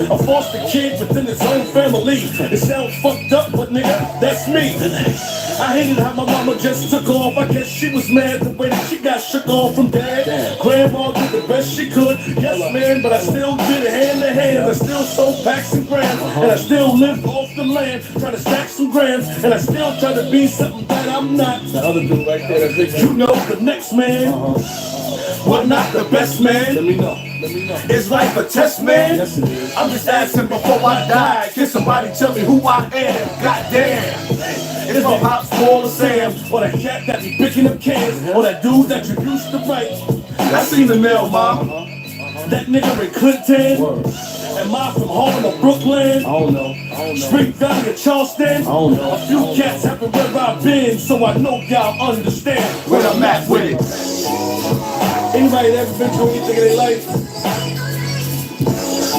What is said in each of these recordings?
A foster kid within his own family. It sounds fucked up, but nigga, that's me. I hated how my mama just took off. I guess she was mad the way that she got shook off from dad. Grandma did the best she could. Yes, man, but I still did it hand to hand. I still sold packs and grams. And I still lived off the land, trying to stack some grams. And I still try to be something that I'm not. The other dude right there, you know, the next man. But not the best man. Let me know. Is life a test, man? Yes, it is. I'm just asking before I die. Can somebody tell me who I am? Goddamn. Is my pops Paul or Sam? Or that cat that be picking up cans? Or that dude that you used to fight? I seen the mail, mom. That nigga in Clinton. Am I from Harlem or Brooklyn? I don't know. Spring Valley or Charleston? I don't know. A few cats haven't where I've been, so I know y'all understand where I'm at with it. Anybody that ever been through anything in their life?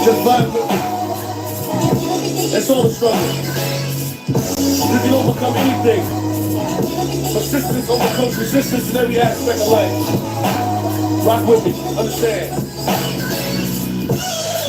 Just vibe with me. That's all the struggle. You can overcome anything. Persistence overcomes resistance in every aspect of life. Rock with me, understand.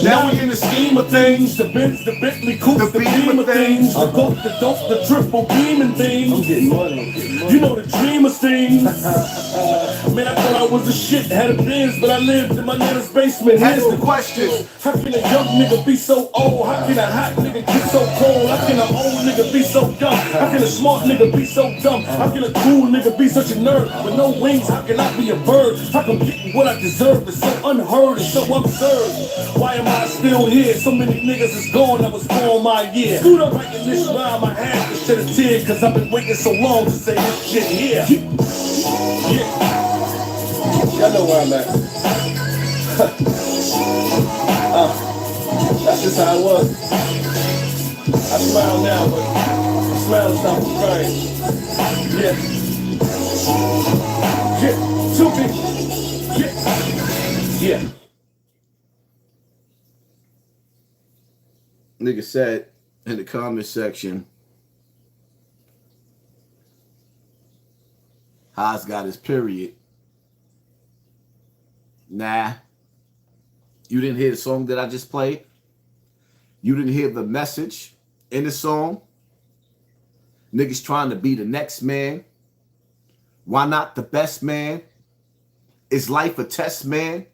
Now we in the scheme of things, the Benz, the Bentley Coupe, the beam of things, the dope, the dope, the triple beam and things. I'm getting money. You know the dream of things. Man, I thought I was the shit, had a Benz, but I lived in my nana's basement. Here's the question: how can a young nigga be so old? How can a hot nigga get so cold? How can an old nigga be so dumb? How can a smart nigga be so dumb? How can a cool nigga be such a nerd with no wings? How can I be a bird? How come getting what I deserve is so unheard and so absurd? Why am I still here? So many niggas is gone that was born my year. Scoot up writing this rhyme, I had to shed a tear, cause I've been waiting so long to say this shit here. Yeah. Y'all know where I'm at. That's just how it was. I smile now, but I smile is not crying. Yeah. Yeah. Too big. Yeah. Yeah. Nigga said in the comment section, Haas got his period. Nah. You didn't hear the song that I just played? You didn't hear the message in the song? Niggas trying to be the next man. Why not the best man? Is life a test, man?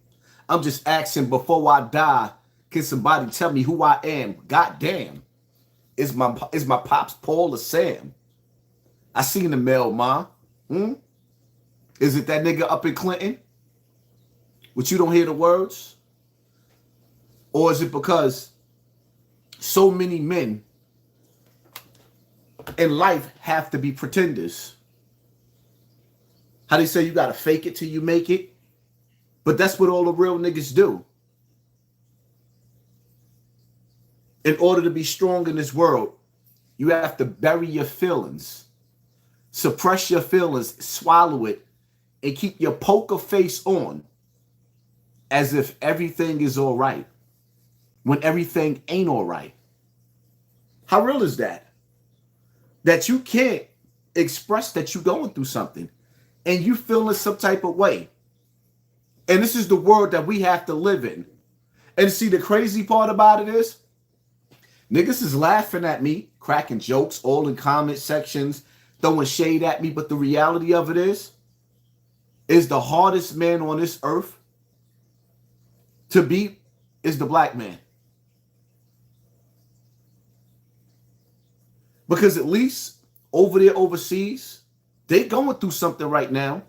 I'm just asking before I die, can somebody tell me who I am? Goddamn. Is my pops Paul or Sam? I seen the mail, ma. Is it that nigga up in Clinton? But you don't hear the words? Or is it because so many men in life have to be pretenders? How they say you gotta fake it till you make it? But that's what all the real niggas do. In order to be strong in this world, you have to bury your feelings, suppress your feelings, swallow it, and keep your poker face on as if everything is all right when everything ain't all right. How real is that? That you can't express that you're going through something and you feeling some type of way. And this is the world that we have to live in. And see, the crazy part about it is, niggas is laughing at me, cracking jokes, all in comment sections, throwing shade at me. But the reality of it is the hardest man on this earth to beat is the black man. Because at least over there overseas, they going through something right now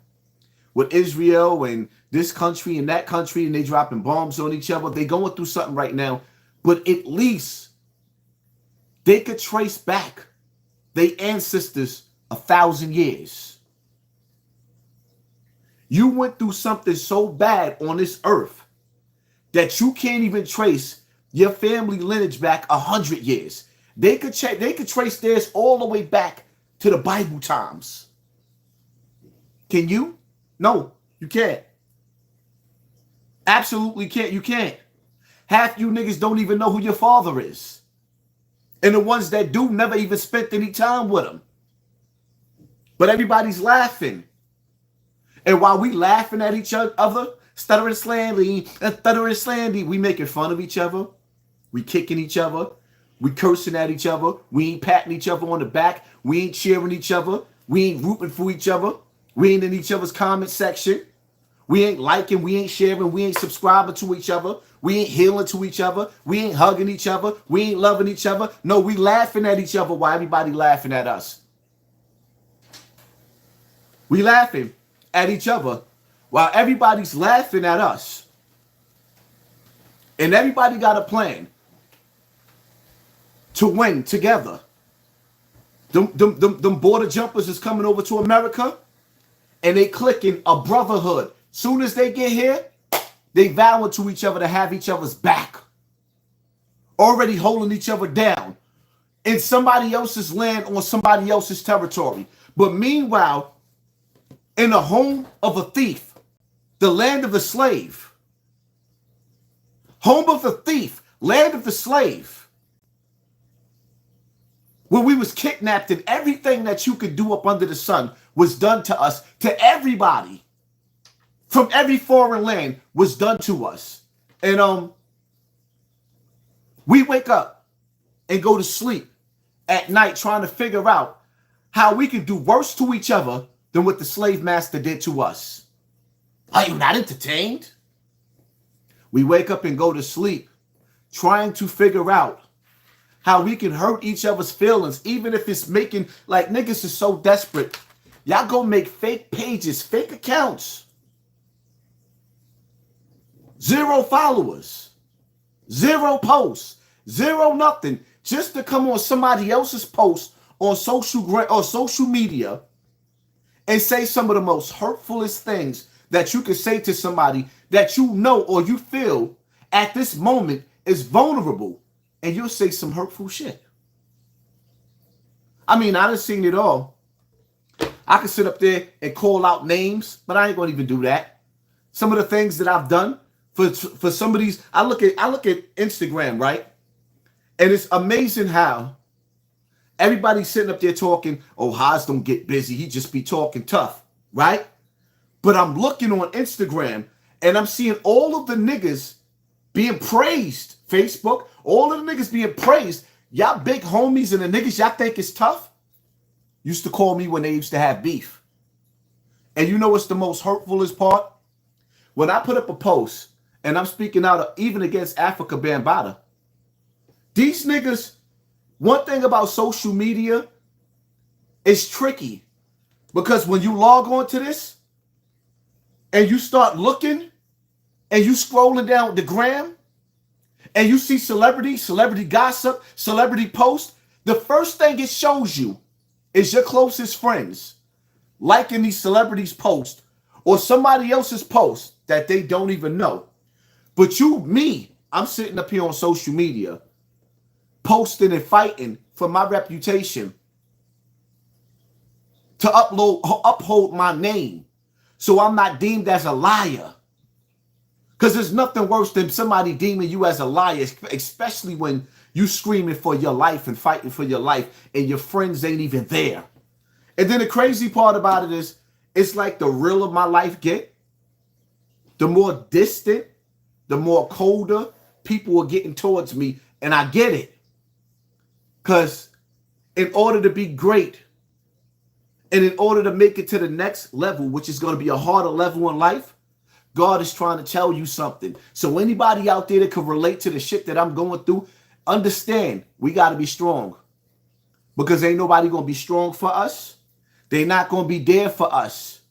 with Israel and this country and that country, and they dropping bombs on each other. They going through something right now. But at least they could trace back their ancestors 1,000 years. You went through something so bad on this earth that you can't even trace your family lineage back 100 years. They could trace theirs all the way back to the Bible times. Can you? No, you can't. Absolutely can't. You can't. Half you niggas don't even know who your father is. And the ones that do never even spent any time with him. But everybody's laughing. And while we laughing at each other, stuttering slandy, we making fun of each other. We kicking each other. We cursing at each other. We ain't patting each other on the back. We ain't cheering each other. We ain't rooting for each other. We ain't in each other's comment section. We ain't liking. We ain't sharing. We ain't subscribing to each other. We ain't healing to each other. We ain't hugging each other. We ain't loving each other. No, we laughing at each other while everybody laughing at us. We laughing at each other while everybody's laughing at us. And everybody got a plan to win together. Them border jumpers is coming over to America and they clicking a brotherhood. Soon as they get here, they vow to each other to have each other's back. Already holding each other down in somebody else's land on somebody else's territory. But meanwhile, in the home of a thief, the land of the slave, home of the thief, land of the slave, where we was kidnapped and everything that you could do up under the sun was done to us, to everybody from every foreign land was done to us. And we wake up and go to sleep at night trying to figure out how we can do worse to each other than what the slave master did to us. Are you not entertained? We wake up and go to sleep trying to figure out how we can hurt each other's feelings, even if it's making, like, niggas is so desperate. Y'all go make fake pages, fake accounts. 0 followers, 0 posts, 0 nothing, just to come on somebody else's post on social media and say some of the most hurtfulest things that you can say to somebody that you know or you feel at this moment is vulnerable, and you'll say some hurtful shit. I mean, I done seen it all. I can sit up there and call out names, but I ain't gonna even do that. Some of the things that I've done for some of these, I look at Instagram, right? And it's amazing how everybody's sitting up there talking, oh, Haas don't get busy, he just be talking tough, right? But I'm looking on Instagram and I'm seeing all of the niggas being praised. Facebook, all of the niggas being praised. Y'all big homies and the niggas y'all think is tough used to call me when they used to have beef. And you know what's the most hurtfulest part? When I put up a post and I'm speaking out even against Africa Bambaataa, these niggas, one thing about social media is tricky, because when you log on to this and you start looking and you scrolling down the gram and you see celebrity gossip, celebrity post, the first thing it shows you is your closest friends liking these celebrities' posts or somebody else's post that they don't even know. But I'm sitting up here on social media posting and fighting for my reputation to uphold my name so I'm not deemed as a liar. Because there's nothing worse than somebody deeming you as a liar, especially when you screaming for your life and fighting for your life and your friends ain't even there. And then the crazy part about it is, it's like the realer my life get, the more distant, the more colder people are getting towards me. And I get it. Because in order to be great and in order to make it to the next level, which is going to be a harder level in life, God is trying to tell you something. So anybody out there that can relate to the shit that I'm going through, understand we got to be strong. Because ain't nobody going to be strong for us. They're not going to be there for us.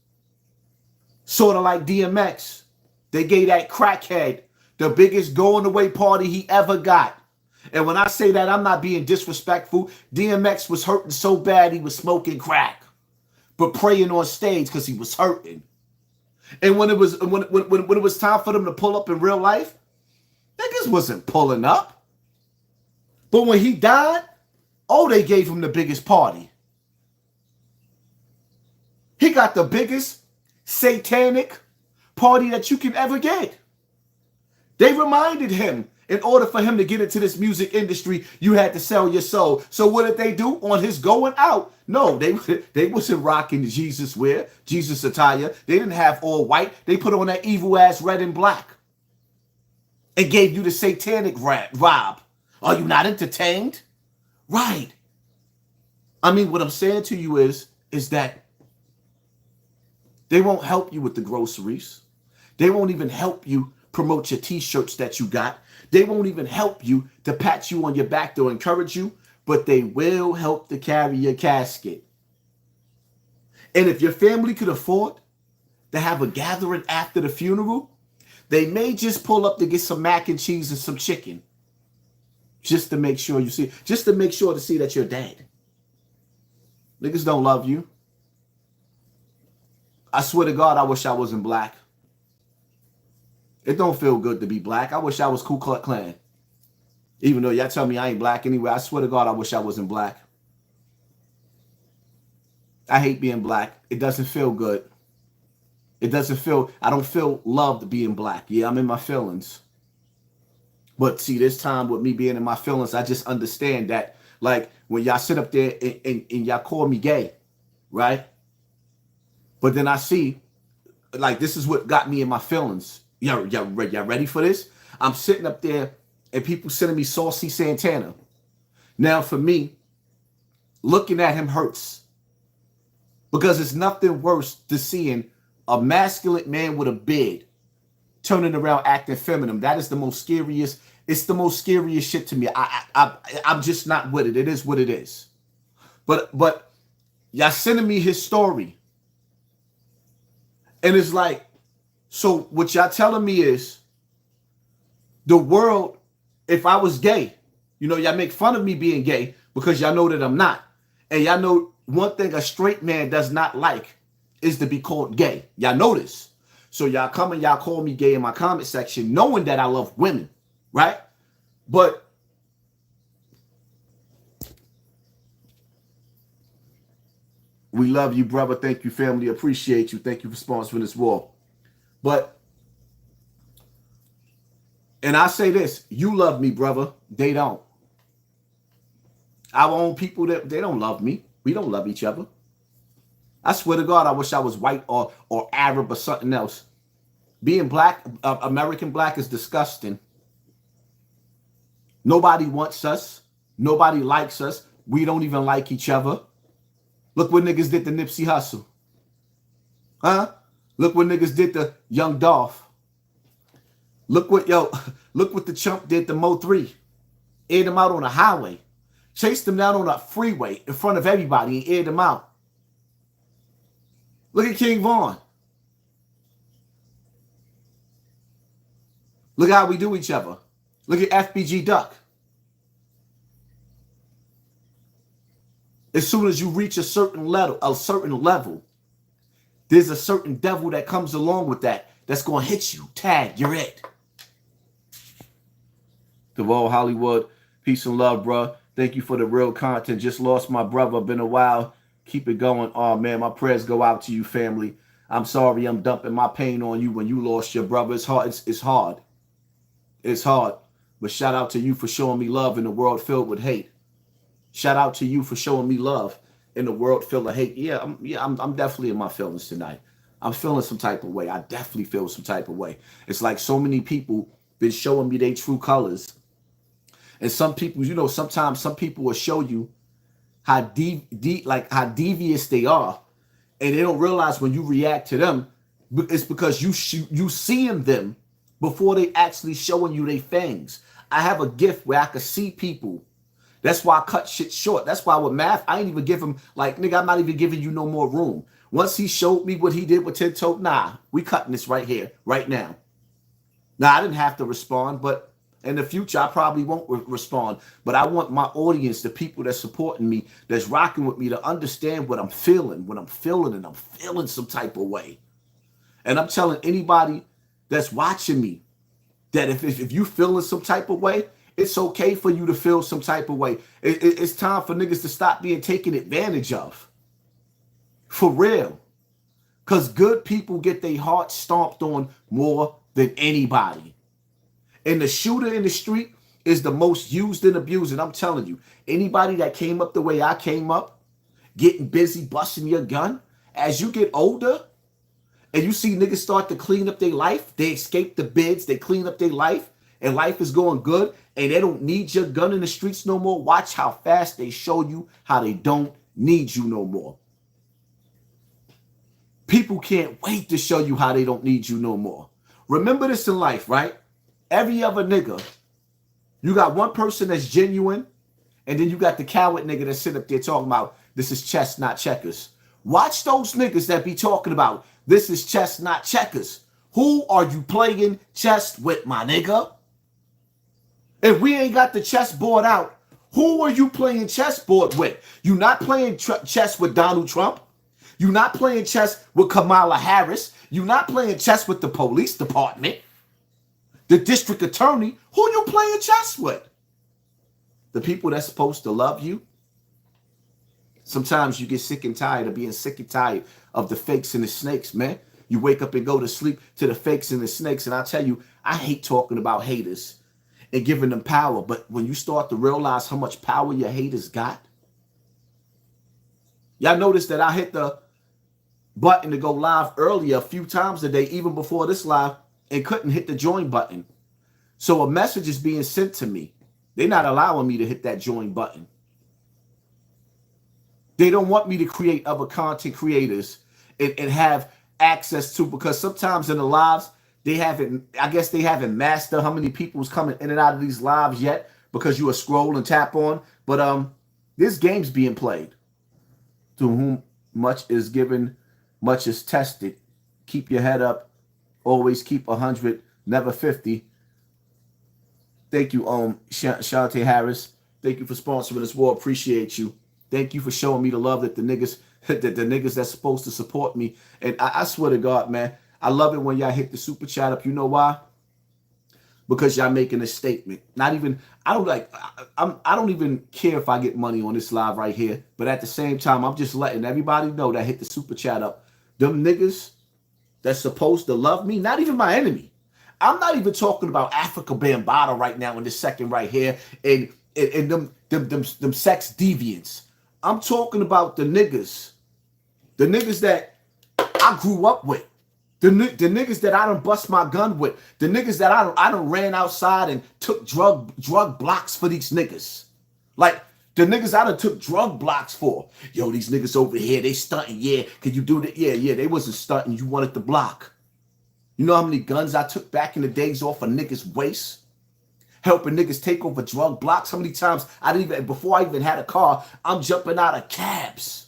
Sort of like DMX. They gave that crackhead the biggest going away party he ever got. And when I say that, I'm not being disrespectful. DMX was hurting so bad he was smoking crack, but praying on stage because he was hurting. And when it was time for them to pull up in real life, niggas wasn't pulling up. But when he died, oh, they gave him the biggest party. He got the biggest satanic party that you can ever get. They reminded him, in order for him to get into this music industry, you had to sell your soul. So what did they do on his going out? No, they wasn't rocking Jesus wear, Jesus attire. They didn't have all white. They put on that evil ass red and black and gave you the satanic vibe. Are you not entertained? Right. I mean, what I'm saying to you is that they won't help you with the groceries. They won't even help you promote your t-shirts that you got. They won't even help you to pat you on your back to encourage you, but they will help to carry your casket. And if your family could afford to have a gathering after the funeral, they may just pull up to get some mac and cheese and some chicken just to make sure you see, just to make sure to see that you're dead. Niggas don't love you. I swear to God, I wish I wasn't black. It don't feel good to be black. I wish I was Ku Klux Klan. Even though y'all tell me I ain't black anyway, I swear to God, I wish I wasn't black. I hate being black. It doesn't feel good. It doesn't feel, I don't feel loved being black. Yeah, I'm in my feelings. But see, this time with me being in my feelings, I just understand that, like, when y'all sit up there and y'all call me gay, right? But then I see, like, this is what got me in my feelings. Y'all ready for this? I'm sitting up there and people sending me Saucy Santana. Now, for me, looking at him hurts. Because it's nothing worse than seeing a masculine man with a beard turning around acting feminine. That is the most scariest. It's the most scariest shit to me. I'm just not with it. It is what it is. But y'all sending me his story. And it's like, so what y'all telling me is the world, if I was gay, you know, y'all make fun of me being gay because y'all know that I'm not. And y'all know one thing a straight man does not like is to be called gay. Y'all know this. So y'all come and y'all call me gay in my comment section knowing that I love women, right? But we love you, brother. Thank you, family. Appreciate you. Thank you for sponsoring this war. But, and I say this, you love me, brother. They don't. Our own people, that they don't love me. We don't love each other. I swear to God, I wish I was white or Arab or something else. Being black, American black is disgusting. Nobody wants us. Nobody likes us. We don't even like each other. Look what niggas did to Nipsey Hussle. Huh? Look what niggas did to Young Dolph. Look what the chump did to Mo 3. Aired him out on a highway. Chased him down on a freeway in front of everybody and aired him out. Look at King Vaughn. Look how we do each other. Look at FBG Duck. As soon as you reach a certain level, there's a certain devil that comes along with that that's going to hit you. Tag, you're it. Deval Hollywood, peace and love, bro. Thank you for the real content. Just lost my brother. Been a while. Keep it going. Oh, man, my prayers go out to you, family. I'm sorry I'm dumping my pain on you when you lost your brother. It's hard. It's hard. It's hard. But shout out to you for showing me love in a world filled with hate. Shout out to you for showing me love in a world filled with hate. Yeah, I'm definitely in my feelings tonight. I'm feeling some type of way. I definitely feel some type of way. It's like so many people been showing me their true colors. And some people, you know, sometimes some people will show you how how devious they are, and they don't realize when you react to them, it's because you seeing them before they actually showing you their fangs. I have a gift where I can see people. That's why I cut shit short. That's why with math, I ain't even give him, like, nigga, I'm not even giving you no more room. Once he showed me what he did with 10 Toe, nah, we cutting this right here, right now. Now, I didn't have to respond, but in the future, I probably won't respond. But I want my audience, the people that's supporting me, that's rocking with me, to understand what I'm feeling. When I'm feeling, and I'm feeling some type of way. And I'm telling anybody that's watching me that if you feeling some type of way, it's okay for you to feel some type of way. It's time for niggas to stop being taken advantage of. For real. Because good people get their heart stomped on more than anybody. And the shooter in the street is the most used and abused. And I'm telling you, anybody that came up the way I came up, getting busy busting your gun, as you get older and you see niggas start to clean up their life, they escape the bids, they clean up their life, and life is going good and they don't need your gun in the streets no more, watch how fast they show you how they don't need you no more. People can't wait to show you how they don't need you no more. Remember this in life, right? Every other nigga, you got one person that's genuine, and then you got the coward nigga that sit up there talking about this is chess, not checkers. Watch those niggas that be talking about this is chess, not checkers. Who are you playing chess with, my nigga? If we ain't got the chessboard out, who are you playing chessboard with? You not playing chess with Donald Trump. You not playing chess with Kamala Harris. You not playing chess with the police department, the district attorney. Who you playing chess with? The people that's supposed to love you. Sometimes you get sick and tired of being sick and tired of the fakes and the snakes, man. You wake up and go to sleep to the fakes and the snakes. And I tell you, I hate talking about haters and giving them power. But when you start to realize how much power your haters got, y'all notice that I hit the button to go live earlier a few times a day, even before this live, and couldn't hit the join button. So a message is being sent to me. They're not allowing me to hit that join button. They don't want me to create other content creators and have access to, because sometimes in the lives, they haven't mastered how many people's coming in and out of these lives yet, because you will scroll and tap on. But this game's being played. To whom much is given, much is tested. Keep your head up. Always keep 100, never 50. Thank you, Shante Harris. Thank you for sponsoring this war. Appreciate you. Thank you for showing me the love that the niggas that's supposed to support me. And I swear to God, man, I love it when y'all hit the super chat up. You know why? Because y'all making a statement. I don't even care if I get money on this live right here. But at the same time, I'm just letting everybody know that hit the super chat up. Them niggas that's supposed to love me, not even my enemy. I'm not even talking about Africa Bambaataa right now in this second right here and them sex deviants. I'm talking about the niggas that I grew up with, the niggas that I done bust my gun with, the niggas that I done ran outside and took drug blocks for these niggas. Like the niggas I done took drug blocks for. Yo, these niggas over here, they stunting. Yeah, can you do that? Yeah, they wasn't stunting. You wanted the block. You know how many guns I took back in the days off a niggas' waist? Helping niggas take over drug blocks. How many times before I even had a car, I'm jumping out of cabs.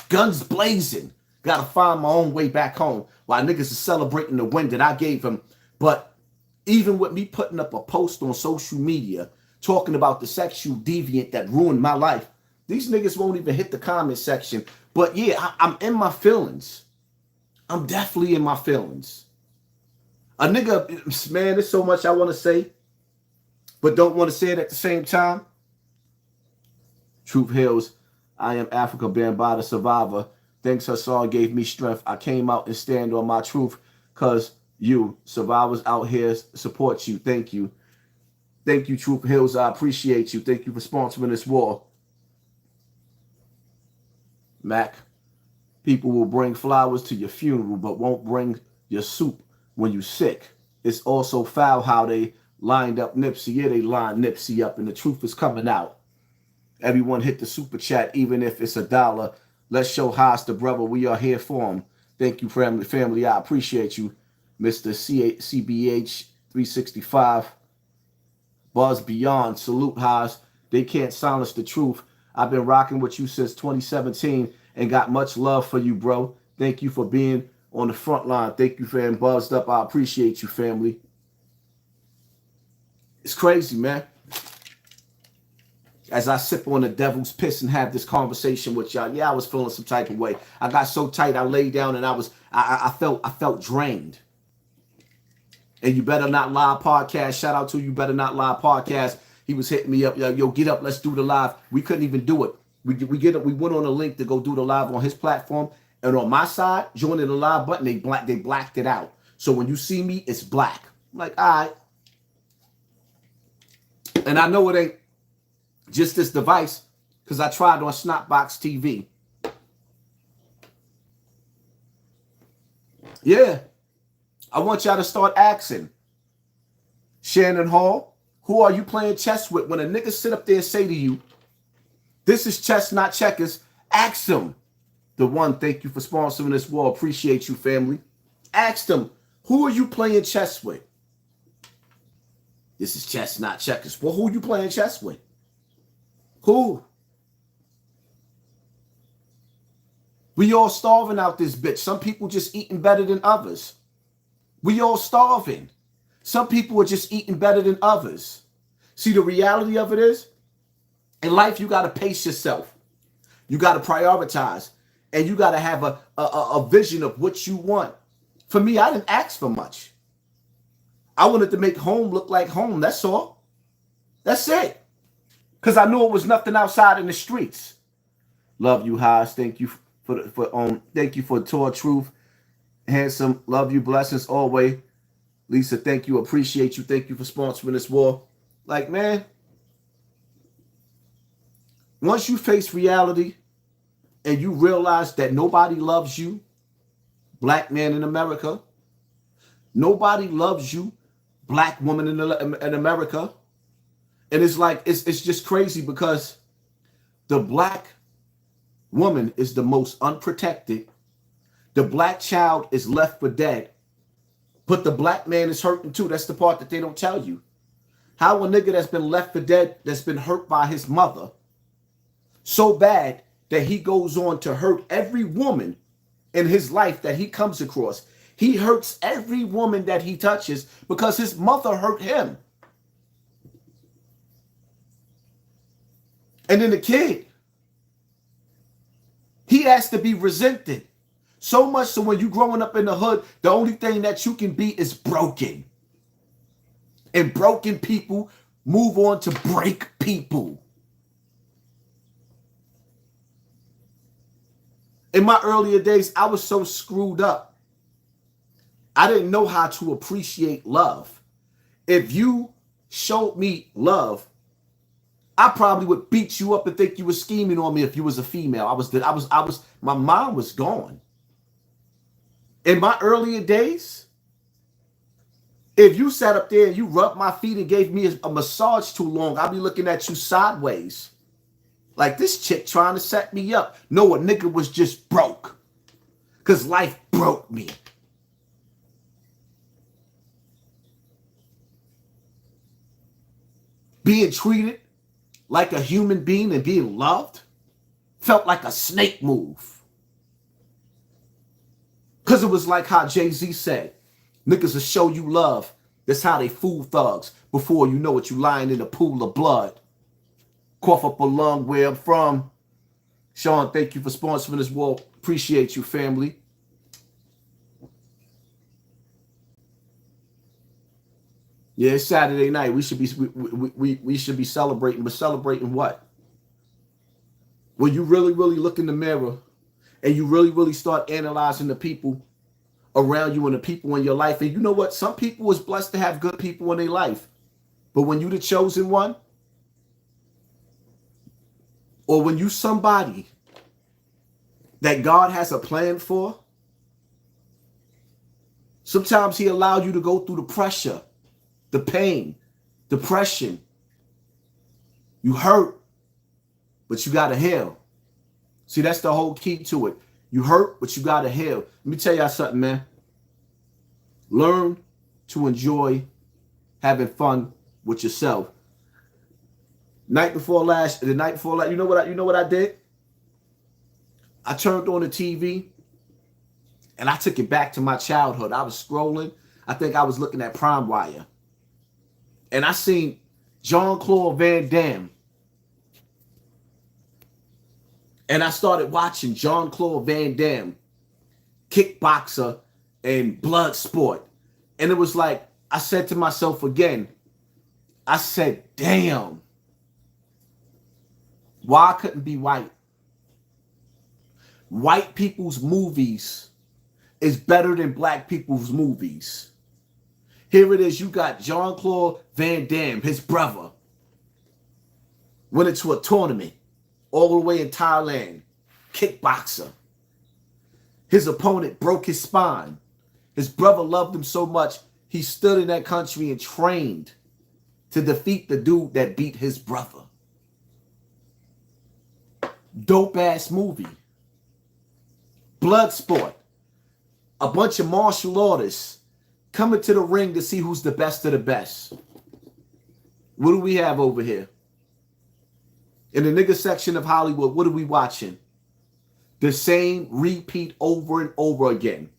Guns blazing. Gotta find my own way back home while niggas is celebrating the win that I gave them. But even with me putting up a post on social media talking about the sexual deviant that ruined my life, these niggas won't even hit the comment section. But yeah, I'm in my feelings. I'm definitely in my feelings. A nigga, man, there's so much I want to say, but don't want to say it at the same time. Truth heals. I am Africa Bambaataa survivor. Thanks, Hassan gave me strength. I came out and stand on my truth because you, survivors out here, support you. Thank you. Thank you, Truth Hills. I appreciate you. Thank you for sponsoring this war. Mac, people will bring flowers to your funeral, but won't bring your soup when you sick. It's also foul how they lined up Nipsey. Yeah, they lined Nipsey up, and the truth is coming out. Everyone hit the super chat, even if it's $1. Let's show Haas the brother. We are here for him. Thank you, family. I appreciate you, Mr. CBH 365. Buzz Beyond. Salute, Haas. They can't silence the truth. I've been rocking with you since 2017 and got much love for you, bro. Thank you for being on the front line. Thank you for being buzzed up. I appreciate you, family. It's crazy, man. As I sip on the devil's piss and have this conversation with y'all, yeah, I was feeling some type of way. I got so tight, I laid down and I felt drained. And You Better Not Lie podcast, shout out to You Better Not Lie podcast. He was hitting me up, yo, get up, let's do the live. We couldn't even do it. We went on a link to go do the live on his platform, and on my side, joining the live button, they blacked it out. So when you see me, it's black. I'm like, all right. And I know it ain't just this device, because I tried on Snapbox TV. Yeah. I want y'all to start asking. Shannon Hall, who are you playing chess with? When a nigga sit up there and say to you, this is chess, not checkers, ask them. The one, thank you for sponsoring this war. Appreciate you, family. Ask them, who are you playing chess with? This is chess, not checkers. Well, who are you playing chess with? Who? We all starving out this bitch. Some people just eating better than others. We all starving. Some people are just eating better than others. See, the reality of it is, in life, you got to pace yourself. You got to prioritize. And you got to have a vision of what you want. For me, I didn't ask for much. I wanted to make home look like home. That's all. That's it. Because I knew it was nothing outside in the streets. Love you, Haas. Thank you thank you for Tour Truth. Handsome. Love you. Blessings always. Lisa, thank you. Appreciate you. Thank you for sponsoring this war. Like, man, once you face reality and you realize that nobody loves you, black man in America, nobody loves you, black woman in America. And it's like, it's just crazy because the black woman is the most unprotected. The black child is left for dead. But the black man is hurting too. That's the part that they don't tell you. How a nigga that's been left for dead, that's been hurt by his mother so bad that he goes on to hurt every woman in his life that he comes across. He hurts every woman that he touches because his mother hurt him. And then the kid, he has to be resented. So much so when you growing up in the hood, the only thing that you can be is broken. And broken people move on to break people. In my earlier days, I was so screwed up. I didn't know how to appreciate love. If you showed me love, I probably would beat you up and think you were scheming on me if you was a female. My mind was gone. In my earlier days, if you sat up there and you rubbed my feet and gave me a massage too long, I'd be looking at you sideways. Like this chick trying to set me up. No, a nigga was just broke. Because life broke me. Being treated like a human being and being loved felt like a snake move. Because it was like how Jay-Z said, niggas will show you love. That's how they fool thugs. Before you know it, you lying in a pool of blood. Cough up a lung where I'm from. Sean, thank you for sponsoring this war. Appreciate you, family. Yeah, it's Saturday night. We should be celebrating, but celebrating what? When you really, really look in the mirror and you really, really start analyzing the people around you and the people in your life. And you know what? Some people is blessed to have good people in their life. But when you the chosen one, or when you somebody that God has a plan for, sometimes he allowed you to go through the pressure, the pain, depression. You hurt, but you got to heal. See, that's the whole key to it. You hurt, but you got to heal. Let me tell y'all something, man. Learn to enjoy having fun with yourself. The night before last, you know what I did? I turned on the TV and I took it back to my childhood. I was scrolling. I think I was looking at Prime Wire. And I seen Jean-Claude Van Damme. And I started watching Jean-Claude Van Damme, kickboxer and blood sport. And it was like, I said to myself again, I said, damn, why I couldn't be white? White people's movies is better than black people's movies. Here it is, you got Jean-Claude Van Damme, his brother, went into a tournament all the way in Thailand, kickboxer. His opponent broke his spine. His brother loved him so much, he stood in that country and trained to defeat the dude that beat his brother. Dope ass movie. Bloodsport. A bunch of martial artists coming to the ring to see who's the best of the best. What do we have over here? In the nigga section of Hollywood, what are we watching? The same repeat over and over again.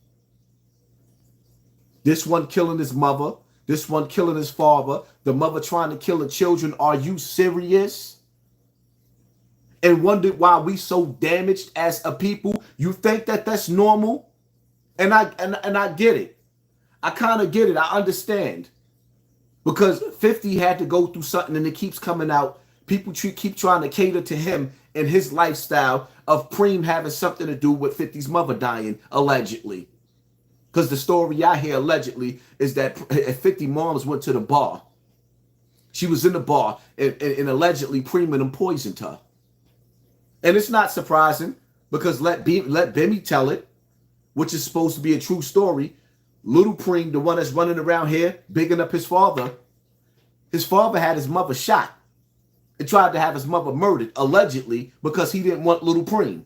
This one killing his mother. This one killing his father. The mother trying to kill the children. Are you serious? And wondered why we so damaged as a people. You think that that's normal? And I get it. I kind of get it. I understand. Because 50 had to go through something and it keeps coming out. People keep trying to cater to him and his lifestyle of Preem having something to do with 50's mother dying, allegedly. Because the story I hear allegedly is that 50 moms went to the bar. She was in the bar and allegedly Preem and them poisoned her. And it's not surprising because let Bimmy tell it, which is supposed to be a true story. Little Preem, the one that's running around here, bigging up his father had his mother shot and tried to have his mother murdered, allegedly, because he didn't want Little Preem.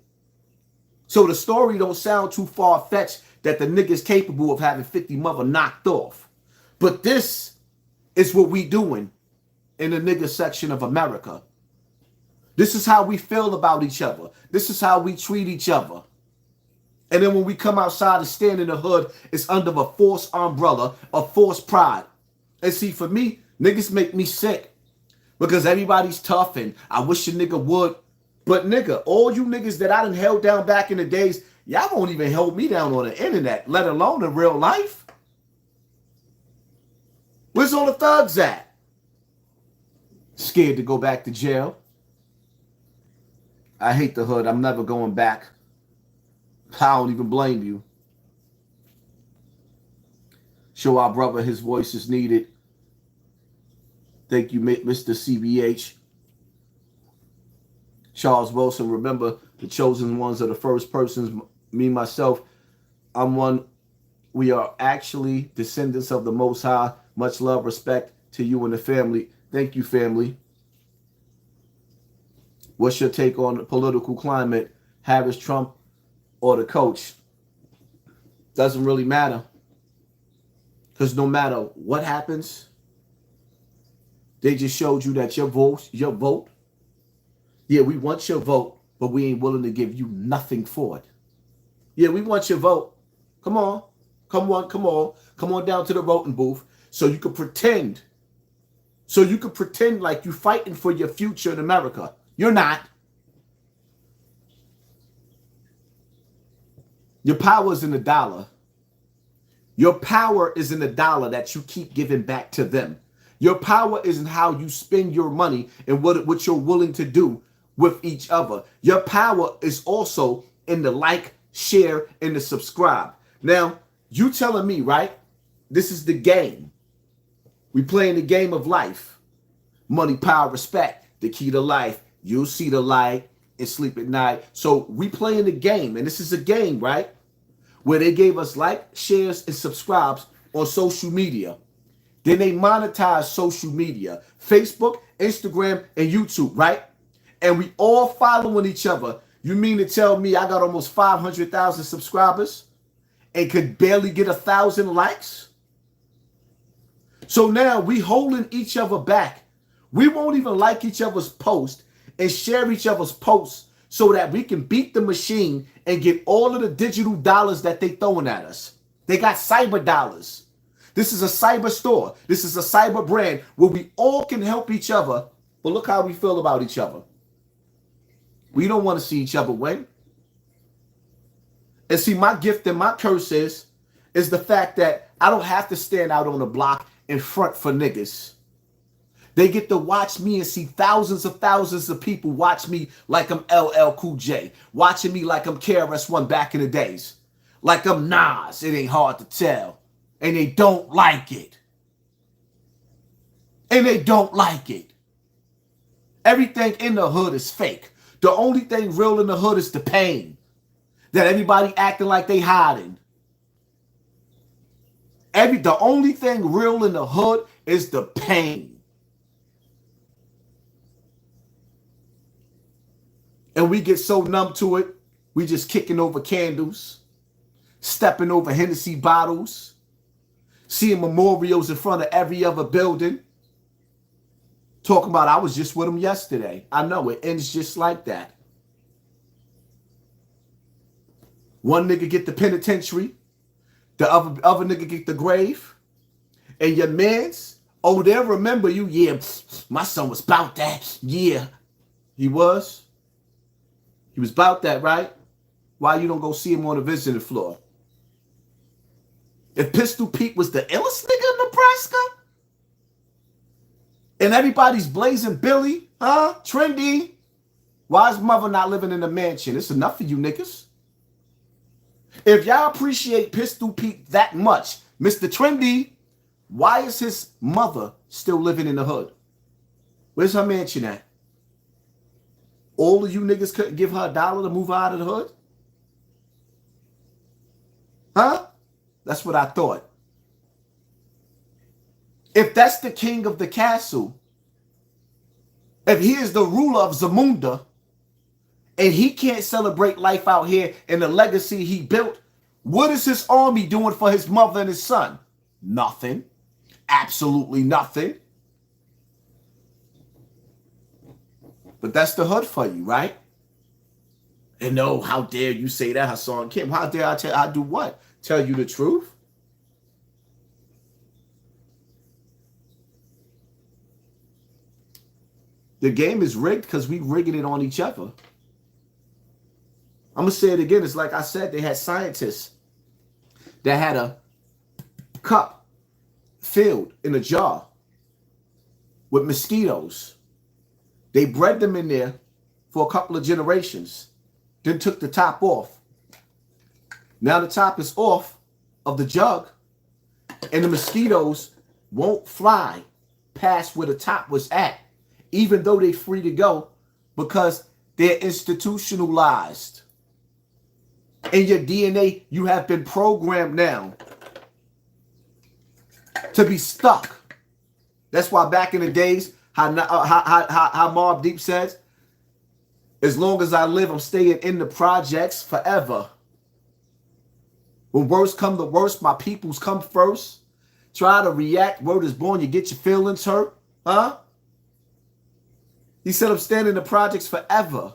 So the story don't sound too far-fetched that the nigga's capable of having 50 mother knocked off. But this is what we doing in the nigga section of America. This is how we feel about each other. This is how we treat each other. And then when we come outside and stand in the hood, it's under a false umbrella of false pride. And see, for me, niggas make me sick because everybody's tough and I wish a nigga would. But nigga, all you niggas that I done held down back in the days, y'all won't even hold me down on the internet, let alone in real life. Where's all the thugs at? Scared to go back to jail. I hate the hood. I'm never going back. I don't even blame you. Show our brother his voice is needed. Thank you, Mr. CBH. Charles Wilson, remember the chosen ones are the first persons. Me, myself, I'm one. We are actually descendants of the Most High. Much love, respect to you and the family. Thank you, family. What's your take on the political climate? Harris, Trump, or the coach? Doesn't really matter. Because no matter what happens, they just showed you that your vote, yeah, we want your vote, but we ain't willing to give you nothing for it. Yeah, we want your vote. Come on. Come on down to the voting booth so you can pretend. So you can pretend like you're fighting for your future in America. You're not. Your power is in the dollar. Your power is in the dollar that you keep giving back to them. Your power is in how you spend your money and what you're willing to do with each other. Your power is also in the like, share, and the subscribe. Now, you telling me, right? This is the game. We playing the game of life. Money, power, respect, the key to life. You'll see the light and sleep at night. So we playing the game, and this is a game, right? Where they gave us like, shares, and subscribes on social media. Then they monetize social media, Facebook, Instagram, and YouTube, right? And we all following each other. You mean to tell me I got almost 500,000 subscribers and could barely get 1,000 likes? So now we holding each other back. We won't even like each other's posts and share each other's posts so that we can beat the machine and get all of the digital dollars that they throwing at us. They got cyber dollars. This is a cyber store. This is a cyber brand where we all can help each other. But look how we feel about each other. We don't want to see each other win. And see, my gift and my curse is the fact that I don't have to stand out on the block in front for niggas. They get to watch me and see thousands of people watch me like I'm LL Cool J, watching me like I'm KRS-One back in the days, like I'm Nas. It ain't hard to tell. And they don't like it. And they don't like it. Everything in the hood is fake. The only thing real in the hood is the pain that everybody acting like they hiding. The only thing real in the hood is the pain. And we get so numb to it, we just kicking over candles, stepping over Hennessy bottles, seeing memorials in front of every other building, talking about I was just with him yesterday. I know it ends just like that. One nigga get the penitentiary, the other nigga get the grave, and your mans, oh, they'll remember you. Yeah, my son was about that. Yeah, he was. He was about that, right? Why you don't go see him on the visiting floor? If Pistol Pete was the illest nigga in Nebraska, and everybody's blazing Billy, trendy, why is mother not living in a mansion? It's enough for you niggas. If y'all appreciate Pistol Pete that much, Mr. Trendy, why is his mother still living in the hood? Where's her mansion at? All of you niggas couldn't give her $1 to move her out of the hood? Huh? That's what I thought. If that's the king of the castle, if he is the ruler of Zamunda, and he can't celebrate life out here and the legacy he built, what is his army doing for his mother and his son? Nothing. Absolutely nothing. But that's the hood for you, right? And no, how dare you say that, Hassan Campbell? How dare I do what? Tell you the truth? The game is rigged because we rigging it on each other. I'm going to say it again. It's like I said, they had scientists that had a cup filled in a jar with mosquitoes. They bred them in there for a couple of generations, then took the top off. Now the top is off of the jug, and the mosquitoes won't fly past where the top was at, even though they're free to go, because they're institutionalized. In your DNA, you have been programmed now to be stuck. That's why back in the days, how Mobb Deep says, as long as I live, I'm staying in the projects forever. When worst come to worst, my peoples come first. Try to react, word is born, you get your feelings hurt. Huh? He said I'm staying in the projects forever.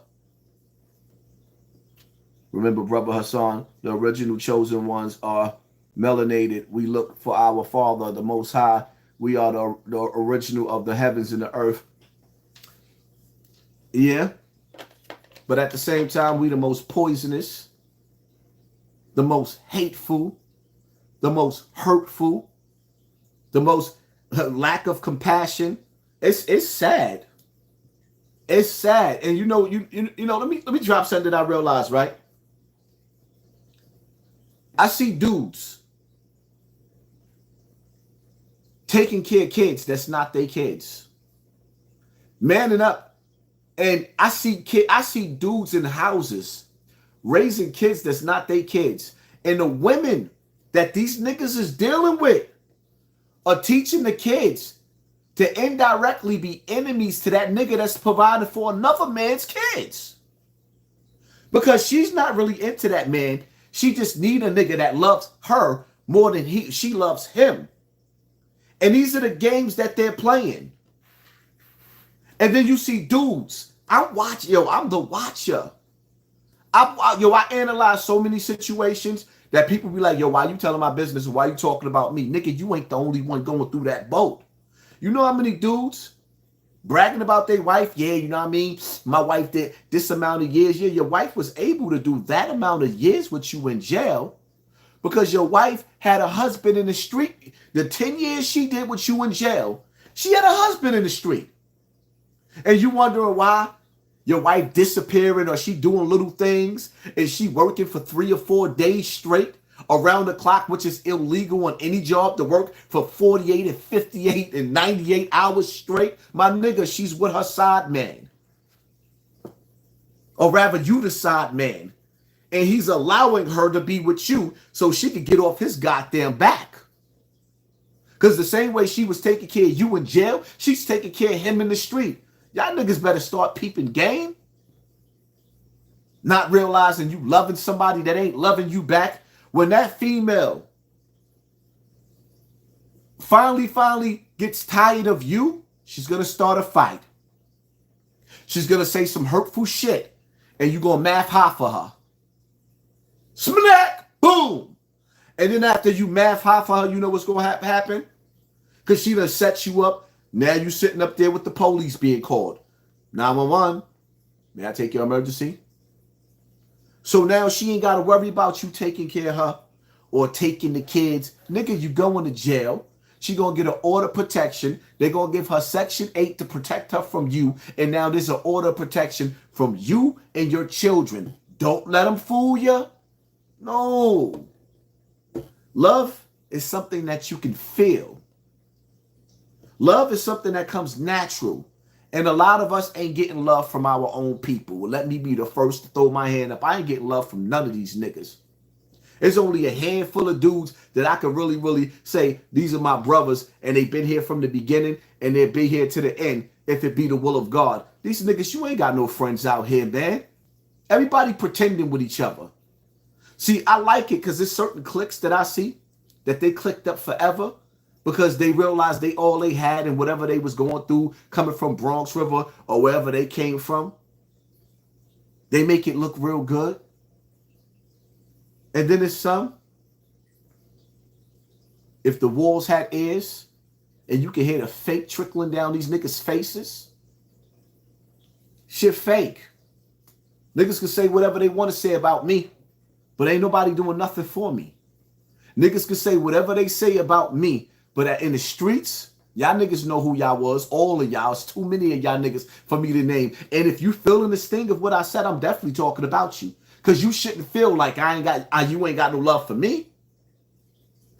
Remember, Brother Hassan, the original chosen ones are melanated. We look for our Father, the Most High. We are the original of the heavens and the earth. Yeah. But at the same time, we the most poisonous, the most hateful, the most hurtful, the most lack of compassion. It's sad. It's sad. And you know, let me drop something that I realized, right? I see dudes taking care of kids that's not their kids, manning up, and I see dudes in houses raising kids that's not their kids, and the women that these niggas is dealing with are teaching the kids to indirectly be enemies to that nigga that's providing for another man's kids, because she's not really into that man. She just need a nigga that loves her more than she loves him. And these are the games that they're playing. And then you see dudes. I'm the watcher. I analyze so many situations that people be like, yo, why you telling my business? Why you talking about me? Nigga, you ain't the only one going through that boat. You know how many dudes bragging about their wife? Yeah, you know what I mean? My wife did this amount of years. Yeah, your wife was able to do that amount of years with you in jail because your wife had a husband in the street. The 10 years she did with you in jail, she had a husband in the street. And you wondering why your wife disappearing, or she doing little things and she working for 3 or 4 days straight around the clock, which is illegal on any job to work for 48 and 58 and 98 hours straight. My nigga, she's with her side man. Or rather, you the side man. And he's allowing her to be with you so she can get off his goddamn back. Because the same way she was taking care of you in jail, she's taking care of him in the street. Y'all niggas better start peeping game. Not realizing you loving somebody that ain't loving you back. When that female finally gets tired of you, she's going to start a fight. She's going to say some hurtful shit, and you're going to math high for her. Smack! Boom! And then after you math high for her, you know what's going to happen? Because she done set you up. Now you sitting up there with the police being called. 911, may I take your emergency? So now she ain't got to worry about you taking care of her or taking the kids. Nigga, you going to jail. She going to get an order of protection. They're going to give her Section 8 to protect her from you. And now there's an order of protection from you and your children. Don't let them fool you. No. Love is something that you can feel. Love is something that comes natural. And a lot of us ain't getting love from our own people. Well, let me be the first to throw my hand up. I ain't getting love from none of these niggas. There's only a handful of dudes that I can really say, these are my brothers, and they've been here from the beginning, and they'll be here to the end, if it be the will of God. These niggas, you ain't got no friends out here, man. Everybody pretending with each other. See, I like it because there's certain cliques that I see that they clicked up forever because they realized they all they had and whatever they was going through coming from Bronx River or wherever they came from, they make it look real good. And then there's some, if the walls had ears and you can hear the fake trickling down these niggas' faces, shit fake. Niggas can say whatever they want to say about me, but ain't nobody doing nothing for me. Niggas can say whatever they say about me, but in the streets, y'all niggas know who y'all was. All of y'all. It's too many of y'all niggas for me to name. And if you feeling the sting of what I said, I'm definitely talking about you. Because you shouldn't feel like you ain't got no love for me.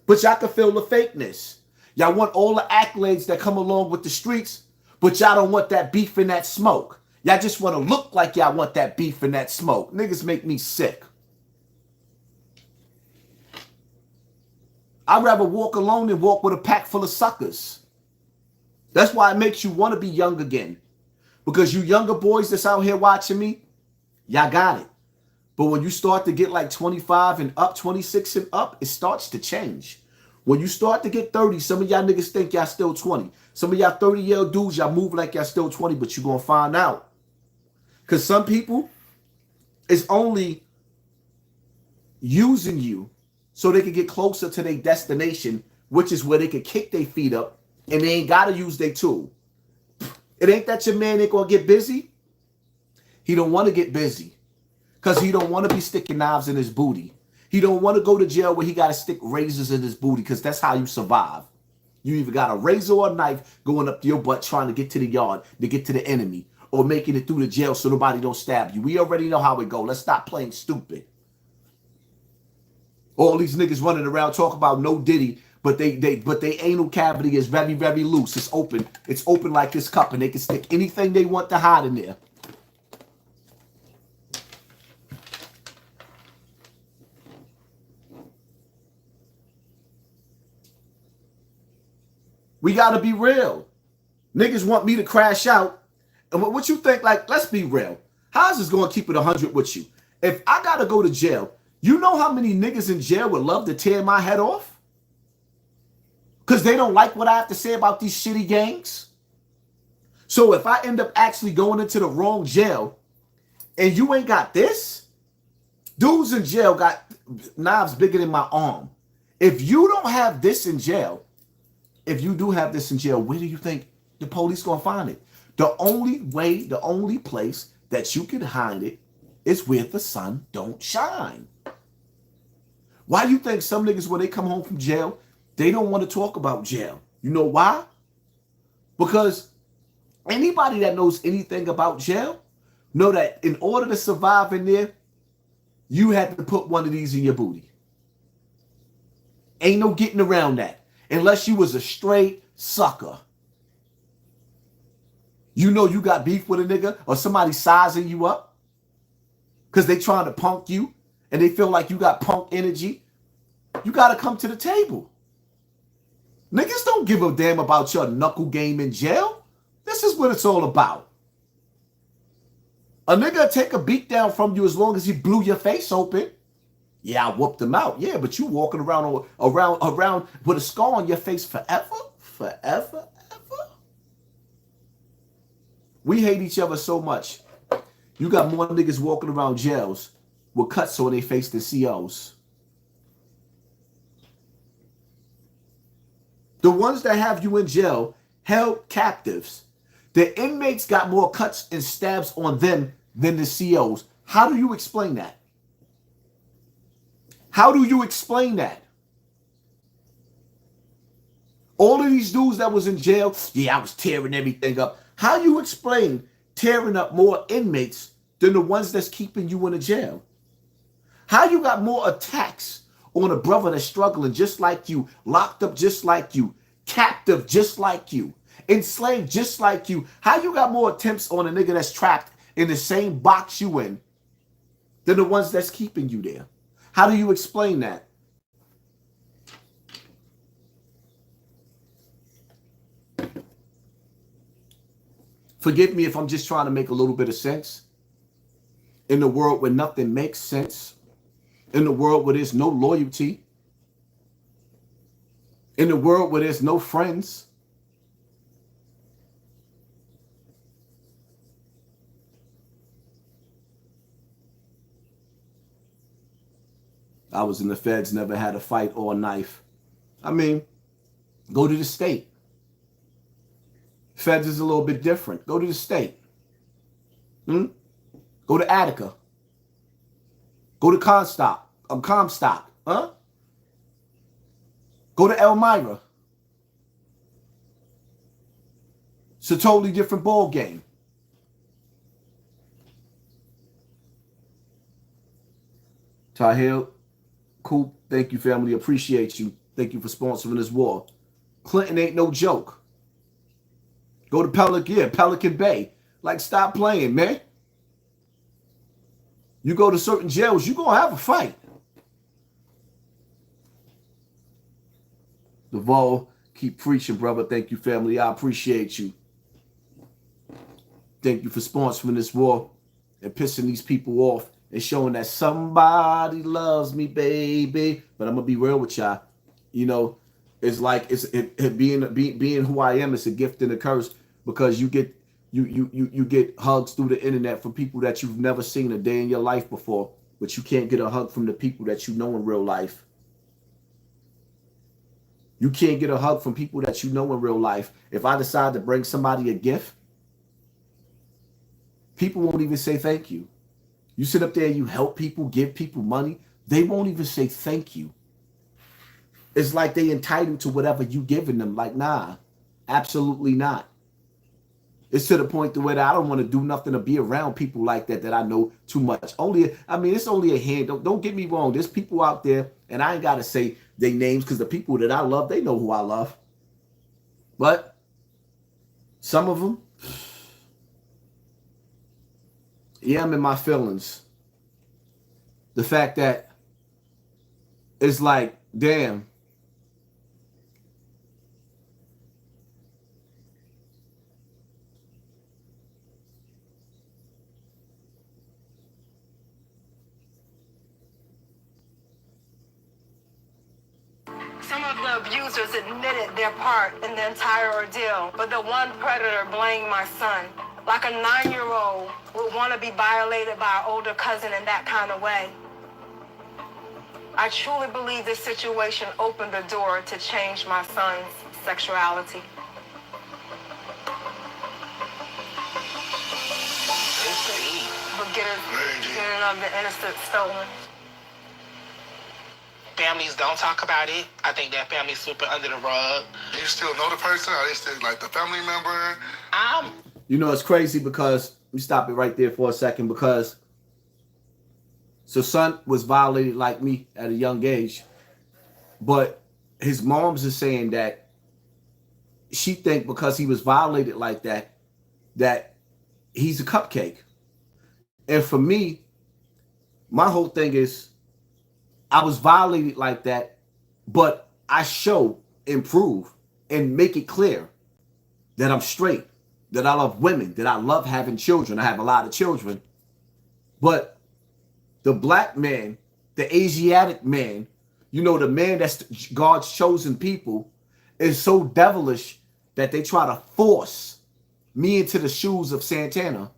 But y'all can feel the fakeness. Y'all want all the accolades that come along with the streets, but y'all don't want that beef and that smoke. Y'all just want to look like y'all want that beef and that smoke. Niggas make me sick. I'd rather walk alone than walk with a pack full of suckers. That's why it makes you want to be young again. Because you younger boys that's out here watching me, y'all got it. But when you start to get like 25 and up, 26 and up, it starts to change. When you start to get 30, some of y'all niggas think y'all still 20. Some of y'all 30-year-old dudes, y'all move like y'all still 20, but you're going to find out. Because some people is only using you so they can get closer to their destination, which is where they can kick their feet up and they ain't got to use their tool. It ain't that your man ain't going to get busy. He don't want to get busy. Because he don't want to be sticking knives in his booty. He don't want to go to jail where he got to stick razors in his booty because that's how you survive. You either got a razor or a knife going up to your butt trying to get to the yard, to get to the enemy, or making it through the jail so nobody don't stab you. We already know how it go. Let's stop playing stupid. All these niggas running around talking about no Diddy, but they anal cavity is very, very loose. It's open. It's open like this cup, and they can stick anything they want to hide in there. We got to be real. Niggas want me to crash out. And what you think, like, let's be real. How is this going to keep it 100 with you? If I got to go to jail, you know how many niggas in jail would love to tear my head off? Because they don't like what I have to say about these shitty gangs. So if I end up actually going into the wrong jail and you ain't got this, dudes in jail got knives bigger than my arm. If you don't have this in jail, if you do have this in jail, where do you think the police gonna find it? The only way, the only place that you can hide it is where the sun don't shine. Why do you think some niggas, when they come home from jail, they don't want to talk about jail? You know why? Because anybody that knows anything about jail know that in order to survive in there, you had to put one of these in your booty. Ain't no getting around that. Unless you was a straight sucker. You know you got beef with a nigga or somebody sizing you up because they trying to punk you and they feel like you got punk energy. You got to come to the table. Niggas don't give a damn about your knuckle game in jail. This is what it's all about. A nigga take a beat down from you as long as he blew your face open. Yeah, I whooped him out. Yeah, but you walking around with a scar on your face forever? Forever? Ever? We hate each other so much. You got more niggas walking around jails with cuts on their face than COs. The ones that have you in jail held captives. The inmates got more cuts and stabs on them than the COs. How do you explain that? How do you explain that? All of these dudes that was in jail, yeah, I was tearing everything up. How do you explain tearing up more inmates than the ones that's keeping you in the jail? How you got more attacks on a brother that's struggling just like you, locked up just like you, captive just like you, enslaved just like you? How you got more attempts on a nigga that's trapped in the same box you in than the ones that's keeping you there? How do you explain that? Forgive me if I'm just trying to make a little bit of sense. In the world where nothing makes sense, in the world where there's no loyalty, in the world where there's no friends, I was in the feds, never had a fight or a knife. I mean, go to the state. Feds is a little bit different. Go to the state. Go to Attica. Go to Comstock. Huh? Go to Elmira. It's a totally different ball game. Tahil, cool. Thank you, family. Appreciate you. Thank you for sponsoring this war. Clinton ain't no joke. Go to Pelican Bay. Like, stop playing, man. You go to certain jails, you're going to have a fight. Laval, keep preaching, brother. Thank you, family. I appreciate you. Thank you for sponsoring this war and pissing these people off and showing that somebody loves me, baby. But I'm going to be real with y'all. You know, it's like being who I am is a gift and a curse, because you get hugs through the internet from people that you've never seen a day in your life before, but you can't get a hug from the people that you know in real life. You can't get a hug from people that you know in real life. If I decide to bring somebody a gift, people won't even say thank you. You sit up there, you help people, give people money, they won't even say thank you. It's like they entitled to whatever you giving them. Like, nah, absolutely not. It's to the point to where I don't want to do nothing to be around people like that I know too much. It's only a hand. Don't get me wrong. There's people out there, and I ain't got to say their names, because the people that I love, they know who I love. But some of them, yeah, I'm in my feelings. The fact that it's like, damn. Some of the abusers admitted their part in the entire ordeal, but the one predator blamed my son. Like a 9-year-old would want to be violated by an older cousin in that kind of way. I truly believe this situation opened the door to change my son's sexuality. Getting of the innocent stolen. Families don't talk about it. I think that families sweep it under the rug. Do you still know the person? Are they still like the family member? You know, it's crazy because, let me stop it right there for a second, because so son was violated like me at a young age, but his mom's is saying that she think because he was violated like that, that he's a cupcake. And for me, my whole thing is, I was violated like that, but I show improve. and make it clear that I'm straight, that I love women, that I love having children. I have a lot of children. But the black man, the Asiatic man, you know, the man that's God's chosen people, is so devilish that they try to force me into the shoes of Santana.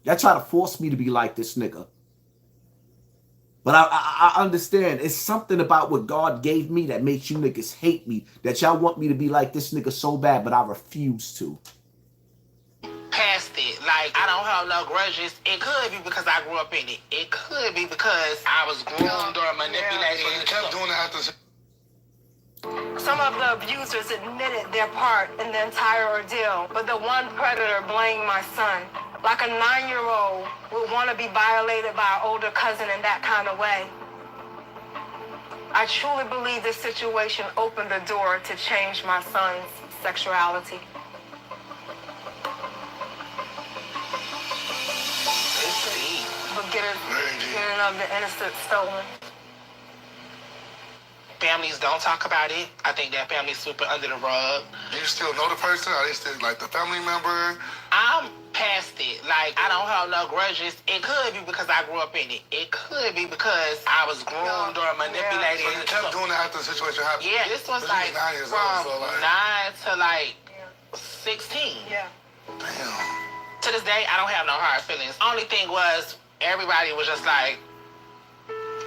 They try to force me to be like this nigga. But I understand. It's something about what God gave me that makes you niggas hate me. That y'all want me to be like this nigga so bad, but I refuse to. Past it. Like, I don't have no grudges. It could be because I grew up in it. It could be because I was groomed or manipulated. So you kept doing it after. Some of the abusers admitted their part in the entire ordeal, but the one predator blamed my son. Like a 9-year-old would want to be violated by an older cousin in that kind of way. I truly believe this situation opened the door to change my son's sexuality. It's deep. Beginning of the innocent stolen. Families don't talk about it. I think that family's super under the rug. Do you still know the person? Are they still like the family member? I'm past it. Like, I don't have no grudges. It could be because I grew up in it. It could be because I was groomed or manipulated. So you kept doing it after the situation happened? Yeah, this was like 9 years from old, so like 9 to like 16. Yeah. damn. To this day, I don't have no hard feelings. Only thing was, everybody was just like,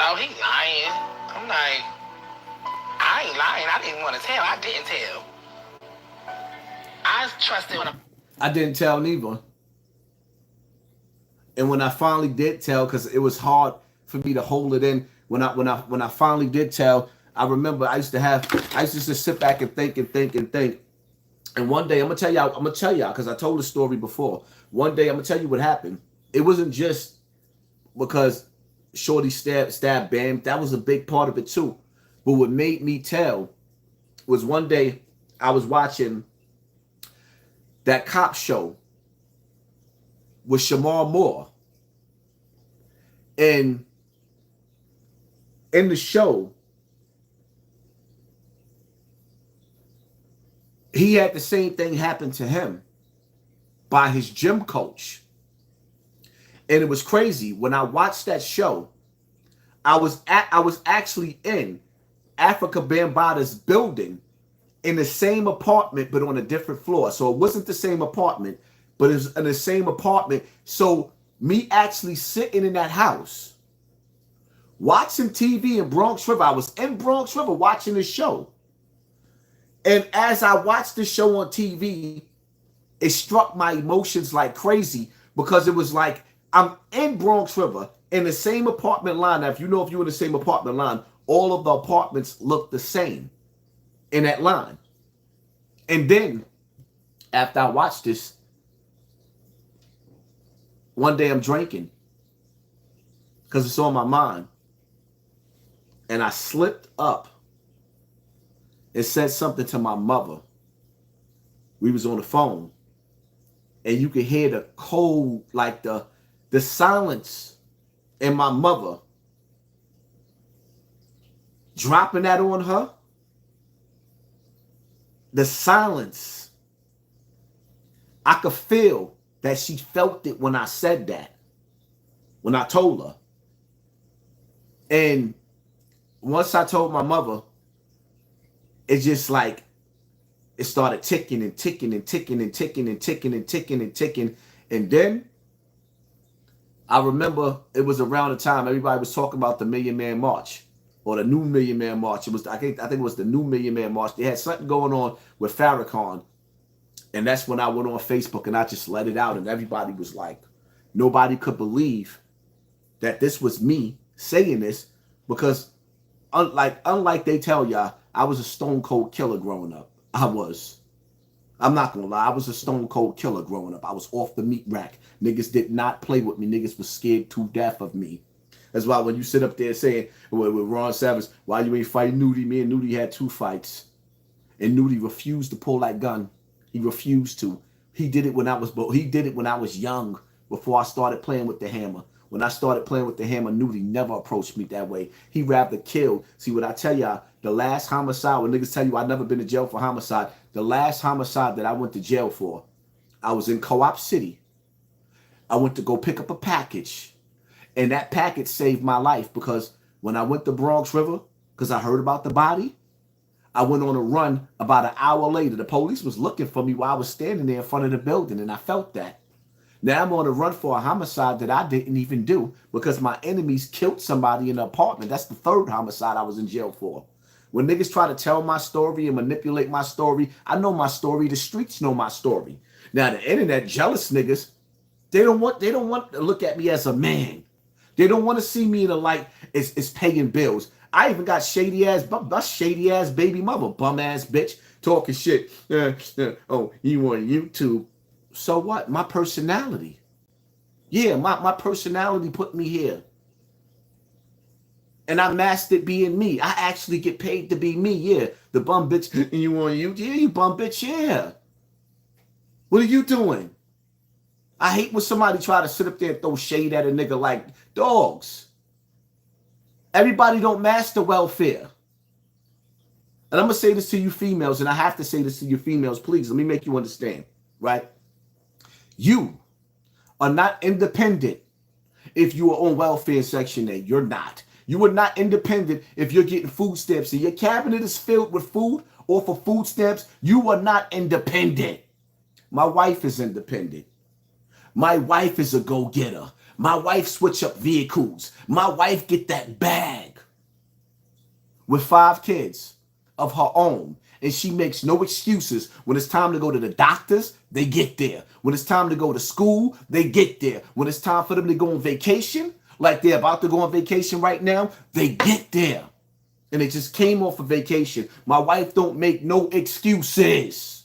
oh, he lying. I'm like, I ain't lying. I didn't want to tell. I didn't tell. I trusted when I didn't tell neither. And when I finally did tell, because it was hard for me to hold it in, when I finally did tell, I remember I used to just sit back and think. And one day I'm gonna tell y'all, because I told the story before. One day I'm gonna tell you what happened. It wasn't just because Shorty stabbed Bam. That was a big part of it too. But what made me tell was one day I was watching that cop show with Shamar Moore. And in the show, he had the same thing happen to him by his gym coach. And it was crazy. When I watched that show, I was actually in Africa Bambaata's building in the same apartment, but on a different floor. So it wasn't the same apartment, but it was in the same apartment. So me actually sitting in that house, watching TV in Bronx River. I was in Bronx River watching this show. And as I watched the show on TV, it struck my emotions like crazy, because it was like I'm in Bronx River in the same apartment line. Now, if you're in the same apartment line, all of the apartments look the same in that line. And then after I watched this, one day I'm drinking because it's on my mind. And I slipped up and said something to my mother. We was on the phone. And you could hear the cold, like the silence in my mother dropping that on her. The silence. I could feel that she felt it when I said that. When I told her. And once I told my mother, it's just like it started ticking and ticking and ticking and ticking and ticking and ticking and ticking. And then I remember it was around the time everybody was talking about the Million Man March, or the new Million Man March. It was, I think it was the new Million Man March. They had something going on with Farrakhan. And that's when I went on Facebook and I just let it out. And everybody was like, nobody could believe that this was me saying this, because unlike they tell y'all, I was a stone cold killer growing up. I was. I'm not gonna lie. I was a stone cold killer growing up. I was off the meat rack. Niggas did not play with me. Niggas was scared to death of me. That's why when you sit up there saying with Ron Savage, why you ain't fighting Nudie? Me and Nudie had 2 fights. And Nudie refused to pull that gun. He refused to. He did it when I was young, before I started playing with the hammer. When I started playing with the hammer, Nudie never approached me that way. He rather killed. See what I tell y'all, The last homicide, when niggas tell you I've never been to jail for homicide, the last homicide that I went to jail for, I was in Co-op City. I went to go pick up a package. And that package saved my life because when I went to Bronx River, because I heard about the body, I went on a run about an hour later. The police was looking for me while I was standing there in front of the building, and I felt that. Now I'm on a run for a homicide that I didn't even do because my enemies killed somebody in the apartment. That's the third homicide I was in jail for. When niggas try to tell my story and manipulate my story, I know my story. The streets know my story. Now the internet jealous niggas, they don't want to look at me as a man. They don't want to see me in the light as paying bills. I even got shady ass baby mother, bum ass bitch, talking shit. Oh, you on YouTube. So what? My personality. Yeah, my personality put me here. And I mastered being me. I actually get paid to be me. Yeah. The bum bitch, you on YouTube? Yeah, you bum bitch, yeah. What are you doing? I hate when somebody try to sit up there and throw shade at a nigga like dogs. Everybody don't master welfare. And I'm going to say this to you females, and I have to say this to you females. Please, let me make you understand, right? You are not independent if you are on welfare Section 8. You're not. You are not independent if you're getting food stamps and your cabinet is filled with food or for food stamps. You are not independent. My wife is independent. My wife is a go-getter. My wife switch up vehicles. My wife get that bag with 5 kids of her own. And she makes no excuses. When it's time to go to the doctors, they get there. When it's time to go to school, they get there. When it's time for them to go on vacation, like they're about to go on vacation right now, they get there. And they just came off of vacation. My wife don't make no excuses.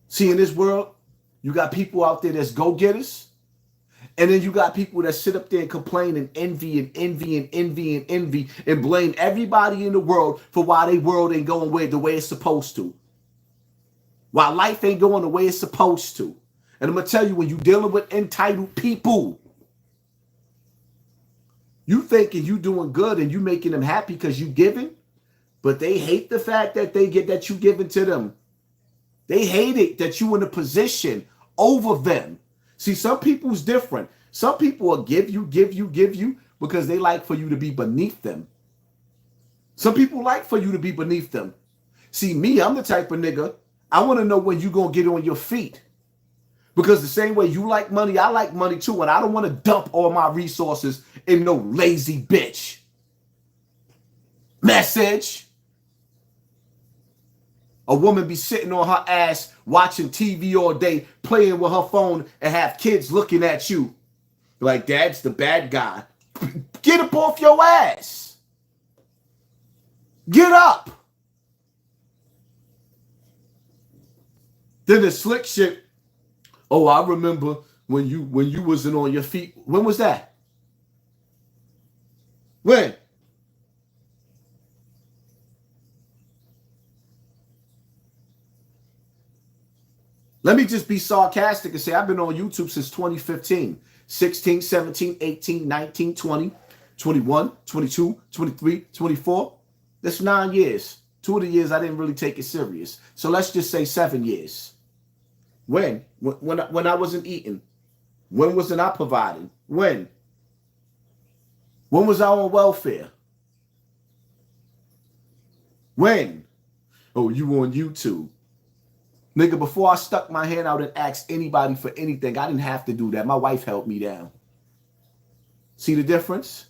See, in this world, you got people out there that's go-getters. And then you got people that sit up there and complain and envy and blame everybody in the world for why their world ain't going the way it's supposed to. Why life ain't going the way it's supposed to. And I'm going to tell you, when you're dealing with entitled people, you thinking you doing good and you making them happy because you giving, but they hate the fact that you giving to them. They hate it that you in a position over them. See, some people's different. Some people will give you because they like for you to be beneath them. Some people like for you to be beneath them. See, me, I'm the type of nigga, I want to know when you going to get on your feet. Because the same way you like money, I like money too. And I don't want to dump all my resources in no lazy bitch. Message. A woman be sitting on her ass watching TV all day, playing with her phone, and have kids looking at you like dad's the bad guy. Get up off your ass. Get up. Then the slick shit. Oh, I remember when you wasn't on your feet. When was that? When? Let me just be sarcastic and say I've been on YouTube since 2015. 16, 17, 18, 19, 20, 21, 22, 23, 24. That's 9 years. 2 of the years I didn't really take it serious. So let's just say 7 years. When I wasn't eating? When wasn't I providing? When was I on welfare? When? Oh, you on YouTube. Nigga, before I stuck my hand out and asked anybody for anything, I didn't have to do that. My wife held me down. See the difference?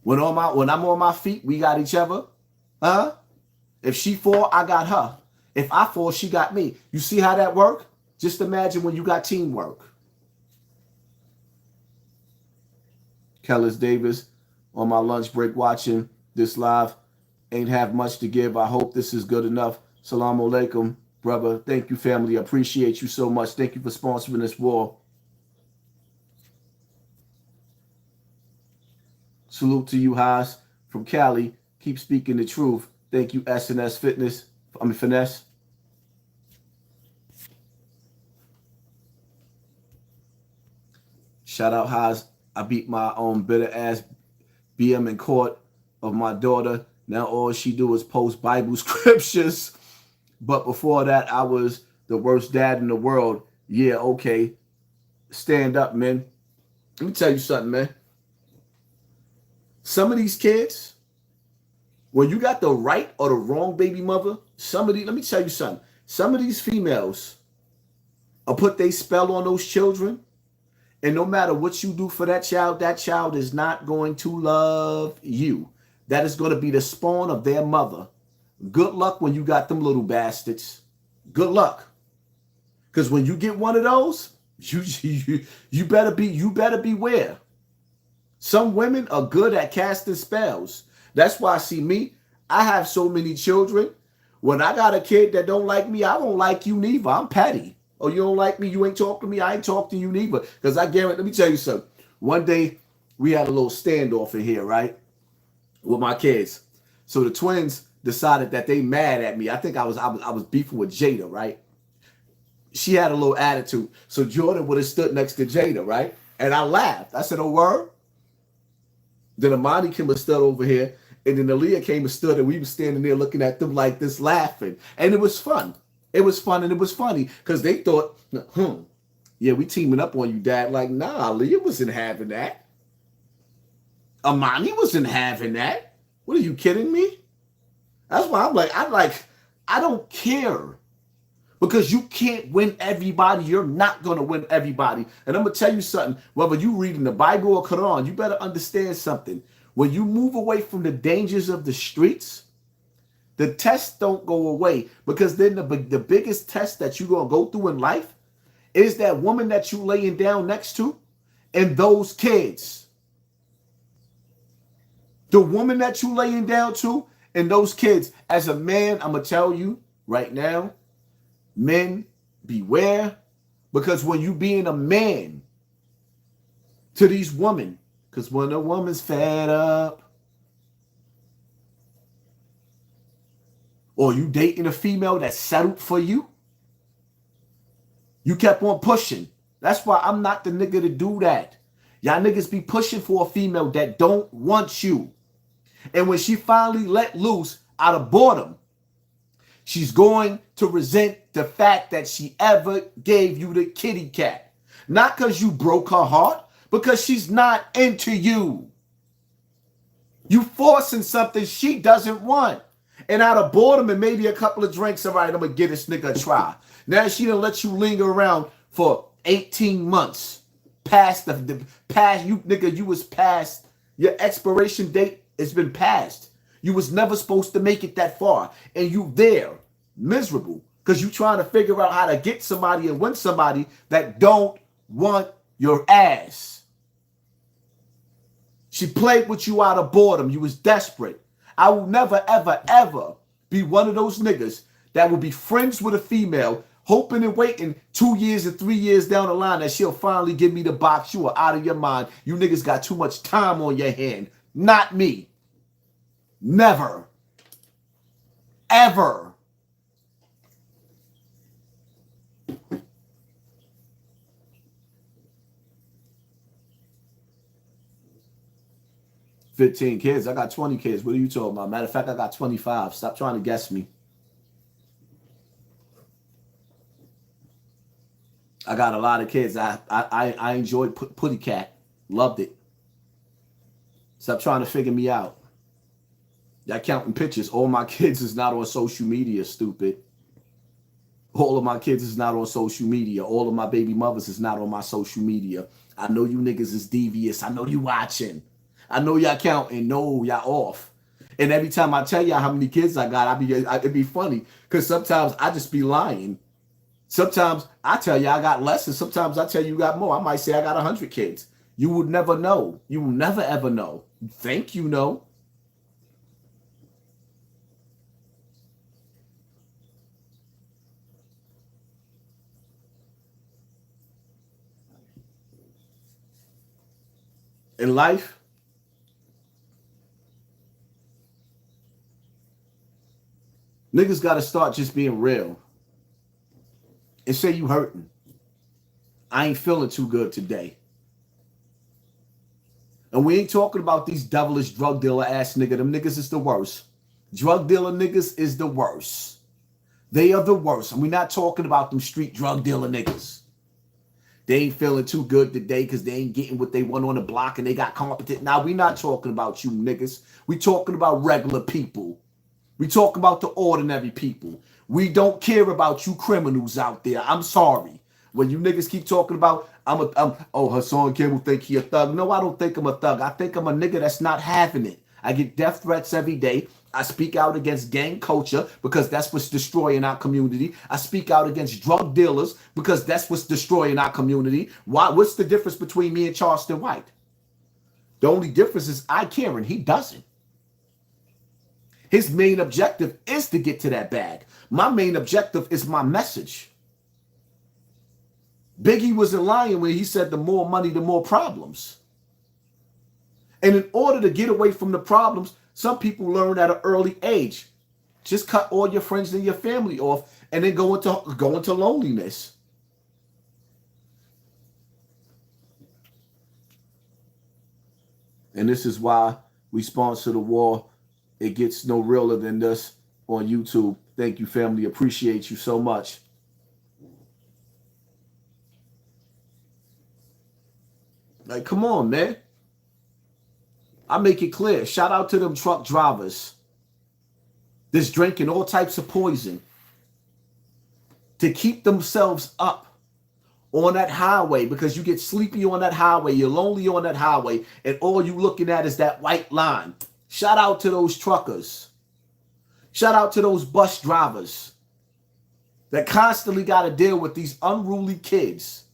When I'm on my feet, we got each other. Huh? If she fall, I got her. If I fall, she got me. You see how that work? Just imagine when you got teamwork. Kellis Davis on my lunch break watching this live. Ain't have much to give. I hope this is good enough. Salam alaikum, brother. Thank you, family. I appreciate you so much. Thank you for sponsoring this war. Salute to you, Haas, from Cali. Keep speaking the truth. Thank you, SNS Fitness. Finesse. Shout out, Haas. I beat my own bitter ass BM in court. of my daughter. Now all she do is post Bible scriptures. But before that, I was the worst dad in the world. Yeah, okay. Stand up, man. Let me tell you something, man. Some of these kids, when you got the right or the wrong baby mother, let me tell you something. Some of these females will put their spell on those children. And no matter what you do for that child is not going to love you. That is going to be the spawn of their mother. Good luck when you got them little bastards. Good luck. Because when you get one of those, you better beware. Some women are good at casting spells. That's why, see me, I have so many children. When I got a kid that don't like me, I don't like you neither. I'm petty. Oh, you don't like me? You ain't talking to me? I ain't talking to you neither. Because I guarantee, let me tell you something. One day, we had a little standoff in here, right? With my kids. So the twins decided that they mad at me. I think I was beefing with Jada, right? She had a little attitude. So Jordan would have stood next to Jada, right? And I laughed. I said, oh, word? Then Amani came and stood over here. And then Aaliyah came and stood, and we were standing there looking at them like this, laughing. And it was fun. It was fun, and it was funny because they thought, yeah, we teaming up on you, Dad. Like, nah, Aaliyah wasn't having that. Amani wasn't having that. What are you kidding me? That's why I don't care. Because you can't win everybody. You're not going to win everybody. And I'm going to tell you something. Whether you reading the Bible or Quran, you better understand something. When you move away from the dangers of the streets, the tests don't go away. Because then the biggest test that you're going to go through in life is that woman that you laying down next to and those kids. The woman that you laying down to and those kids. As a man, I'm going to tell you right now, men, beware, because when you being a man to these women, because when a woman's fed up, or you dating a female that's settled for you, you kept on pushing. That's why I'm not the nigga to do that. Y'all niggas be pushing for a female that don't want you. And when she finally let loose out of boredom, she's going to resent the fact that she ever gave you the kitty cat. Not because you broke her heart, because she's not into you. You forcing something she doesn't want. And out of boredom and maybe a couple of drinks, all right, I'm going to give this nigga a try. Now she done let you linger around for 18 months. Past you nigga, you was past, your expiration date has been passed. You was never supposed to make it that far. And you there, miserable, because you trying to figure out how to get somebody and win somebody that don't want your ass. She played with you out of boredom. You was desperate. I will never, ever, ever be one of those niggas that will be friends with a female, hoping and waiting 2 years and 3 years down the line that she'll finally give me the box. You are out of your mind. You niggas got too much time on your hand. Not me. Never. Ever. "15 kids. I got 20 kids. What are you talking about? Matter of fact, I got 25. Stop trying to guess me. I got a lot of kids. I enjoyed Putty Cat. Loved it. Stop trying to figure me out. Y'all counting pictures. All my kids is not on social media, stupid. All of my kids is not on social media. All of my baby mothers is not on my social media. I know you niggas is devious. I know you watching. I know y'all counting. No, y'all off. And every time I tell y'all how many kids I got, it'd be funny. Because sometimes I just be lying. Sometimes I tell you I got less, and sometimes I tell you got more. I might say I got 100 kids. You would never know. You will never ever know. You think you know. In life, niggas got to start just being real and say you hurting. I ain't feeling too good today. And we ain't talking about these devilish drug dealer ass nigga. Them niggas is the worst. Drug dealer niggas is the worst. They are the worst. And we're not talking about them street drug dealer niggas. They ain't feeling too good today because they ain't getting what they want on the block and they got competent. Now, we not talking about you niggas. We talking about regular people. We talking about the ordinary people. We don't care about you criminals out there. I'm sorry. When you niggas keep talking about, oh, Hassan Campbell think he a thug. No, I don't think I'm a thug. I think I'm a nigga that's not having it. I get death threats every day. I speak out against gang culture because that's what's destroying our community. I speak out against drug dealers because that's what's destroying our community. Why? What's the difference between me and Charleston White? The only difference is I care and he doesn't. His main objective is to get to that bag. My main objective is my message. Biggie was lying when he said the more money, the more problems. And in order to get away from the problems, some people learn at an early age. Just cut all your friends and your family off and then go into loneliness. And this is why we sponsor the war. It gets no realer than this on YouTube. Thank you, family. Appreciate you so much. Like, come on, man. I make it clear. Shout out to them truck drivers that's drinking all types of poison to keep themselves up on that highway, because you get sleepy on that highway, you're lonely on that highway, and all you looking at is that white line. Shout out to those truckers. Shout out to those bus drivers that constantly got to deal with these unruly kids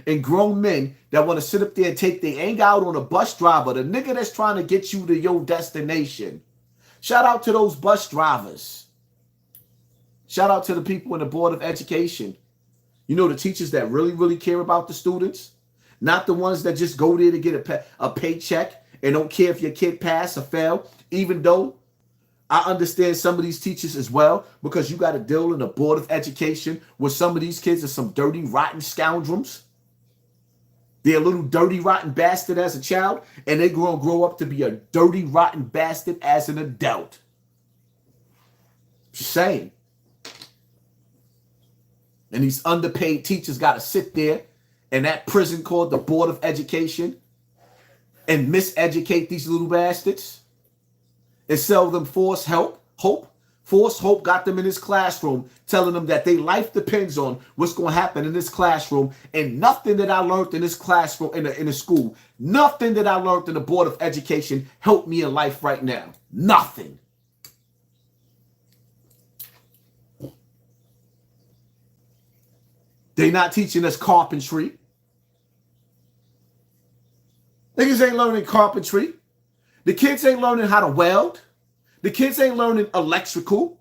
and grown men that want to sit up there and take their anger out on a bus driver, the nigga that's trying to get you to your destination. Shout out to those bus drivers. Shout out to the people in the Board of Education. You know, the teachers that really, really care about the students, not the ones that just go there to get a paycheck and don't care if your kid pass or fail, even though I understand some of these teachers as well, because you got to deal in the Board of Education with some of these kids are some dirty, rotten scoundrels. They're a little dirty, rotten bastard as a child, and they're going to grow up to be a dirty, rotten bastard as an adult. Just saying. And these underpaid teachers got to sit there in that prison called the Board of Education and miseducate these little bastards and sell them false hope. False hope got them in this classroom, telling them that their life depends on what's going to happen in this classroom. And nothing that I learned in this classroom, in the school, nothing that I learned in the Board of Education helped me in life right now. Nothing. They not teaching us carpentry. Niggas ain't learning carpentry. The kids ain't learning how to weld. The kids ain't learning electrical.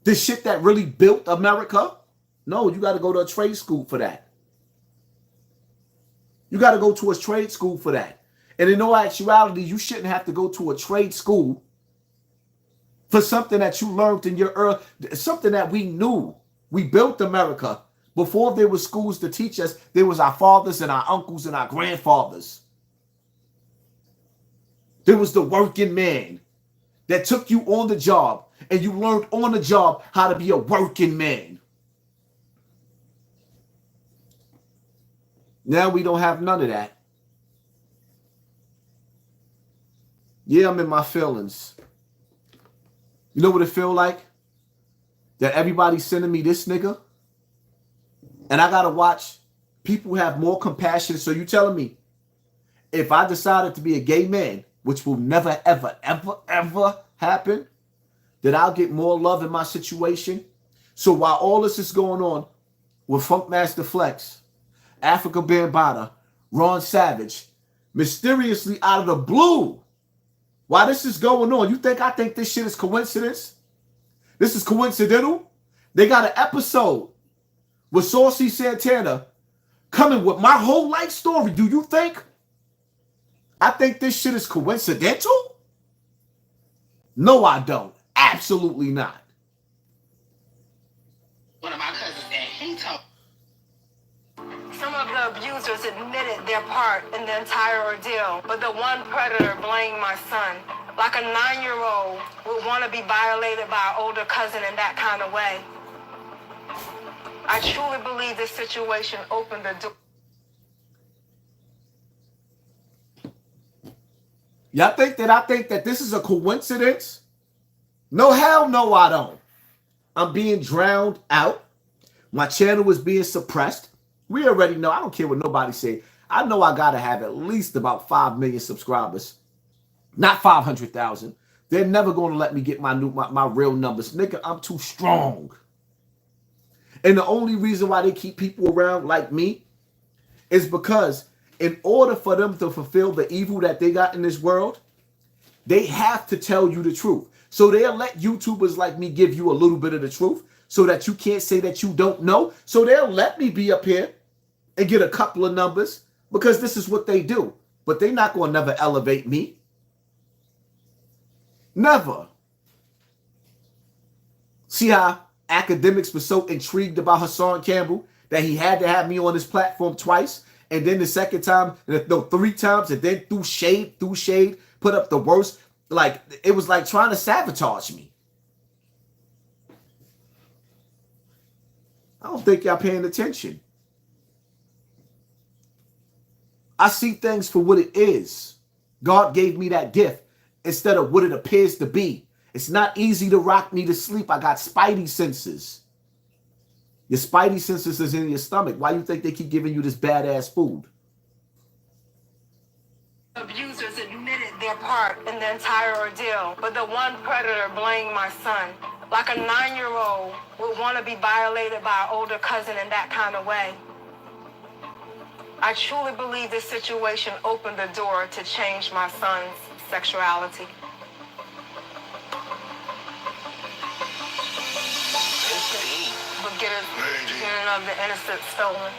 The shit that really built America. No, you got to go to a trade school for that. You got to go to a trade school for that. And in all actuality, you shouldn't have to go to a trade school for something that you learned in your early, something that we knew. We built America. Before there were schools to teach us, there was our fathers and our uncles and our grandfathers. There was the working man that took you on the job, and you learned on the job how to be a working man. Now we don't have none of that. Yeah, I'm in my feelings. You know what it feel like? That everybody's sending me this nigga? And I got to watch people have more compassion. So you telling me if I decided to be a gay man, which will never, ever, ever, ever happen, that I'll get more love in my situation? So while all this is going on with Funkmaster Flex, Africa Bambaataa, Ron Savage, mysteriously out of the blue, while this is going on, you think I think this shit is coincidence? This is coincidental? They got an episode with Saucy Santana coming with my whole life story. Do you think I think this shit is coincidental? No, I don't. Absolutely not. One of my cousins, and he told Some of the abusers admitted their part in the entire ordeal, but the one predator blamed my son. Like a 9-year-old would want to be violated by an older cousin in that kind of way. I truly believe this situation opened the door. Y'all think that I think that this is a coincidence? No, hell no, I don't. I'm being drowned out. My channel is being suppressed. We already know. I don't care what nobody say. I know I got to have at least about 5 million subscribers. Not 500,000. They're never going to let me get my real numbers. Nigga, I'm too strong. And the only reason why they keep people around like me is because in order for them to fulfill the evil that they got in this world, they have to tell you the truth. So they'll let YouTubers like me give you a little bit of the truth so that you can't say that you don't know. So they'll let me be up here and get a couple of numbers because this is what they do. But they're not going to never elevate me. Never. See how academics were so intrigued about Hassan Campbell that he had to have me on his platform twice. And then the second time, no, 3 times, and then threw shade, put up the worst. Like, it was like trying to sabotage me. I don't think y'all paying attention. I see things for what it is. God gave me that gift instead of what it appears to be. It's not easy to rock me to sleep. I got spidey senses. Your spidey senses is in your stomach. Why you think they keep giving you this badass food? Abusers admitted their part in the entire ordeal, but the one predator blamed my son. Like a 9-year-old would want to be violated by an older cousin in that kind of way. I truly believe this situation opened the door to change my son's sexuality. Getting of the innocent stolen.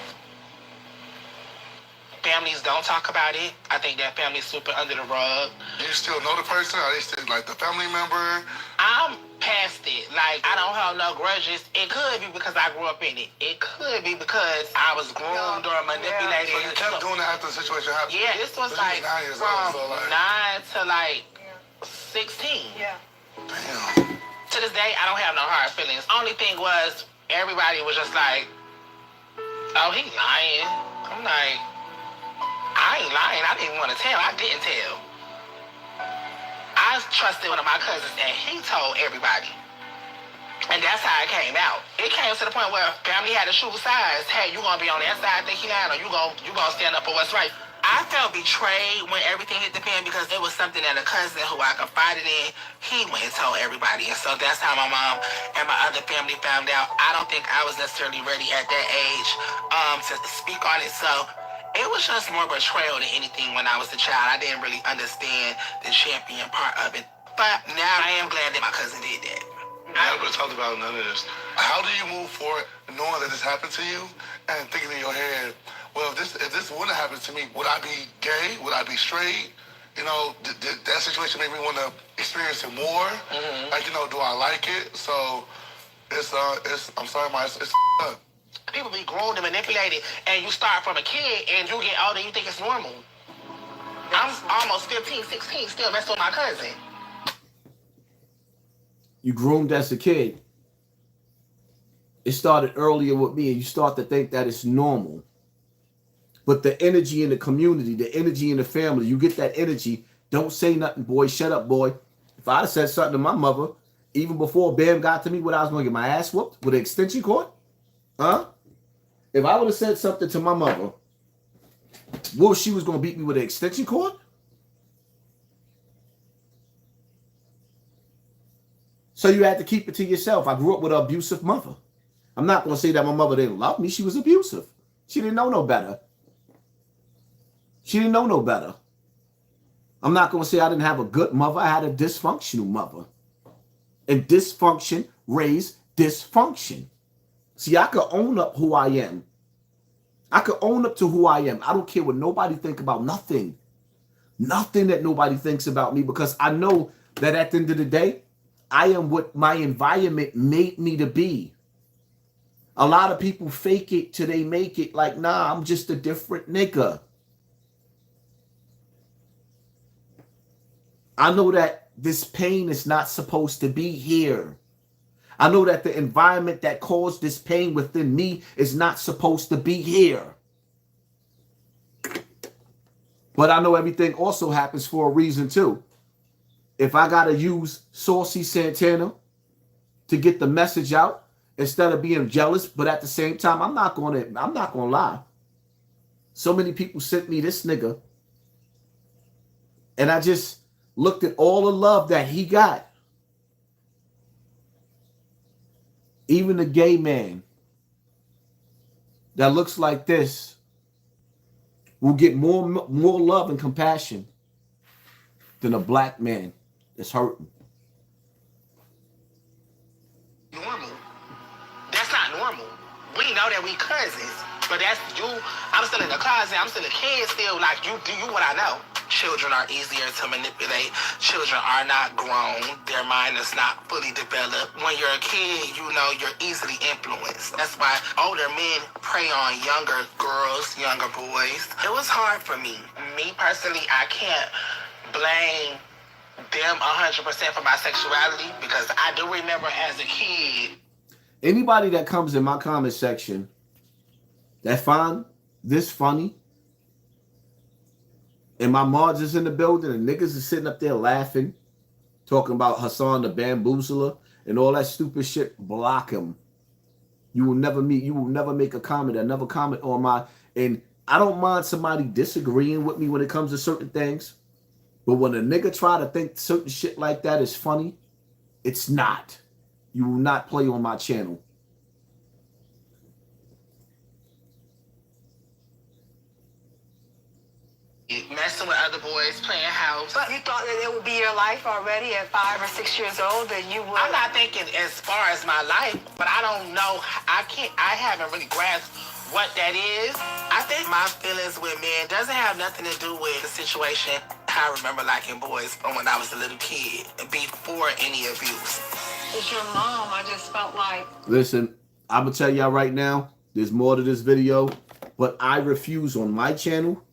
Families don't talk about it. I think that family's super under the rug. You still know the person? Are they still like the family member? I'm past it. Like, I don't have no grudges. It could be because I grew up in it. It could be because I was groomed or manipulated. So you kept doing that after the situation happened? Yeah, this was like 9 years from old, so like 9 to like 16. Yeah. Damn. To this day, I don't have no hard feelings. Only thing was, everybody was just like, oh, he lying. I'm like, I ain't lying. I didn't want to tell. I didn't tell. I trusted one of my cousins and he told everybody. And that's how it came out. It came to the point where family had to choose sides. Hey, you gonna be on that side thinking that, or you gonna stand up for what's right. I felt betrayed when everything hit the fan because it was something that a cousin who I confided in, he went and told everybody. And so that's how my mom and my other family found out. I don't think I was necessarily ready at that age to speak on it. So it was just more betrayal than anything when I was a child. I didn't really understand the champion part of it. But now I am glad that my cousin did that. I never talked about none of this. How do you move forward knowing that this happened to you and thinking in your head, well, if this wouldn't have happened to me, would I be gay? Would I be straight? You know, did that situation make me want to experience it more? Mm-hmm. Like, you know, do I like it? So I'm sorry, it's up. People be groomed and manipulated, and you start from a kid, and you get older, and you think it's normal. I'm almost 15, 16, still messing with my cousin. You groomed as a kid. It started earlier with me, and you start to think that it's normal. But the energy in the community, the energy in the family, you get that energy. Don't say nothing, boy. Shut up, boy. If I'd have said something to my mother, even before Bam got to me, what I was going to get my ass whooped with an extension cord? Huh? If I would have said something to my mother, what, she was going to beat me with an extension cord? So you had to keep it to yourself. I grew up with an abusive mother. I'm not going to say that my mother didn't love me. She was abusive. She didn't know no better. She didn't know no better. I'm not going to say I didn't have a good mother. I had a dysfunctional mother. And dysfunction raised dysfunction. See, I could own up who I am. I could own up to who I am. I don't care what nobody think about nothing. Nothing that nobody thinks about me, because I know that at the end of the day, I am what my environment made me to be. A lot of people fake it till they make it. Like, nah, I'm just a different nigga. I know that this pain is not supposed to be here. I know that the environment that caused this pain within me is not supposed to be here. But I know everything also happens for a reason too. If I got to use Saucy Santana to get the message out, instead of being jealous, but at the same time, I'm not gonna lie. So many people sent me this nigga, and I just looked at all the love that he got. Even a gay man that looks like this will get more love and compassion than a black man that's hurting. Normal. That's not normal. We know that we cousins, but that's you. I'm still in the closet. I'm still a kid. Still, like you do what I know. Children are easier to manipulate. Children are not grown. Their mind is not fully developed. When you're a kid, you know you're easily influenced. That's why older men prey on younger girls, younger boys. It was hard for me. Me personally, I can't blame them 100% for my sexuality because I do remember as a kid. Anybody that comes in my comment section that find this funny, and my mods is in the building and niggas is sitting up there laughing, talking about Hassan the bamboozler and all that stupid shit, block him. You will never make a comment. I never comment on my, and I don't mind somebody disagreeing with me when it comes to certain things, but when a nigga try to think certain shit like that is funny, it's not. You will not play on my channel. Messing with other boys, playing house. But you thought that it would be your life already at 5 or 6 years old that you would? I'm not thinking as far as my life, but I don't know. I haven't really grasped what that is. I think my feelings with men doesn't have nothing to do with the situation. I remember liking boys from when I was a little kid, before any abuse. It's your mom. I just felt like... Listen, I'm going to tell y'all right now, there's more to this video, but I refuse on my channel.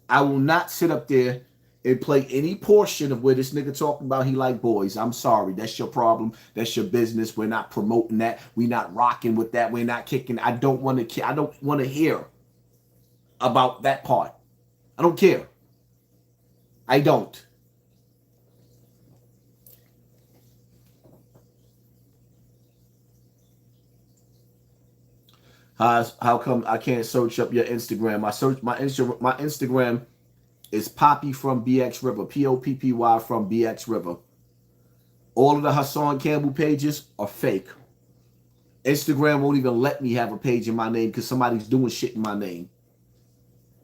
I will not sit up there and play any portion of where this nigga talking about he like boys. I'm sorry. That's your problem. That's your business. We're not promoting that. We're not rocking with that. We're not kicking. I don't want to hear about that part. I don't care. I don't. How come I can't search up your Instagram? My Instagram is Poppy from BX River. Poppy from BX River. All of the Hassan Campbell pages are fake. Instagram won't even let me have a page in my name because somebody's doing shit in my name.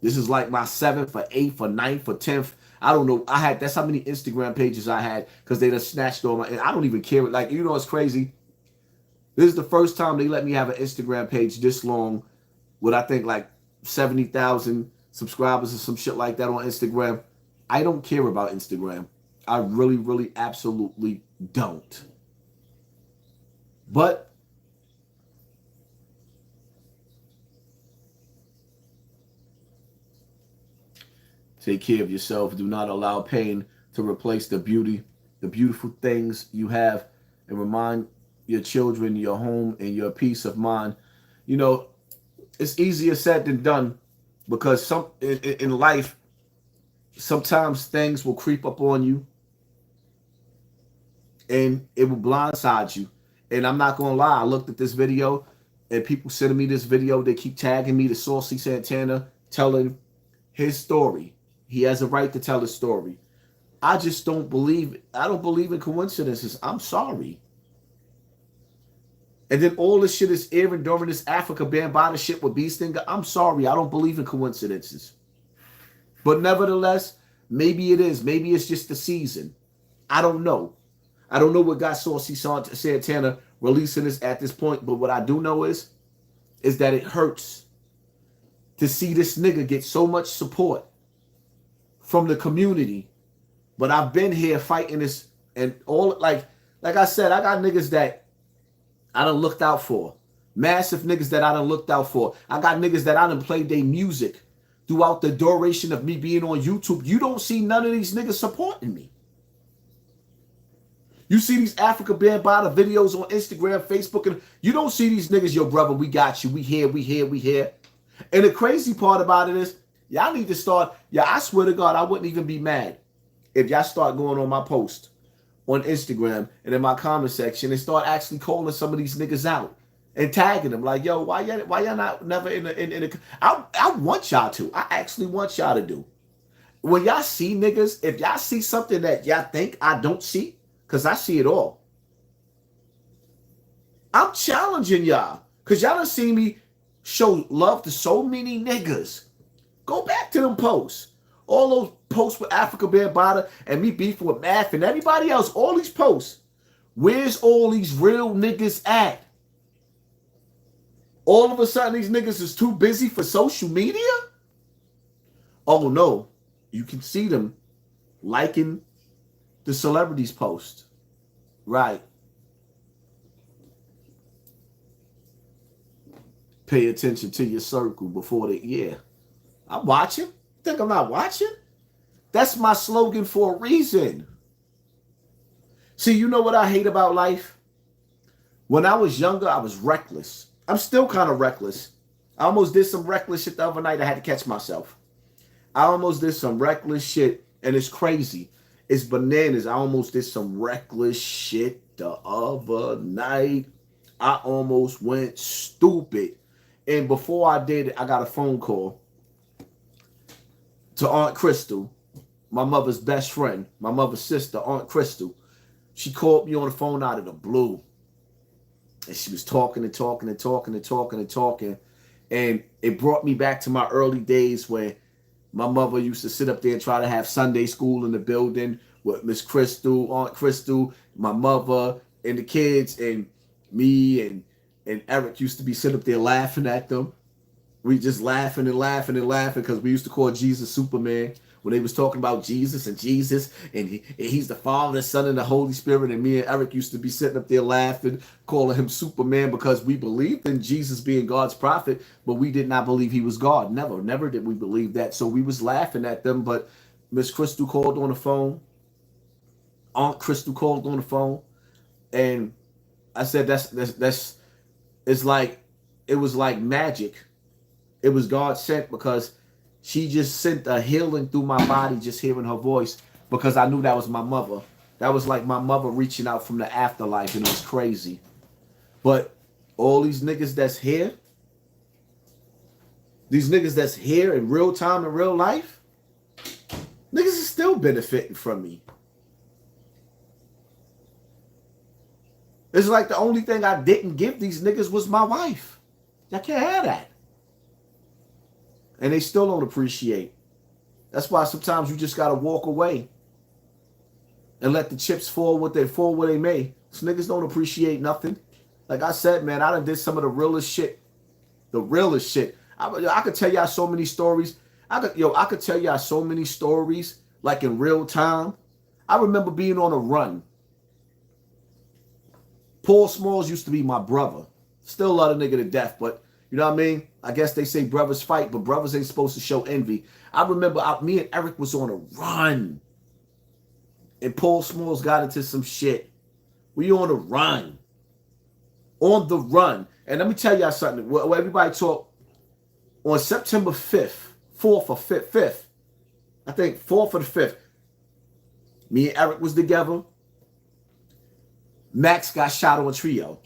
This is like my 7th or 8th or 9th or 10th. I don't know. That's how many Instagram pages I had because they just snatched all my. And I don't even care. Like, you know, it's crazy. This is the first time they let me have an Instagram page this long with, I think, like 70,000 subscribers or some shit like that on Instagram. I don't care about Instagram. I really, really, absolutely don't. But take care of yourself. Do not allow pain to replace the beautiful things you have, and remind your children, your home, and your peace of mind. You know, it's easier said than done because in life, sometimes things will creep up on you and it will blindside you. And I'm not going to lie, I looked at this video and people sending me this video. They keep tagging me to Saucy Santana, telling his story. He has a right to tell his story. I just don't believe, I don't believe in coincidences. I'm sorry. And then all this shit is airing during this Africa Bambaataa shit with Beast Stinger. I'm sorry, I don't believe in coincidences. But nevertheless, maybe it is. Maybe it's just the season. I don't know. I don't know what got Saucy Santana releasing this at this point. But what I do know is that it hurts to see this nigga get so much support from the community. But I've been here fighting this and all, like I said, I got niggas that I done looked out for. Massive niggas that I done looked out for. I got niggas that I done played their music throughout the duration of me being on YouTube. You don't see none of these niggas supporting me. You see these Africa Bambaataa videos on Instagram, Facebook, and you don't see these niggas, yo, brother, we got you. We here. And the crazy part about it is, y'all need to start, I swear to God, I wouldn't even be mad if y'all start going on my post on Instagram and in my comment section and start actually calling some of these niggas out and tagging them like, yo, why y'all not never in the I want y'all to. I actually want y'all to do. When y'all see niggas, if y'all see something that y'all think I don't see, because I see it all, I'm challenging y'all. Because y'all done seen me show love to so many niggas. Go back to them posts. All those posts with Africa Bambaataa and me beefing with Math and everybody else. All these posts. Where's all these real niggas at? All of a sudden these niggas is too busy for social media? Oh no. You can see them liking the celebrities post. Right. Pay attention to your circle before they, I'm watching. Think I'm not watching? That's my slogan for a reason. See, you know what I hate about life? When I was younger, I was reckless. I'm still kind of reckless. I almost did some reckless shit the other night. I had to catch myself. I almost did some reckless shit, and it's crazy. It's bananas. I almost did some reckless shit the other night. I almost went stupid. And before I did it, I got a phone call to Aunt Crystal, my mother's best friend, my mother's sister, Aunt Crystal. She called me on the phone out of the blue. And she was talking. And it brought me back to my early days when my mother used to sit up there and try to have Sunday school in the building with Miss Crystal, Aunt Crystal, my mother, and the kids, and me and Eric used to be sitting up there laughing at them. We just laughing because we used to call Jesus Superman when they was talking about Jesus, and he's the Father, the Son, and the Holy Spirit. And me and Eric used to be sitting up there laughing, calling him Superman because we believed in Jesus being God's prophet, but we did not believe he was God. Never did we believe that. So we was laughing at them. But Miss Crystal called on the phone. Aunt Crystal called on the phone, and I said, it's like, it was like magic. It was God sent, because she just sent a healing through my body just hearing her voice, because I knew that was my mother. That was like my mother reaching out from the afterlife, and it was crazy. But all these niggas that's here, in real time, in real life, niggas is still benefiting from me. It's like the only thing I didn't give these niggas was my wife. Y'all can't have that. And they still don't appreciate. That's why sometimes you just got to walk away and let the chips fall where they may. These niggas don't appreciate nothing. Like I said, man, I done did some of the realest shit. The realest shit. I could tell y'all so many stories. I could tell y'all so many stories, like in real time. I remember being on a run. Paul Smalls used to be my brother. Still love a nigga to death, but you know what I mean? I guess they say brothers fight, but brothers ain't supposed to show envy. I remember me and Eric was on a run. And Paul Smalls got into some shit. We on a run. On the run. And let me tell y'all something. Well, everybody talk on September 5th, 4th or 5th. I think 4th or the 5th. Me and Eric was together. Max got shot on a trio.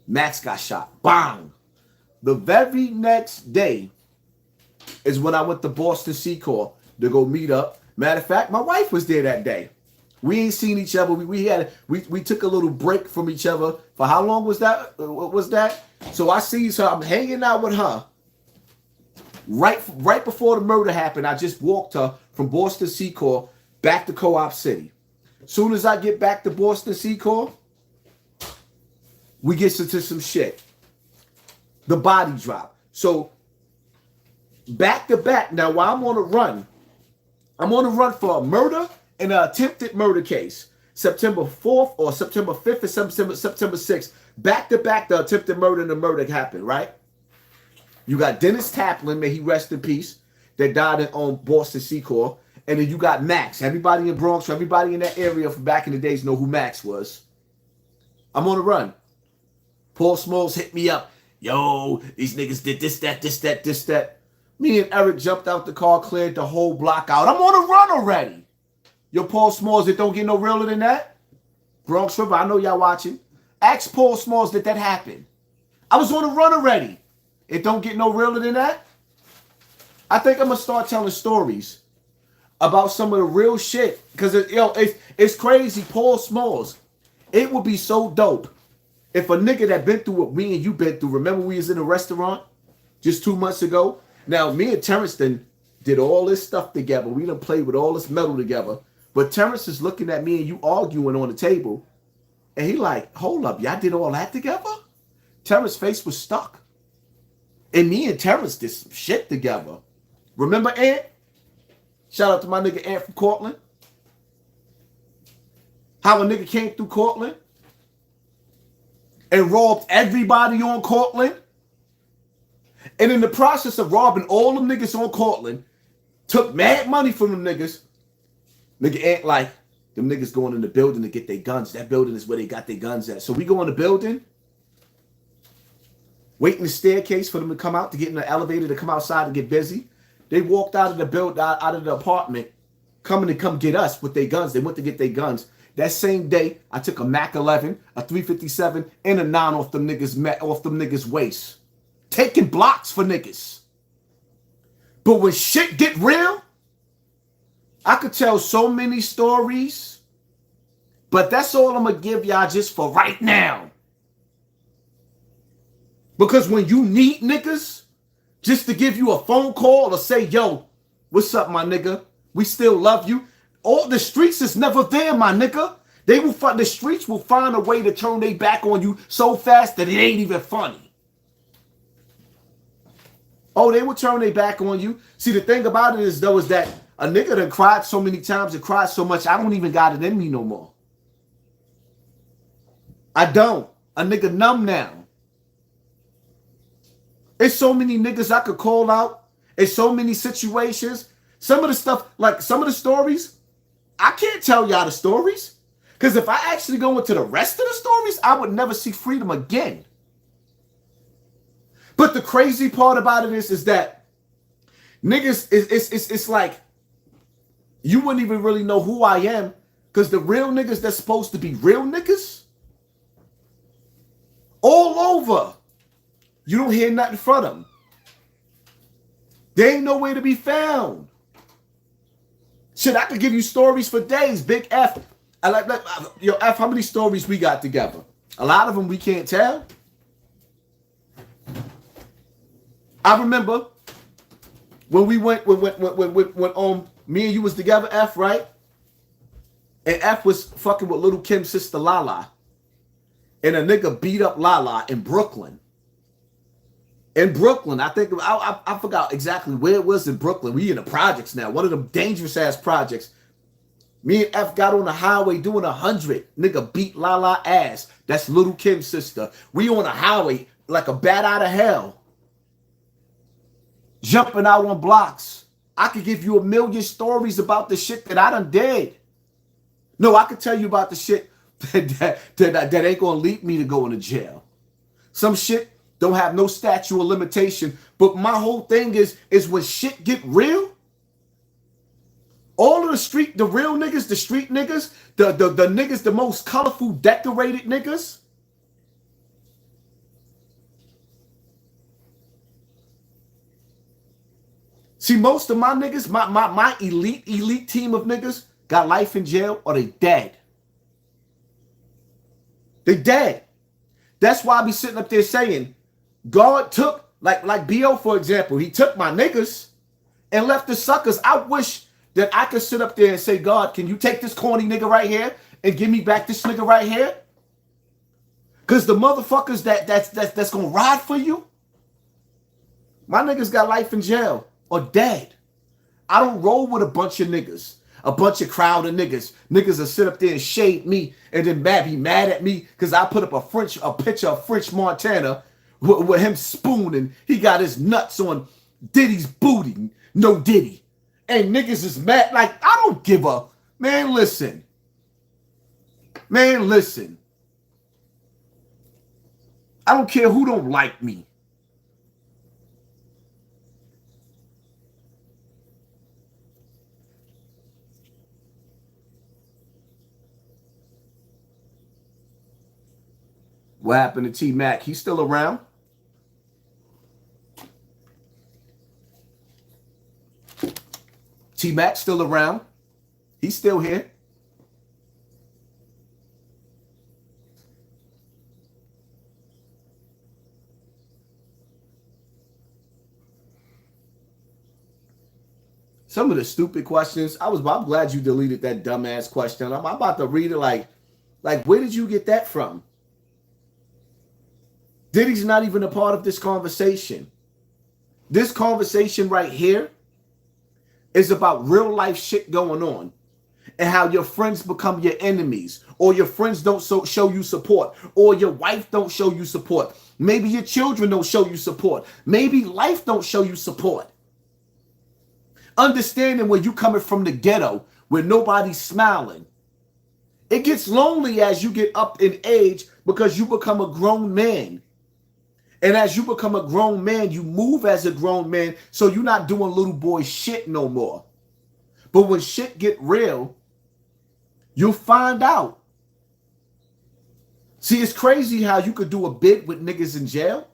Max got shot. Bang! The very next day is when I went to Boston Secor to go meet up. Matter of fact, my wife was there that day. We ain't seen each other. We took a little break from each other. For how long was that? So I sees her. I'm hanging out with her. Right before the murder happened, I just walked her from Boston Secor back to Co-op City. Soon as I get back to Boston Secor, we get into some shit. The body drop. So back to back. Now while I'm on a run for a murder and an attempted murder case. September 4th or September 5th and September 6th. Back to back, the attempted murder and the murder happened, right? You got Dennis Taplin, may he rest in peace, that died on Boston Secor. And then you got Max. Everybody in Bronx, everybody in that area from back in the days know who Max was. I'm on the run. Paul Smalls hit me up. Yo, these niggas did this, that. Me and Eric jumped out the car, cleared the whole block out. I'm on the run already. Yo, Paul Smalls, it don't get no realer than that. Bronx River, I know y'all watching. Ask Paul Smalls that happened. I was on the run already. It don't get no realer than that. I think I'm going to start telling stories about some of the real shit. Because, it's crazy. Paul Smalls. It would be so dope if a nigga that been through what me and you been through. Remember we was in a restaurant just 2 months ago? Now, me and Terrence did all this stuff together. We done played with all this metal together. But Terrence is looking at me and you arguing on the table. And he like, hold up, y'all did all that together? Terrence's face was stuck. And me and Terrence did some shit together. Remember Ant? Shout out to my nigga Ant from Cortland. How a nigga came through Cortland and robbed everybody on Cortland. And in the process of robbing all them niggas on Cortland, took mad money from them niggas. Nigga Ant like, them niggas going in the building to get their guns. That building is where they got their guns at. So we go in the building, waiting the staircase for them to come out, to get in the elevator, to come outside and get busy. They walked out of the out of the apartment, coming to come get us with their guns. They went to get their guns. That same day, I took a Mac 11, a 357, and a 9 off them niggas' waist. Taking blocks for niggas. But when shit get real, I could tell so many stories, but that's all I'm going to give y'all just for right now. Because when you need niggas, just to give you a phone call or say, yo, what's up, my nigga? We still love you. All the streets is never there, my nigga. The streets will find a way to turn their back on you so fast that it ain't even funny. Oh, they will turn their back on you. See, the thing about it is, though, is that a nigga done cried so many times and cried so much, I don't even got it in me no more. I don't. A nigga numb now. There's so many niggas I could call out. There's so many situations. Some of the stuff, like some of the stories, I can't tell y'all the stories. Because if I actually go into the rest of the stories, I would never see freedom again. But the crazy part about it is that niggas, it's like, you wouldn't even really know who I am. Because the real niggas that's supposed to be real niggas, all over, you don't hear nothing from them. They ain't nowhere to be found. Shit, I could give you stories for days. Big F. Yo, F, how many stories we got together? A lot of them we can't tell. I remember when we went, when me and you was together, F, right? And F was fucking with Little Kim's sister Lala. And a nigga beat up Lala in Brooklyn. In Brooklyn, I think, I forgot exactly where it was in Brooklyn. We in the projects now. One of them dangerous ass projects. Me and F got on the highway doing 100. Nigga beat Lala ass. That's Little Kim's sister. We on the highway like a bat out of hell. Jumping out on blocks. I could give you a million stories about the shit that I done did. No, I could tell you about the shit that ain't gonna lead me to go into jail. Some shit don't have no statute of limitation. But my whole thing is when shit get real, all of the real niggas, the street niggas, the niggas, the most colorful, decorated niggas, see, most of my niggas, my elite team of niggas got life in jail or they dead. They dead. That's why I be sitting up there saying, God took, like B.O., for example, he took my niggas and left the suckers. I wish that I could sit up there and say, God, can you take this corny nigga right here and give me back this nigga right here? Because the motherfuckers that's gonna ride for you, my niggas got life in jail or dead. I don't roll with a bunch of niggas. a bunch of crowd of niggas. Niggas will sit up there and shade me and then be mad at me because I put up a picture of French Montana with him spooning. He got his nuts on Diddy's booty. No Diddy. And niggas is mad. Like, I don't give a... Man, listen. Man, listen. I don't care who don't like me. What happened to T-Mac? He's still around. T-Mac's still around. He's still here. Some of the stupid questions. I'm glad you deleted that dumbass question. I'm about to read it like where did you get that from? Diddy's not even a part of this conversation. This conversation right here is about real life shit going on and how your friends become your enemies, or your friends don't show you support, or your wife don't show you support. Maybe your children don't show you support. Maybe life don't show you support. Understanding where you coming from the ghetto where nobody's smiling. It gets lonely as you get up in age because you become a grown man. And as you become a grown man, you move as a grown man, so you're not doing little boy shit no more. But when shit get real, you'll find out. See, it's crazy how you could do a bid with niggas in jail.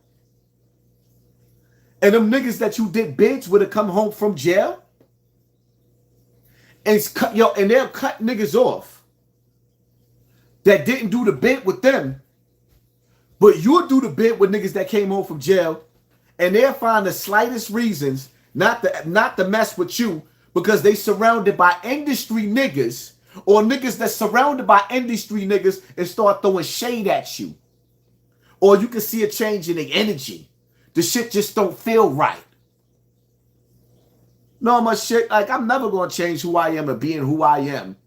And them niggas that you did bids with have come home from jail. And they'll cut niggas off that didn't do the bid with them. But you'll do the bid with niggas that came home from jail, and they'll find the slightest reasons not to mess with you because they surrounded by industry niggas, or niggas that's surrounded by industry niggas and start throwing shade at you. Or you can see a change in the energy. The shit just don't feel right. No, my shit, like, I'm never going to change who I am or being who I am.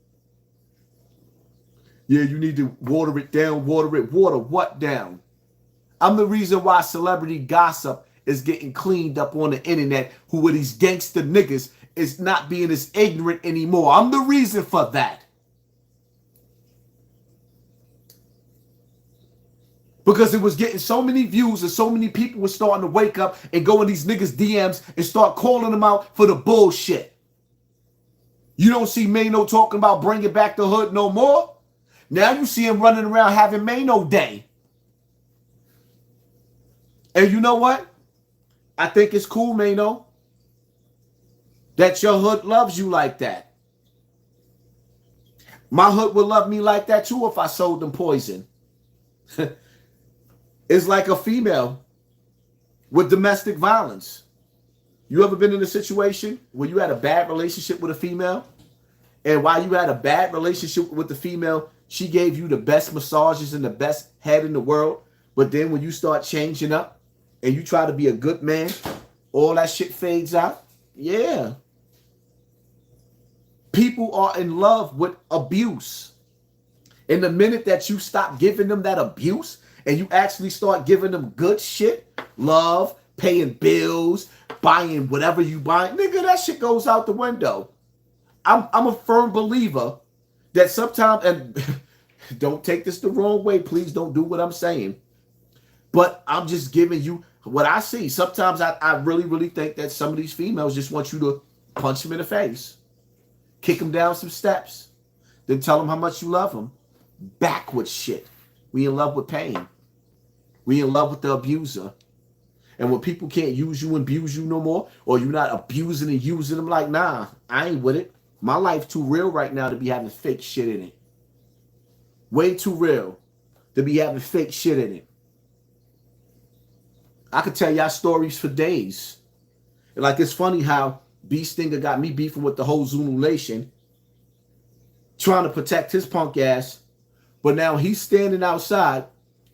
Yeah, you need to water it down, water it. Water what down? I'm the reason why celebrity gossip is getting cleaned up on the internet, who are these gangster niggas is not being as ignorant anymore. I'm the reason for that. Because it was getting so many views and so many people were starting to wake up and go in these niggas' DMs and start calling them out for the bullshit. You don't see Mano talking about bringing back the hood no more. Now you see him running around having Mano Day. And you know what? I think it's cool, Mano, that your hood loves you like that. My hood would love me like that too if I sold them poison. It's like a female with domestic violence. You ever been in a situation where you had a bad relationship with a female, and while you had a bad relationship with the female, she gave you the best massages and the best head in the world, but then when you start changing up and you try to be a good man, all that shit fades out? Yeah. People are in love with abuse. And the minute that you stop giving them that abuse and you actually start giving them good shit, love, paying bills, buying whatever you buy, nigga, that shit goes out the window. I'm a firm believer that sometimes, and don't take this the wrong way, please don't do what I'm saying, but I'm just giving you what I see. Sometimes I really, really think that some of these females just want you to punch them in the face, kick them down some steps, then tell them how much you love them. Backward shit. We in love with pain. We in love with the abuser. And when people can't use you and abuse you no more, or you're not abusing and using them, like, nah, I ain't with it. My life too real right now to be having fake shit in it. Way too real to be having fake shit in it. I could tell y'all stories for days. And like, it's funny how B Stinger got me beefing with the whole Zulu Nation, trying to protect his punk ass, but now he's standing outside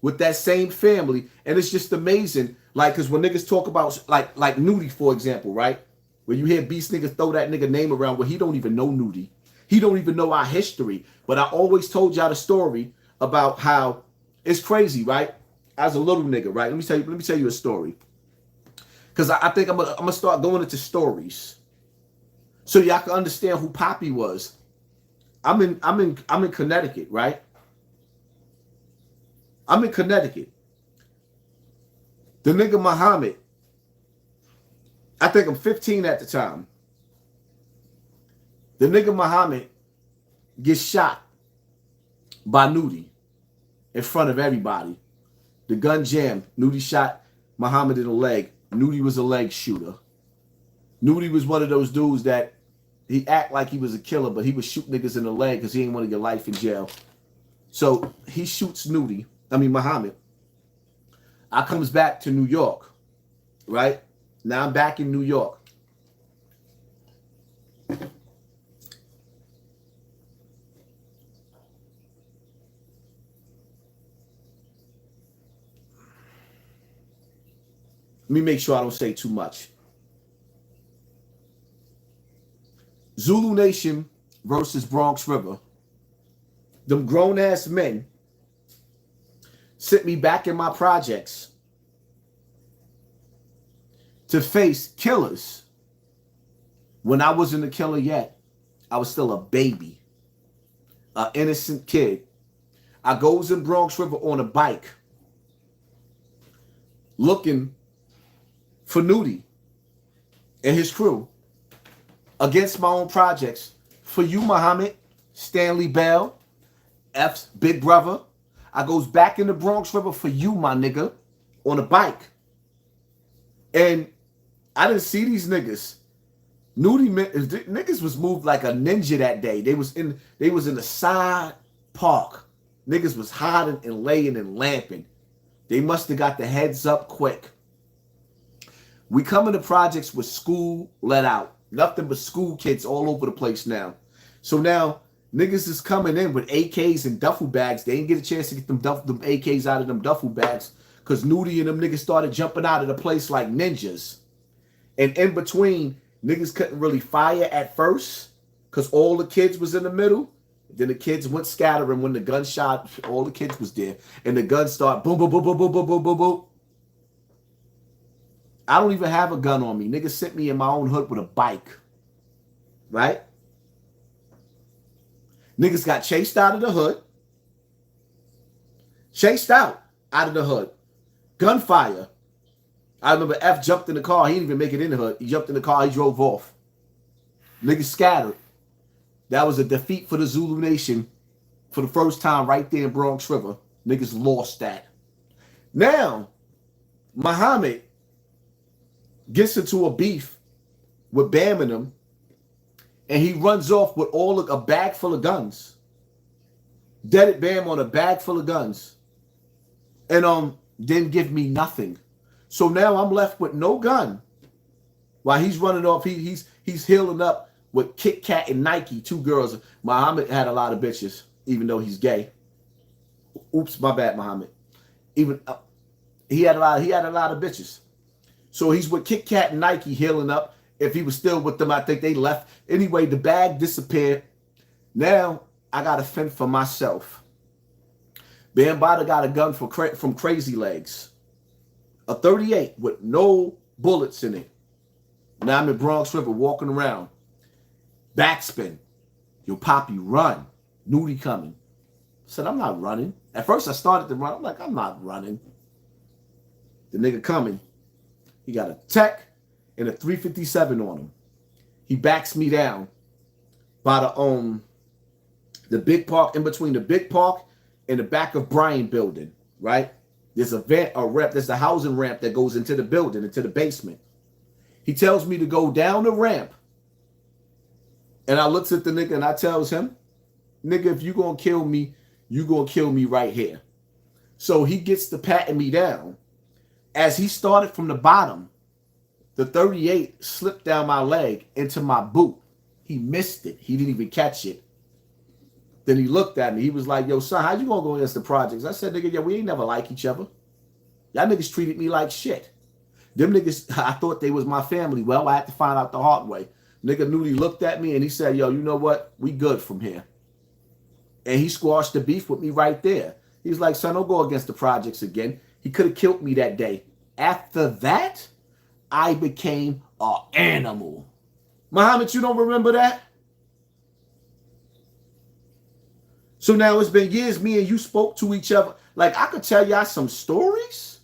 with that same family, and it's just amazing. Like, because when niggas talk about, like Nudie, for example, right? Where you hear Beast niggas throw that nigga name around where he don't even know Nudie. He don't even know our history. But I always told y'all the story about how it's crazy, right? As a little nigga, right? Let me tell you a story. Because I think I'm gonna start going into stories, so y'all can understand who Poppy was. I'm in Connecticut, right? I'm in Connecticut. The nigga Muhammad, I think I'm 15 at the time. The nigga Muhammad gets shot by Nudie in front of everybody. The gun jammed. Nudie shot Muhammad in the leg. Nudie was a leg shooter. Nudie was one of those dudes that he act like he was a killer, but he would shoot niggas in the leg because he didn't want to get life in jail. So he shoots Muhammad. I comes back to New York, right? Now I'm back in New York. Let me make sure I don't say too much. Zulu Nation versus Bronx River. Them grown-ass men sent me back in my projects to face killers. When I wasn't a killer yet, I was still a baby, an innocent kid. I goes in Bronx River on a bike looking for Nudie and his crew against my own projects. For you, Muhammad, Stanley Bell, F's big brother. I goes back in the Bronx River for you, my nigga, on a bike. And I didn't see these niggas. Niggas was moved like a ninja that day. They was in the side park. Niggas was hiding and laying and lamping. They must have got the heads up quick. We come into projects with school let out. Nothing but school kids all over the place now. So now niggas is coming in with AKs and duffel bags. They didn't get a chance to get them AKs out of them duffel bags because Nudie and them niggas started jumping out of the place like ninjas. And in between, niggas couldn't really fire at first because all the kids was in the middle. Then the kids went scattering when the gun shot. All the kids was there. And the gun started boom, boom, boom, boom, boom, boom, boom, boom, boom. I don't even have a gun on me. Niggas sent me in my own hood with a bike. Right? Niggas got chased out of the hood. Chased out of the hood. Gunfire. I remember F jumped in the car. He didn't even make it in the hood. He jumped in the car. He drove off. Niggas scattered. That was a defeat for the Zulu Nation for the first time right there in Bronx River. Niggas lost that. Now, Muhammad gets into a beef with Bam and them, and he runs off with a bag full of guns. Deaded Bam on a bag full of guns. And didn't give me nothing. So now I'm left with no gun. While he's running off, he's healing up with Kit Kat and Nike, two girls. Muhammad had a lot of bitches, even though he's gay. Oops, my bad, Muhammad. He had a lot of bitches. So he's with Kit Kat and Nike healing up. If he was still with them, I think they left. Anyway, the bag disappeared. Now I got to fend for myself. Bambada got a gun from Crazy Legs. A 38 with no bullets in it. Now I'm in Bronx River walking around. Backspin. Yo, Poppy, run. Nudie coming. I said, I'm not running. At first I started to run. I'm like, I'm not running. The nigga coming. He got a tech and a 357 on him. He backs me down by the big park, in between the big park and the back of Bryan building, right? There's there's a housing ramp that goes into the building, into the basement. He tells me to go down the ramp. And I looks at the nigga and I tells him, nigga, if you gonna kill me, you gonna kill me right here. So he gets to patting me down. As he started from the bottom, the 38 slipped down my leg into my boot. He missed it. He didn't even catch it. Then he looked at me. He was like, yo, son, how you gonna go against the projects? I said, nigga, yeah, we ain't never like each other. Y'all niggas treated me like shit. Them niggas, I thought they was my family. Well, I had to find out the hard way. Nigga Nudie looked at me and he said, yo, you know what? We good from here. And he squashed the beef with me right there. He was like, son, don't go against the projects again. He could have killed me that day. After that, I became an animal. Muhammad, you don't remember that? So now it's been years me and you spoke to each other. Like, I could tell y'all some stories.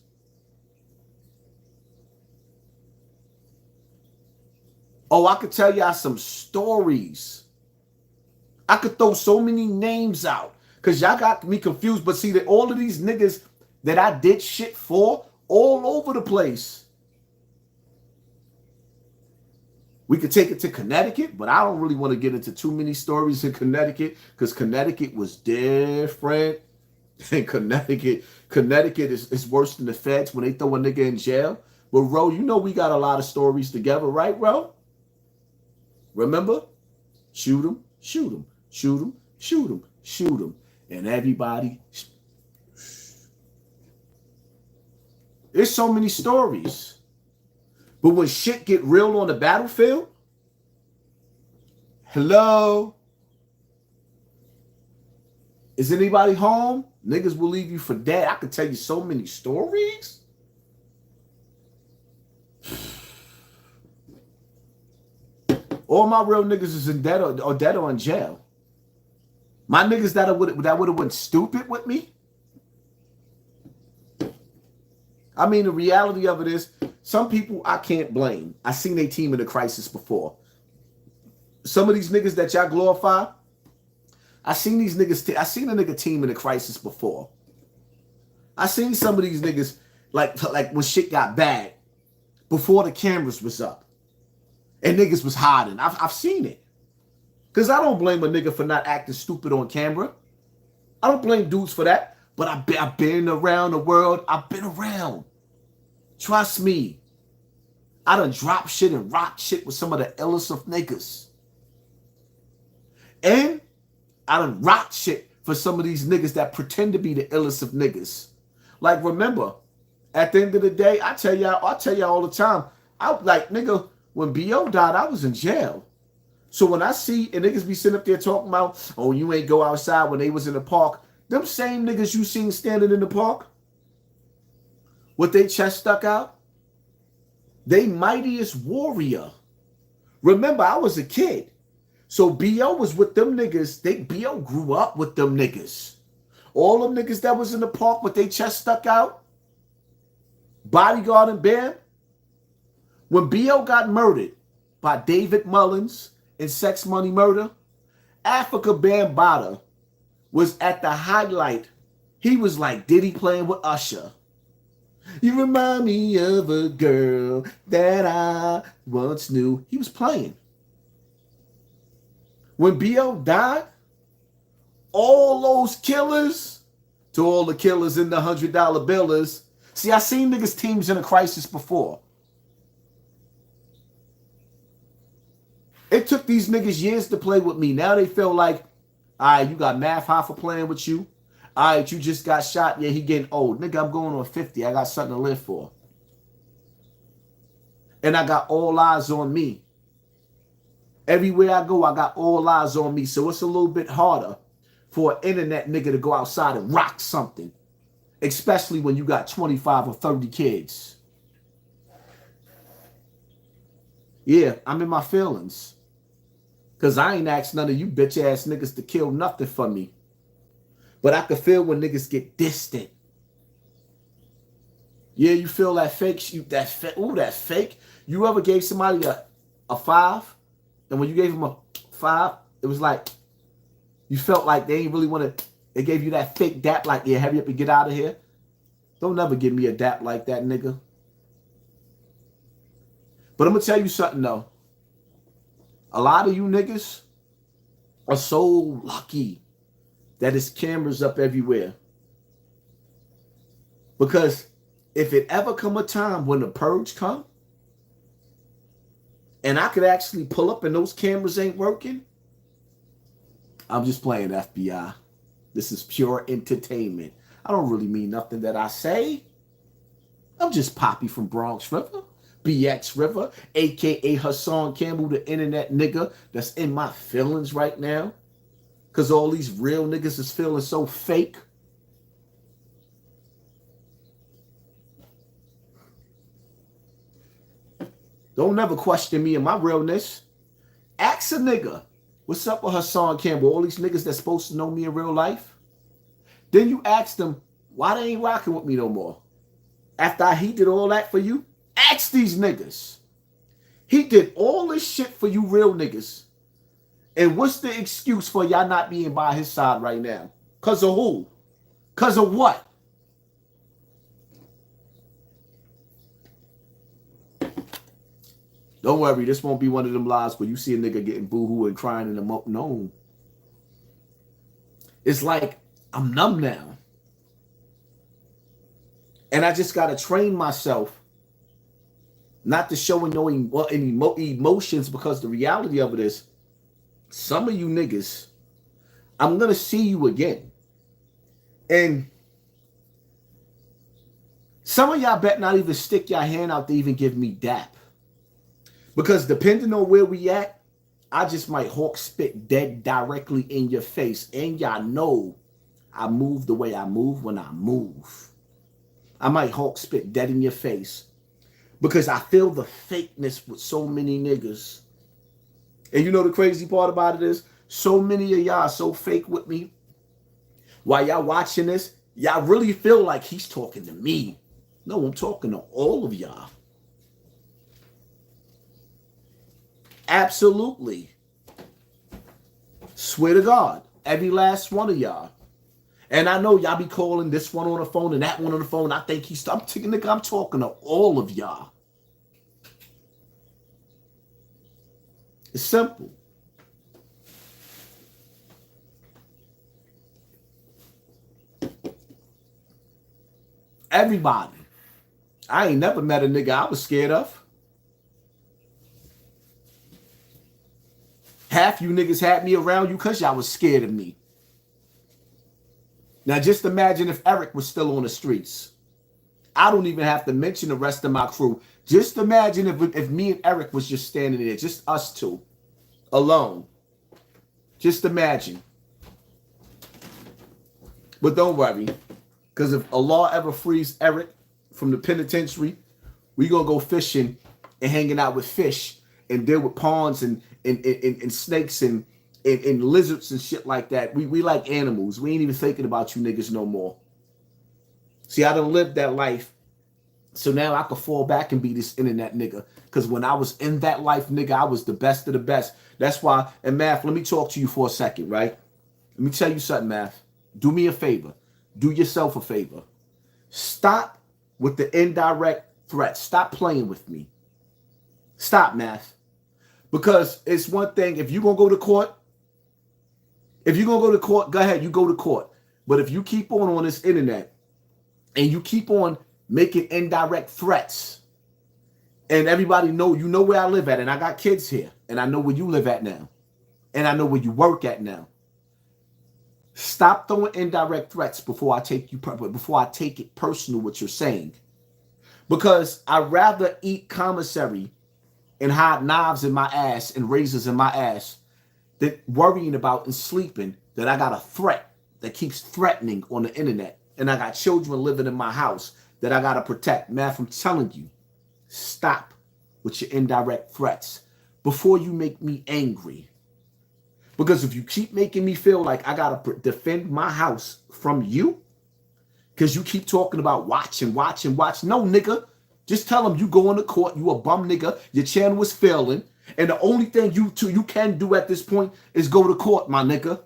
Oh, I could tell y'all some stories. I could throw so many names out because y'all got me confused. But see, that all of these niggas that I did shit for all over the place. We could take it to Connecticut, but I don't really want to get into too many stories in Connecticut because Connecticut was different. And Connecticut is worse than the feds when they throw a nigga in jail. But Ro, you know we got a lot of stories together, right, Ro? Remember? Shoot him, shoot him, shoot him, shoot him, shoot him. And everybody. There's so many stories. But when shit get real on the battlefield, hello? Is anybody home? Niggas will leave you for dead. I could tell you so many stories. All my real niggas is in dead or dead or in jail. My niggas that would have went stupid with me. I mean, the reality of it is, some people I can't blame. I seen a team in a crisis before. Some of these niggas that y'all glorify, I seen these niggas. I seen a nigga team in a crisis before. I seen some of these niggas like when shit got bad, before the cameras was up, and niggas was hiding. I've seen it. Cause I don't blame a nigga for not acting stupid on camera. I don't blame dudes for that. But I've been around the world. I've been around. Trust me. I done dropped shit and rocked shit with some of the illest of niggas. And I done rocked shit for some of these niggas that pretend to be the illest of niggas. Like, remember, at the end of the day, I'll tell y'all all the time. I like, nigga, when B.O. died, I was in jail. So when I see and niggas be sitting up there talking about, oh, you ain't go outside when they was in the park. Them same niggas you seen standing in the park with their chest stuck out, they mightiest warrior. Remember, I was a kid. So B.O. was with them niggas. B.O. grew up with them niggas. All them niggas that was in the park with their chest stuck out, Bodyguard and Bam. When B.O. got murdered by David Mullins in Sex Money Murder, Africa Bambaataa was at the highlight. He was like Diddy playing with Usher. You remind me of a girl that I once knew. He was playing. When B.O. died, all those killers, to all the killers in the $100 billers. See, I seen niggas teams in a crisis before. It took these niggas years to play with me. Now they feel like, all right, you got Math Hoffa playing with you. All right, you just got shot. Yeah, he getting old. Nigga, I'm going on 50. I got something to live for. And I got all eyes on me. Everywhere I go, I got all eyes on me. So it's a little bit harder for an internet nigga to go outside and rock something. Especially when you got 25 or 30 kids. Yeah, I'm in my feelings. Because I ain't asked none of you bitch ass niggas to kill nothing for me. But I can feel when niggas get distant. Yeah, you feel that fake? That fake? You ever gave somebody a 5? And when you gave them a 5, it was like, you felt like they ain't really want to, they gave you that fake dap like, yeah, hurry up and get out of here. Don't never give me a dap like that, nigga. But I'm going to tell you something, though. A lot of you niggas are so lucky that it's cameras up everywhere. Because if it ever come a time when the purge come, and I could actually pull up and those cameras ain't working, I'm just playing FBI. This is pure entertainment. I don't really mean nothing that I say. I'm just Poppy from Bronx River. BX River, aka Hassan Campbell, the internet nigga that's in my feelings right now. Because all these real niggas is feeling so fake. Don't never question me and my realness. Ask a nigga, what's up with Hassan Campbell? All these niggas that's supposed to know me in real life. Then you ask them, why they ain't rocking with me no more? After he did all that for you, ask these niggas. He did all this shit for you real niggas. And what's the excuse for y'all not being by his side right now? Cause of who? Cause of what? Don't worry, this won't be one of them lives where you see a nigga getting boo-hoo and crying in the mo. No. It's like, I'm numb now. And I just got to train myself not to show any emotions, because the reality of it is, some of you niggas, I'm going to see you again. And some of y'all bet not even stick your hand out to even give me dap. Because depending on where we at, I just might hawk spit dead directly in your face. And y'all know I move the way I move when I move. I might hawk spit dead in your face. Because I feel the fakeness with so many niggas. And you know the crazy part about it is, so many of y'all so fake with me. While y'all watching this, y'all really feel like he's talking to me. No, I'm talking to all of y'all. Absolutely. Swear to God, every last one of y'all. And I know y'all be calling this one on the phone and that one on the phone. I think I'm talking to all of y'all. It's simple. Everybody. I ain't never met a nigga I was scared of. Half you niggas had me around you because y'all was scared of me. Now just imagine if Eric was still on the streets. I don't even have to mention the rest of my crew. Just imagine if me and Eric was just standing there, just us two, alone. Just imagine. But don't worry, because if Allah ever frees Eric from the penitentiary, we gonna go fishing and hanging out with fish and deal with ponds and snakes and lizards and shit like that. We like animals. We ain't even thinking about you niggas no more. See, I done lived that life. So now I can fall back and be this internet nigga. Because when I was in that life, nigga, I was the best of the best. That's why, and Math, let me talk to you for a second, right? Let me tell you something, Math. Do me a favor. Do yourself a favor. Stop with the indirect threats. Stop playing with me. Stop, Math. Because it's one thing, if you're going to go to court, go ahead, you go to court. But if you keep on this internet and you keep on making indirect threats, and everybody know, you know where I live at, and I got kids here, and I know where you live at now, and I know where you work at now. Stop throwing indirect threats before I take it personal what you're saying. Because I'd rather eat commissary and hide knives in my ass and razors in my ass than worrying about and sleeping that I got a threat that keeps threatening on the internet. And I got children living in my house that I got to protect. Man, I'm telling you, stop with your indirect threats before you make me angry. Because if you keep making me feel like I got to defend my house from you, because you keep talking about watch. No, nigga. Just tell them you going to court, you a bum nigga, your channel is failing, and the only thing you can do at this point is go to court, my nigga.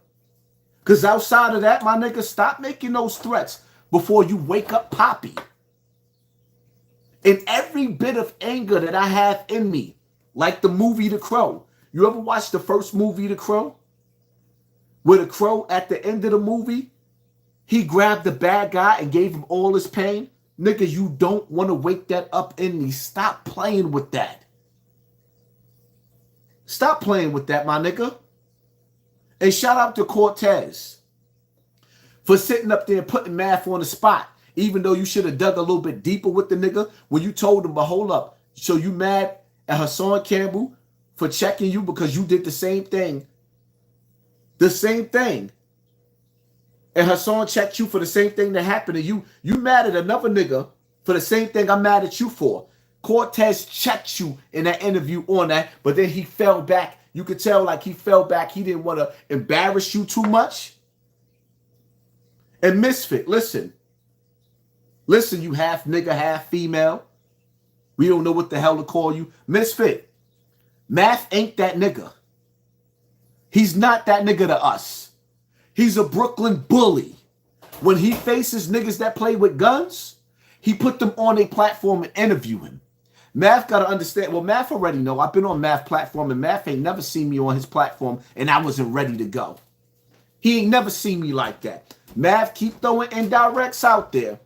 Because outside of that, my nigga, stop making those threats before you wake up Poppy. And every bit of anger that I have in me, like the movie The Crow. You ever watch the first movie The Crow? Where the crow, at the end of the movie, he grabbed the bad guy and gave him all his pain. Nigga, you don't want to wake that up in me. Stop playing with that. Stop playing with that, my nigga. And shout out to Cortez for sitting up there and putting Math on the spot. Even though you should have dug a little bit deeper with the nigga when you told him, but hold up, So you mad at Hassan Campbell for checking you because you did the same thing. The same thing. And Hassan checked you for the same thing that happened to you. You mad at another nigga for the same thing I'm mad at you for. Cortez checked you in that interview on that, but then he fell back. You could tell like he fell back. He didn't want to embarrass you too much. And Misfit, listen. Listen, you half nigga, half female. We don't know what the hell to call you. Misfit, Math ain't that nigga. He's not that nigga to us. He's a Brooklyn bully. When he faces niggas that play with guns, he put them on a platform and interview him. Math got to understand. Well, Math already know. I've been on Math platform, and Math ain't never seen me on his platform, and I wasn't ready to go. He ain't never seen me like that. Math keep throwing indirects out there,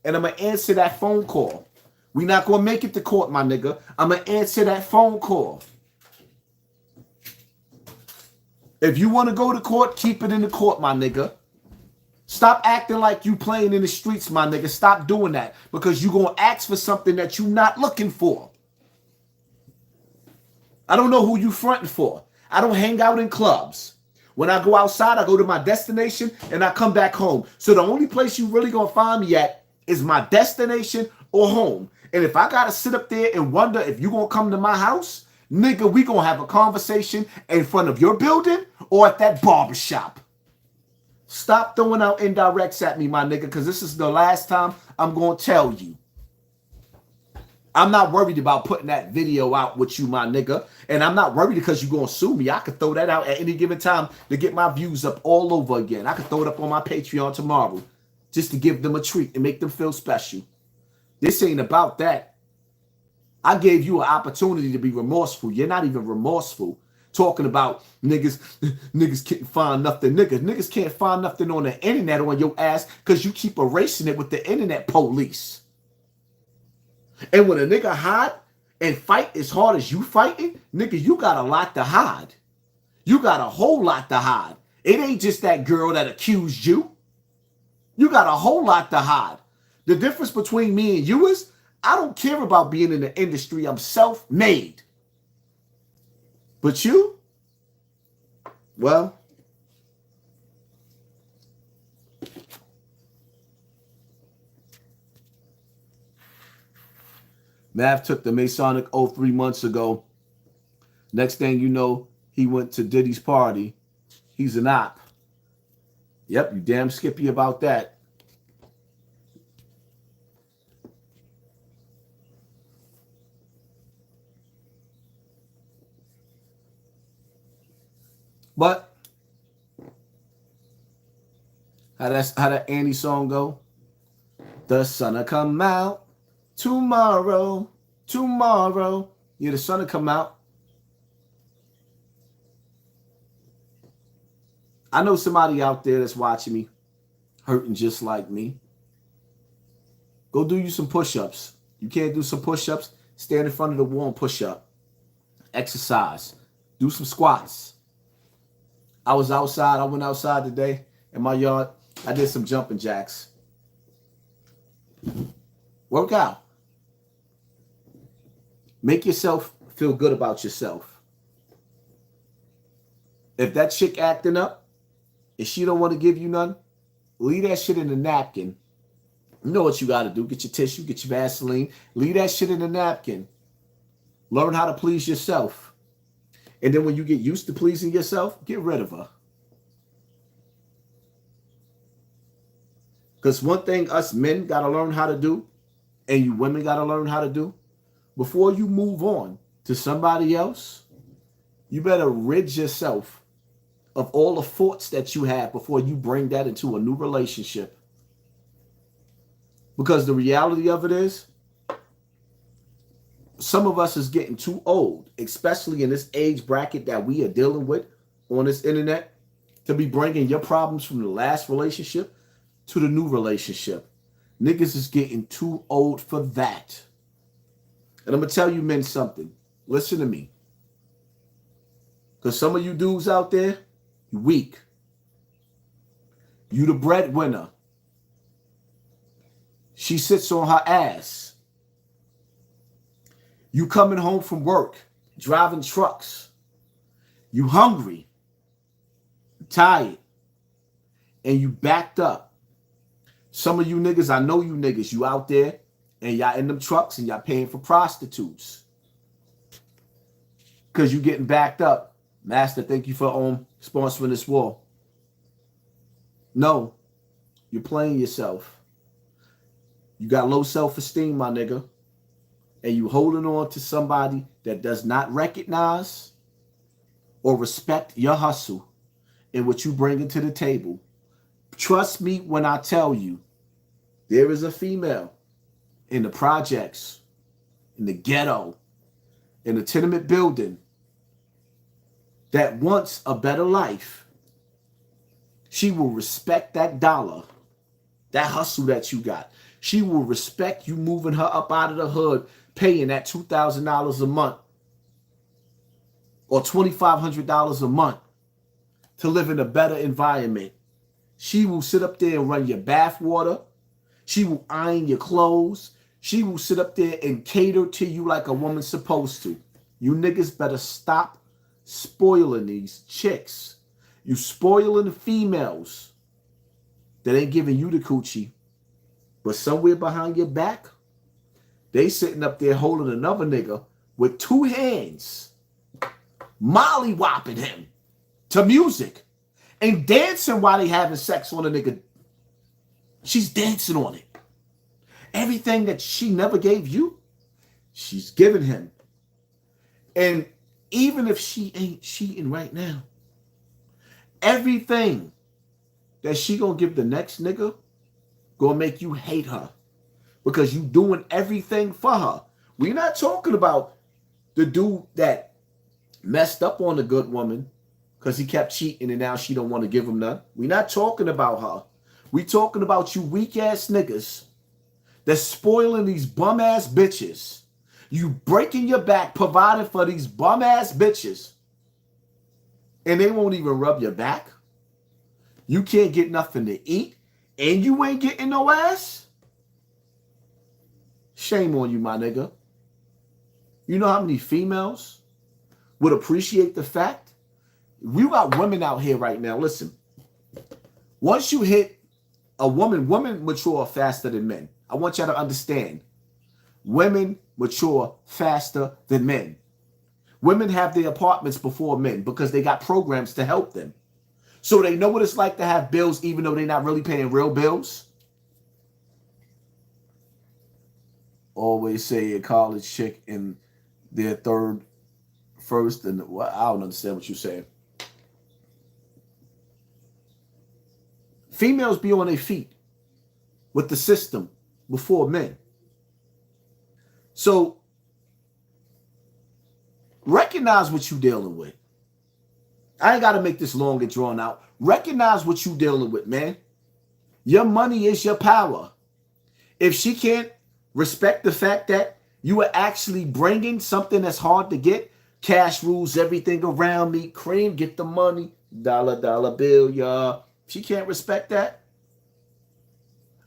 and I'm going to answer that phone call. We not going to make it to court, my nigga. I'm going to answer that phone call. If you want to go to court, keep it in the court, my nigga. Stop acting like you playing in the streets, my nigga. Stop doing that because you going to ask for something that you not looking for. I don't know who you fronting for. I don't hang out in clubs. When I go outside, I go to my destination and I come back home. So the only place you really going to find me at is my destination or home. And if I got to sit up there and wonder if you going to come to my house, nigga, we going to have a conversation in front of your building or at that barbershop. Stop throwing out indirects at me, my nigga, because this is the last time I'm going to tell you. I'm not worried about putting that video out with you, my nigga. And I'm not worried because you're going to sue me. I could throw that out at any given time to get my views up all over again. I could throw it up on my Patreon tomorrow just to give them a treat and make them feel special. This ain't about that. I gave you an opportunity to be remorseful. You're not even remorseful. Talking about niggas can't find nothing. Niggas can't find nothing on the internet on your ass because you keep erasing it with the internet police. And when a nigga hide and fight as hard as you fighting, nigga, you got a lot to hide. You got a whole lot to hide. It ain't just that girl that accused you. You got a whole lot to hide. The difference between me and you is I don't care about being in the industry. I'm self-made. But you? Well, Mav took the Masonic oath 3 months ago. Next thing you know, he went to Diddy's party. He's an op. Yep, you damn skippy about that. But how that Annie song go? The sun'll come out tomorrow. Yeah, the sun'll come out. I know somebody out there that's watching me, hurting just like me. Go do you some push-ups. You can't do some push-ups? Stand in front of the wall and push up. Exercise. Do some squats. I was outside. I went outside today in my yard. I did some jumping jacks. Work out. Make yourself feel good about yourself. If that chick acting up, if she don't want to give you none, leave that shit in the napkin. You know what you got to do. Get your tissue, get your Vaseline. Leave that shit in the napkin. Learn how to please yourself. And then when you get used to pleasing yourself, get rid of her. Because one thing us men got to learn how to do, and you women got to learn how to do, before you move on to somebody else, you better rid yourself of all the thoughts that you have before you bring that into a new relationship. Because the reality of it is, some of us is getting too old, especially in this age bracket that we are dealing with on this internet, to be bringing your problems from the last relationship to the new relationship. Niggas is getting too old for that. And I'm going to tell you men something. Listen to me. Because some of you dudes out there, you weak. You the breadwinner. She sits on her ass. You coming home from work, driving trucks. You hungry, tired, and you backed up. Some of you niggas, I know you niggas, you out there and y'all in them trucks and y'all paying for prostitutes. Because you getting backed up. Master, thank you for sponsoring this war. No, you're playing yourself. You got low self-esteem, my nigga. And you holding on to somebody that does not recognize or respect your hustle and what you bring to the table. Trust me when I tell you, there is a female in the projects, in the ghetto, in the tenement building that wants a better life. She will respect that dollar, that hustle that you got. She will respect you moving her up out of the hood, paying that $2,000 a month or $2,500 a month to live in a better environment. She will sit up there and run your bath water. She will iron your clothes. She will sit up there and cater to you like a woman's supposed to. You niggas better stop spoiling these chicks. You spoiling the females that ain't giving you the coochie. But somewhere behind your back, they sitting up there holding another nigga with two hands, molly-whopping him to music and dancing while they having sex on a nigga. She's dancing on it. Everything that she never gave you, she's giving him. And even if she ain't cheating right now, everything that she gonna give the next nigga gonna make you hate her because you doing everything for her. We're not talking about the dude that messed up on a good woman because he kept cheating and now she don't want to give him none. We're not talking about her. We talking about you weak ass niggas that's spoiling these bum ass bitches. You breaking your back, providing for these bum ass bitches, and they won't even rub your back. You can't get nothing to eat, and you ain't getting no ass. Shame on you, my nigga. You know how many females would appreciate the fact? We got women out here right now. Listen, once you hit a woman, women mature faster than men. I want y'all to understand. Women mature faster than men. Women have their apartments before men because they got programs to help them. So they know what it's like to have bills even though they're not really paying real bills. Always say a college chick in their first, and well, I don't understand what you're saying. Females be on their feet with the system before men. So recognize what you're dealing with. I ain't got to make this long and drawn out. Recognize what you're dealing with, man. Your money is your power. If she can't respect the fact that you are actually bringing something that's hard to get, cash rules everything around me, cream, get the money, dollar bill, y'all. She can't respect that.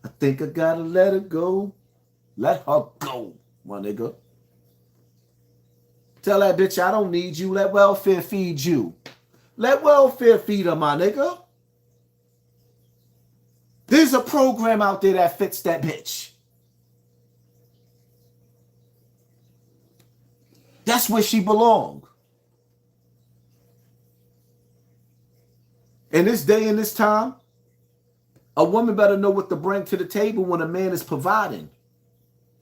I think I gotta let her go. Let her go, my nigga. Tell that bitch I don't need you. Let welfare feed you. Let welfare feed her, my nigga. There's a program out there that fits that bitch. That's where she belongs. In this day and this time, a woman better know what to bring to the table when a man is providing.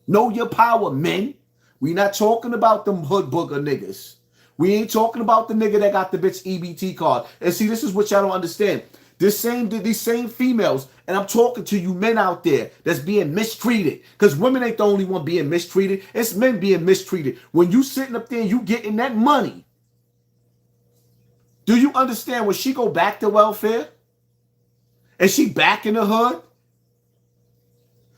Know your power, men. We not talking about them hood booger niggas. We ain't talking about the nigga that got the bitch EBT card. And see, this is what y'all don't understand. These same females, and I'm talking to you men out there that's being mistreated. Because women ain't the only one being mistreated. It's men being mistreated. When you sitting up there and you getting that money, do you understand when she go back to welfare? And she back in the hood?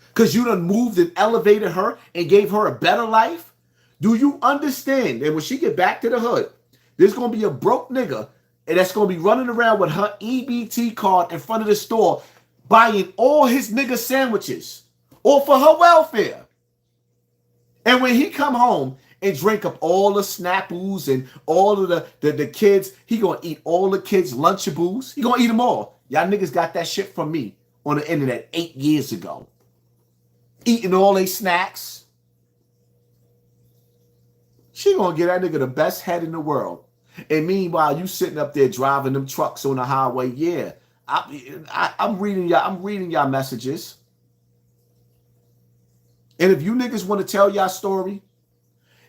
Because you done moved and elevated her and gave her a better life? Do you understand that when she get back to the hood, there's going to be a broke nigga and that's going to be running around with her EBT card in front of the store buying all his nigga sandwiches all for her welfare. And when he come home and drink up all the Snapples and all of the kids. He gonna eat all the kids' Lunchables. He gonna eat them all. Y'all niggas got that shit from me on the internet 8 years ago. Eating all they snacks. She gonna get that nigga the best head in the world. And meanwhile, you sitting up there driving them trucks on the highway. Yeah, I'm reading y'all messages. And if you niggas want to tell y'all story,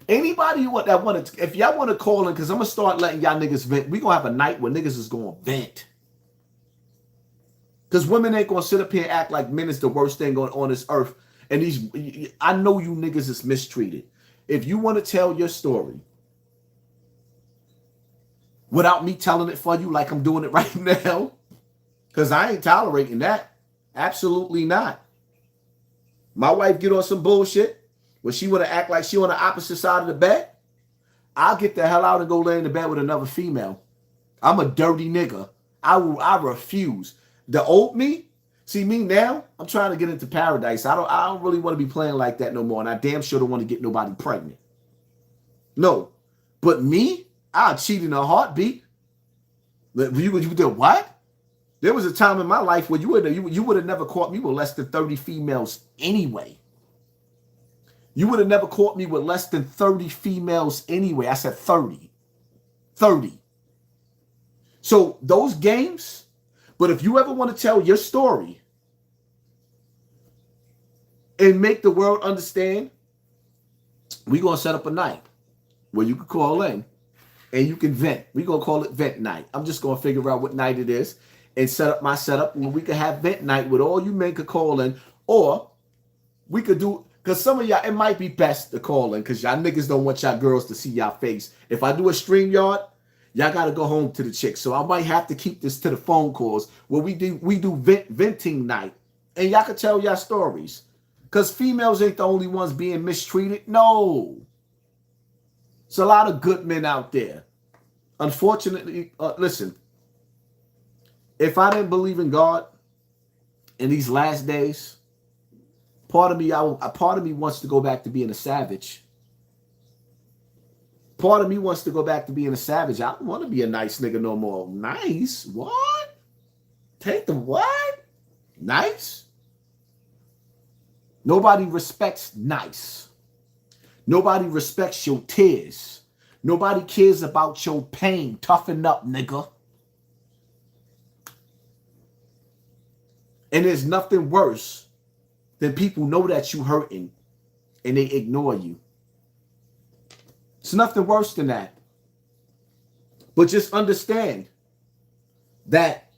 anybody that want to, if y'all want to call in, because I'm gonna start letting y'all niggas vent. We gonna have a night where niggas is gonna vent. Because women ain't gonna sit up here and act like men is the worst thing on this earth. And I know you niggas is mistreated. If you want to tell your story without me telling it for you like I'm doing it right now, because I ain't tolerating that. Absolutely not. My wife get on some bullshit when she want to act like she on the opposite side of the bed. I'll get the hell out and go lay in the bed with another female. I'm a dirty nigga. I refuse. The old me, see me now, I'm trying to get into paradise. I don't really want to be playing like that no more. And I damn sure don't want to get nobody pregnant. No. But me, I'll cheat in a heartbeat. You did what? There was a time in my life where you would have never caught me with less than 30 females anyway. You would have never caught me with less than 30 females anyway. I said 30. 30. So those games, but if you ever want to tell your story and make the world understand, we're going to set up a night where you can call in and you can vent. We're going to call it vent night. I'm just going to figure out what night it is and set up my setup where we could have vent night with all you men could call in, or we could do, because some of y'all, it might be best to call in because y'all niggas don't want y'all girls to see y'all face. If I do a StreamYard, y'all got to go home to the chicks. So I might have to keep this to the phone calls where we do venting night and y'all can tell y'all stories, because females ain't the only ones being mistreated. No. It's a lot of good men out there. Unfortunately, listen, if I didn't believe in God in these last days, part of me wants to go back to being a savage. Part of me wants to go back to being a savage. I don't want to be a nice nigga no more. Nice? What? Take the what? Nice? Nobody respects nice. Nobody respects your tears. Nobody cares about your pain. Toughen up, nigga. And there's nothing worse than people know that you hurting and they ignore you. It's nothing worse than that. But just understand that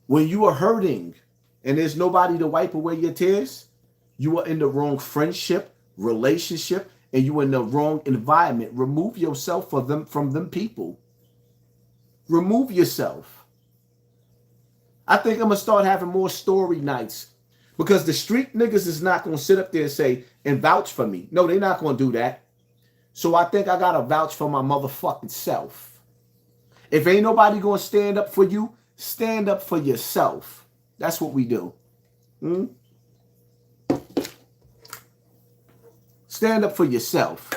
when you are hurting and there's nobody to wipe away your tears, you are in the wrong friendship, relationship, and you are in the wrong environment. Remove yourself from them people. Remove yourself. I think I'm going to start having more story nights, because the street niggas is not going to sit up there and say and vouch for me. No, they're not going to do that. So I think I got to vouch for my motherfucking self. If ain't nobody going to stand up for you, stand up for yourself. That's what we do. Stand up for yourself.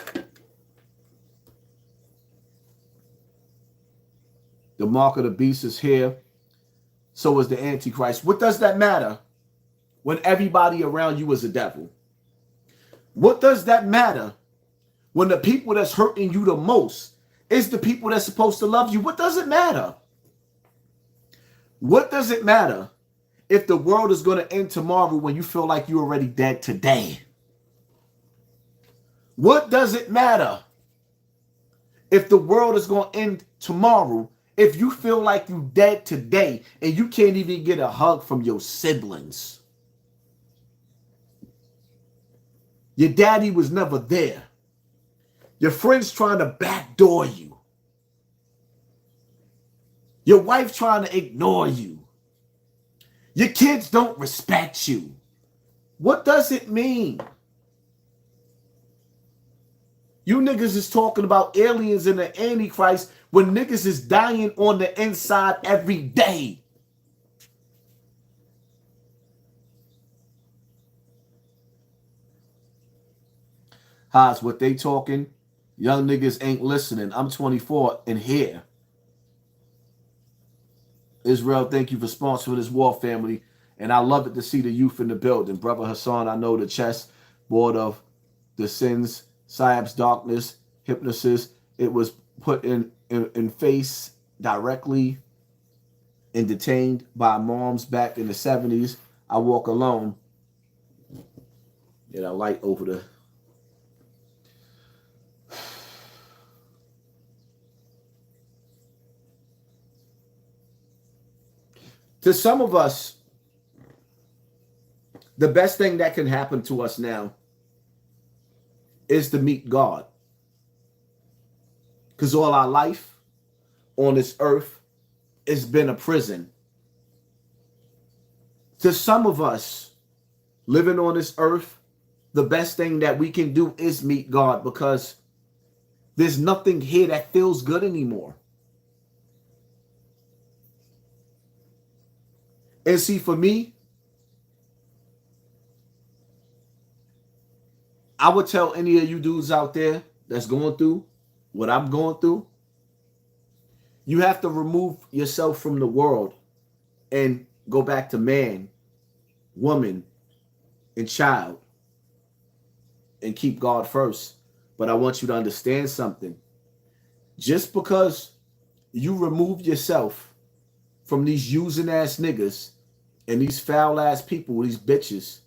The mark of the beast is here. So is the Antichrist. What does that matter when everybody around you is a devil? What does that matter when the people that's hurting you the most is the people that's supposed to love you? What does it matter? What does it matter if the world is going to end tomorrow when you feel like you're already dead today? What does it matter if the world is going to end tomorrow if you feel like you're dead today and you can't even get a hug from your siblings? Your daddy was never there. Your friends trying to backdoor you. Your wife trying to ignore you. Your kids don't respect you. What does it mean? You niggas is talking about aliens and the Antichrist when niggas is dying on the inside every day. Haas, what they talking Young niggas ain't listening. I'm 24 and here. Israel, thank you for sponsoring this war, family. And I love it to see the youth in the building. Brother Hassan, I know the chess board of the sins, Syab's darkness, hypnosis. It was put in face directly and detained by moms back in the 70s. I walk alone. Light over the... To some of us, the best thing that can happen to us now is to meet God. Because all our life on this earth has been a prison. To some of us, living on this earth, the best thing that we can do is meet God, because there's nothing here that feels good anymore. And see, for me, I would tell any of you dudes out there that's going through what I'm going through, you have to remove yourself from the world and go back to man, woman, and child, and keep God first. But I want you to understand something. Just because you remove yourself from these using ass niggas and these foul ass people, these bitches,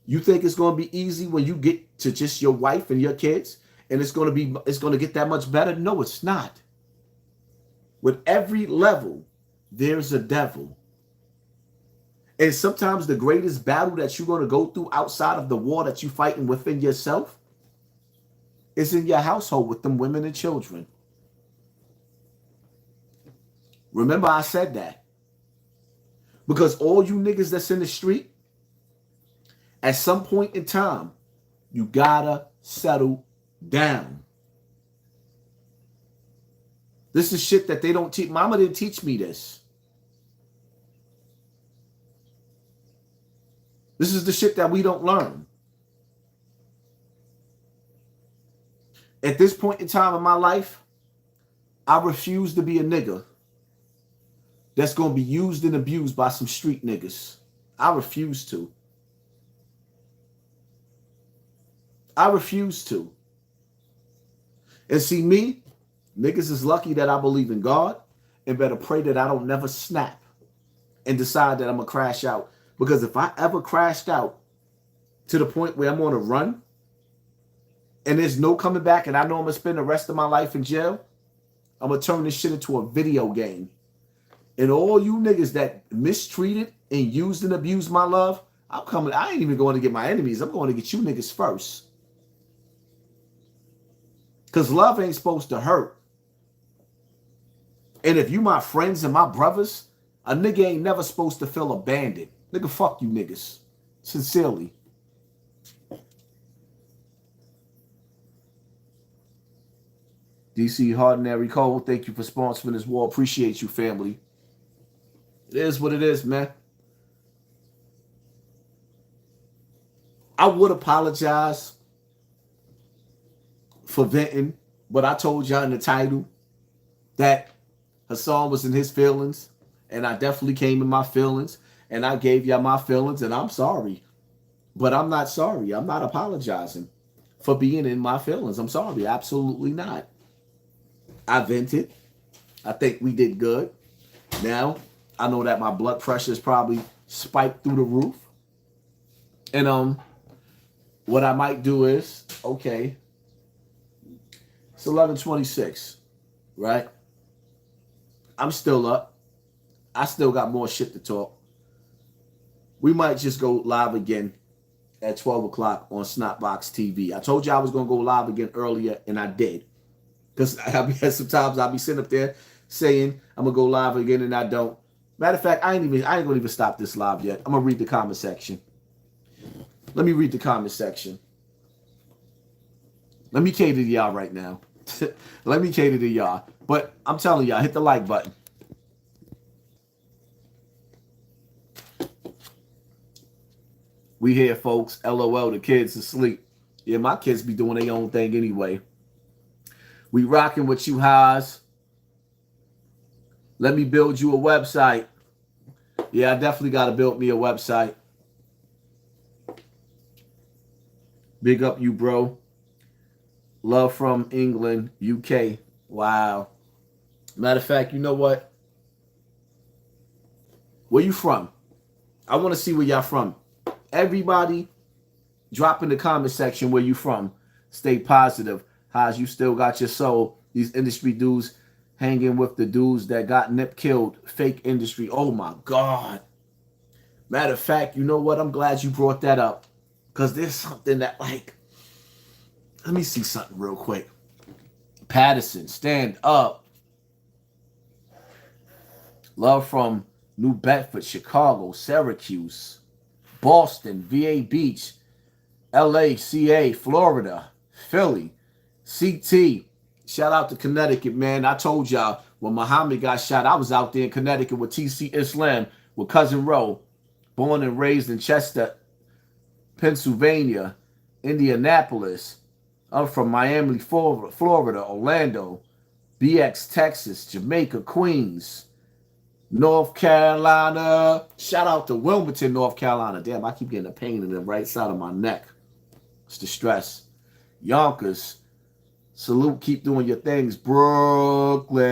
you think it's going to be easy when you get to just your wife and your kids and it's going to get that much better? No, it's not. With every level, there's a devil. And sometimes the greatest battle that you're going to go through outside of the war that you're fighting within yourself is in your household with them women and children. Remember, I said that. Because all you niggas that's in the street, at some point in time, you gotta settle down. This is shit that they don't teach. Mama didn't teach me this. This is the shit that we don't learn. At this point in time in my life, I refuse to be a nigga that's going to be used and abused by some street niggas. I refuse to. I refuse to. And see, me, niggas is lucky that I believe in God and better pray that I don't never snap and decide that I'm going to crash out. Because if I ever crashed out to the point where I'm on a run and there's no coming back and I know I'm going to spend the rest of my life in jail, I'm going to turn this shit into a video game. And all you niggas that mistreated and used and abused my love, I ain't even going to get my enemies. I'm going to get you niggas first. Because love ain't supposed to hurt. And if you my friends and my brothers, a nigga ain't never supposed to feel abandoned. Nigga, fuck you niggas. Sincerely. DC Hardinary Cole, thank you for sponsoring this war. Appreciate you, family. It is what it is, man. I would apologize for venting, but I told y'all in the title that Hassan was in his feelings, and I definitely came in my feelings, and I gave y'all my feelings, and I'm sorry. But I'm not sorry. I'm not apologizing for being in my feelings. I'm sorry. Absolutely not. I vented. I think we did good. Now, I know that my blood pressure is probably spiked through the roof. And what I might do is, okay, it's 11:26, right? I'm still up. I still got more shit to talk. We might just go live again at 12 o'clock on Snotbox TV. I told you I was going to go live again earlier, and I did. Because sometimes I'll be sitting up there saying I'm going to go live again, and I don't. Matter of fact, I ain't going to even stop this live yet. I'm going to read the comment section. Let me read the comment section. Let me cater to y'all right now. Let me cater to y'all. But I'm telling y'all, hit the like button. We here, folks. LOL, the kids asleep. Yeah, my kids be doing their own thing anyway. We rocking with you, Haas. Let me build you a website. Yeah, I definitely got to build me a website. Big up you, bro. Love from England, UK. Wow. Matter of fact, you know what? Where you from? I want to see where y'all from. Everybody, drop in the comment section where you from. Stay positive. How's you still got your soul? These industry dudes hanging with the dudes that got nip killed. Fake industry. Oh my God. Matter of fact, you know what? I'm glad you brought that up. Because there's something that, like, let me see something real quick. Patterson, stand up. Love from New Bedford, Chicago, Syracuse, Boston, VA Beach, LA, CA, Florida, Philly, CT. Shout out to Connecticut, man. I told y'all when Muhammad got shot, I was out there in Connecticut with TC Islam, with Cousin Roe, born and raised in Chester, Pennsylvania, Indianapolis. I'm from Miami, Florida, Orlando, BX, Texas, Jamaica, Queens, North Carolina. Shout out to Wilmington, North Carolina. Damn, I keep getting a pain in the right side of my neck. It's the stress. Yonkers. Salute, keep doing your things. Brooklyn.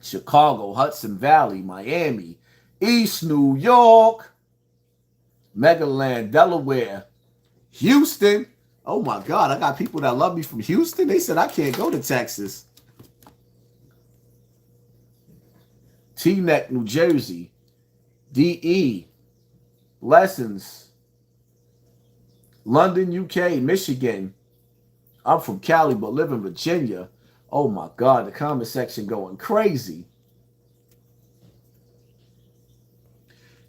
Chicago, Hudson Valley, Miami, East New York, Megaland, Delaware, Houston. Oh my God, I got people that love me from Houston. They said I can't go to Texas. Teaneck, New Jersey, DE, Lessons, London, UK, Michigan. I'm from Cali, but live in Virginia. Oh my God, the comment section going crazy.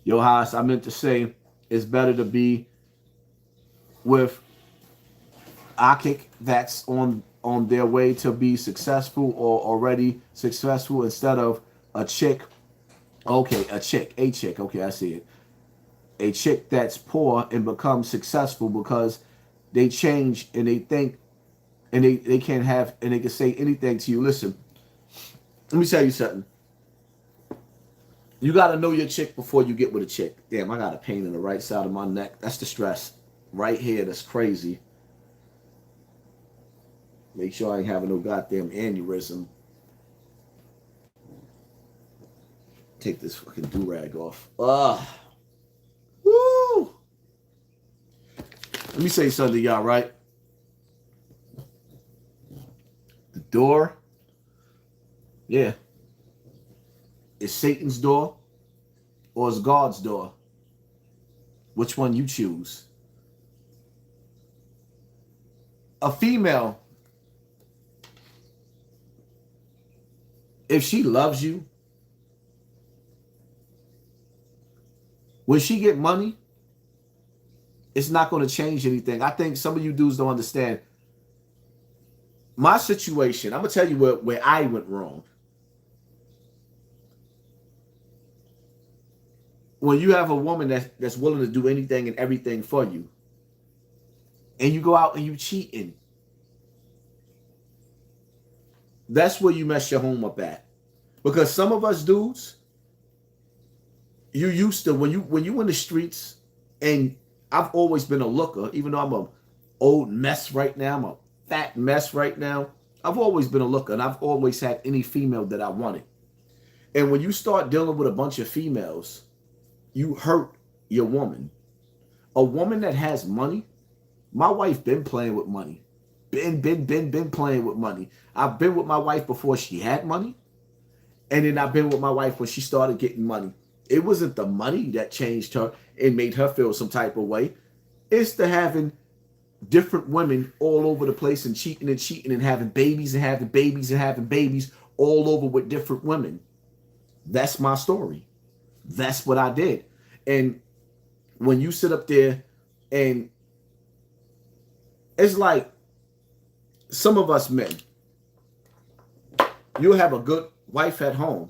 Yo, Haas, I meant to say it's better to be with Akik that's on their way to be successful or already successful instead of a chick. Okay, a chick. Okay, I see it. A chick that's poor and becomes successful because they change and they think and they can't have and they can say anything to you. Listen, let me tell you something. You got to know your chick before you get with a chick. Damn, I got a pain in the right side of my neck. That's the stress. Right here, that's crazy. Make sure I ain't having no goddamn aneurysm. Take this fucking do-rag off. Woo! Let me say something to y'all, right? The door, yeah. Is Satan's door or is God's door? Which one you choose? A female, if she loves you, when she get money, it's not going to change anything. I think some of you dudes don't understand. My situation, I'm going to tell you where I went wrong. When you have a woman that's willing to do anything and everything for you, and you go out and you cheating, that's where you mess your home up at. Because some of us dudes, you used to, when you in the streets, and I've always been a looker, even though I'm a old mess right now, I'm a fat mess right now. I've always been a looker, and I've always had any female that I wanted. And when you start dealing with a bunch of females, you hurt your woman. A woman that has money, my wife been playing with money. Been playing with money. I've been with my wife before she had money. And then I've been with my wife when she started getting money. It wasn't the money that changed her and made her feel some type of way. It's the having different women all over the place and cheating and having babies and having babies and having babies all over with different women. That's my story. That's what I did. And when you sit up there and it's like some of us men, you'll have a good wife at home.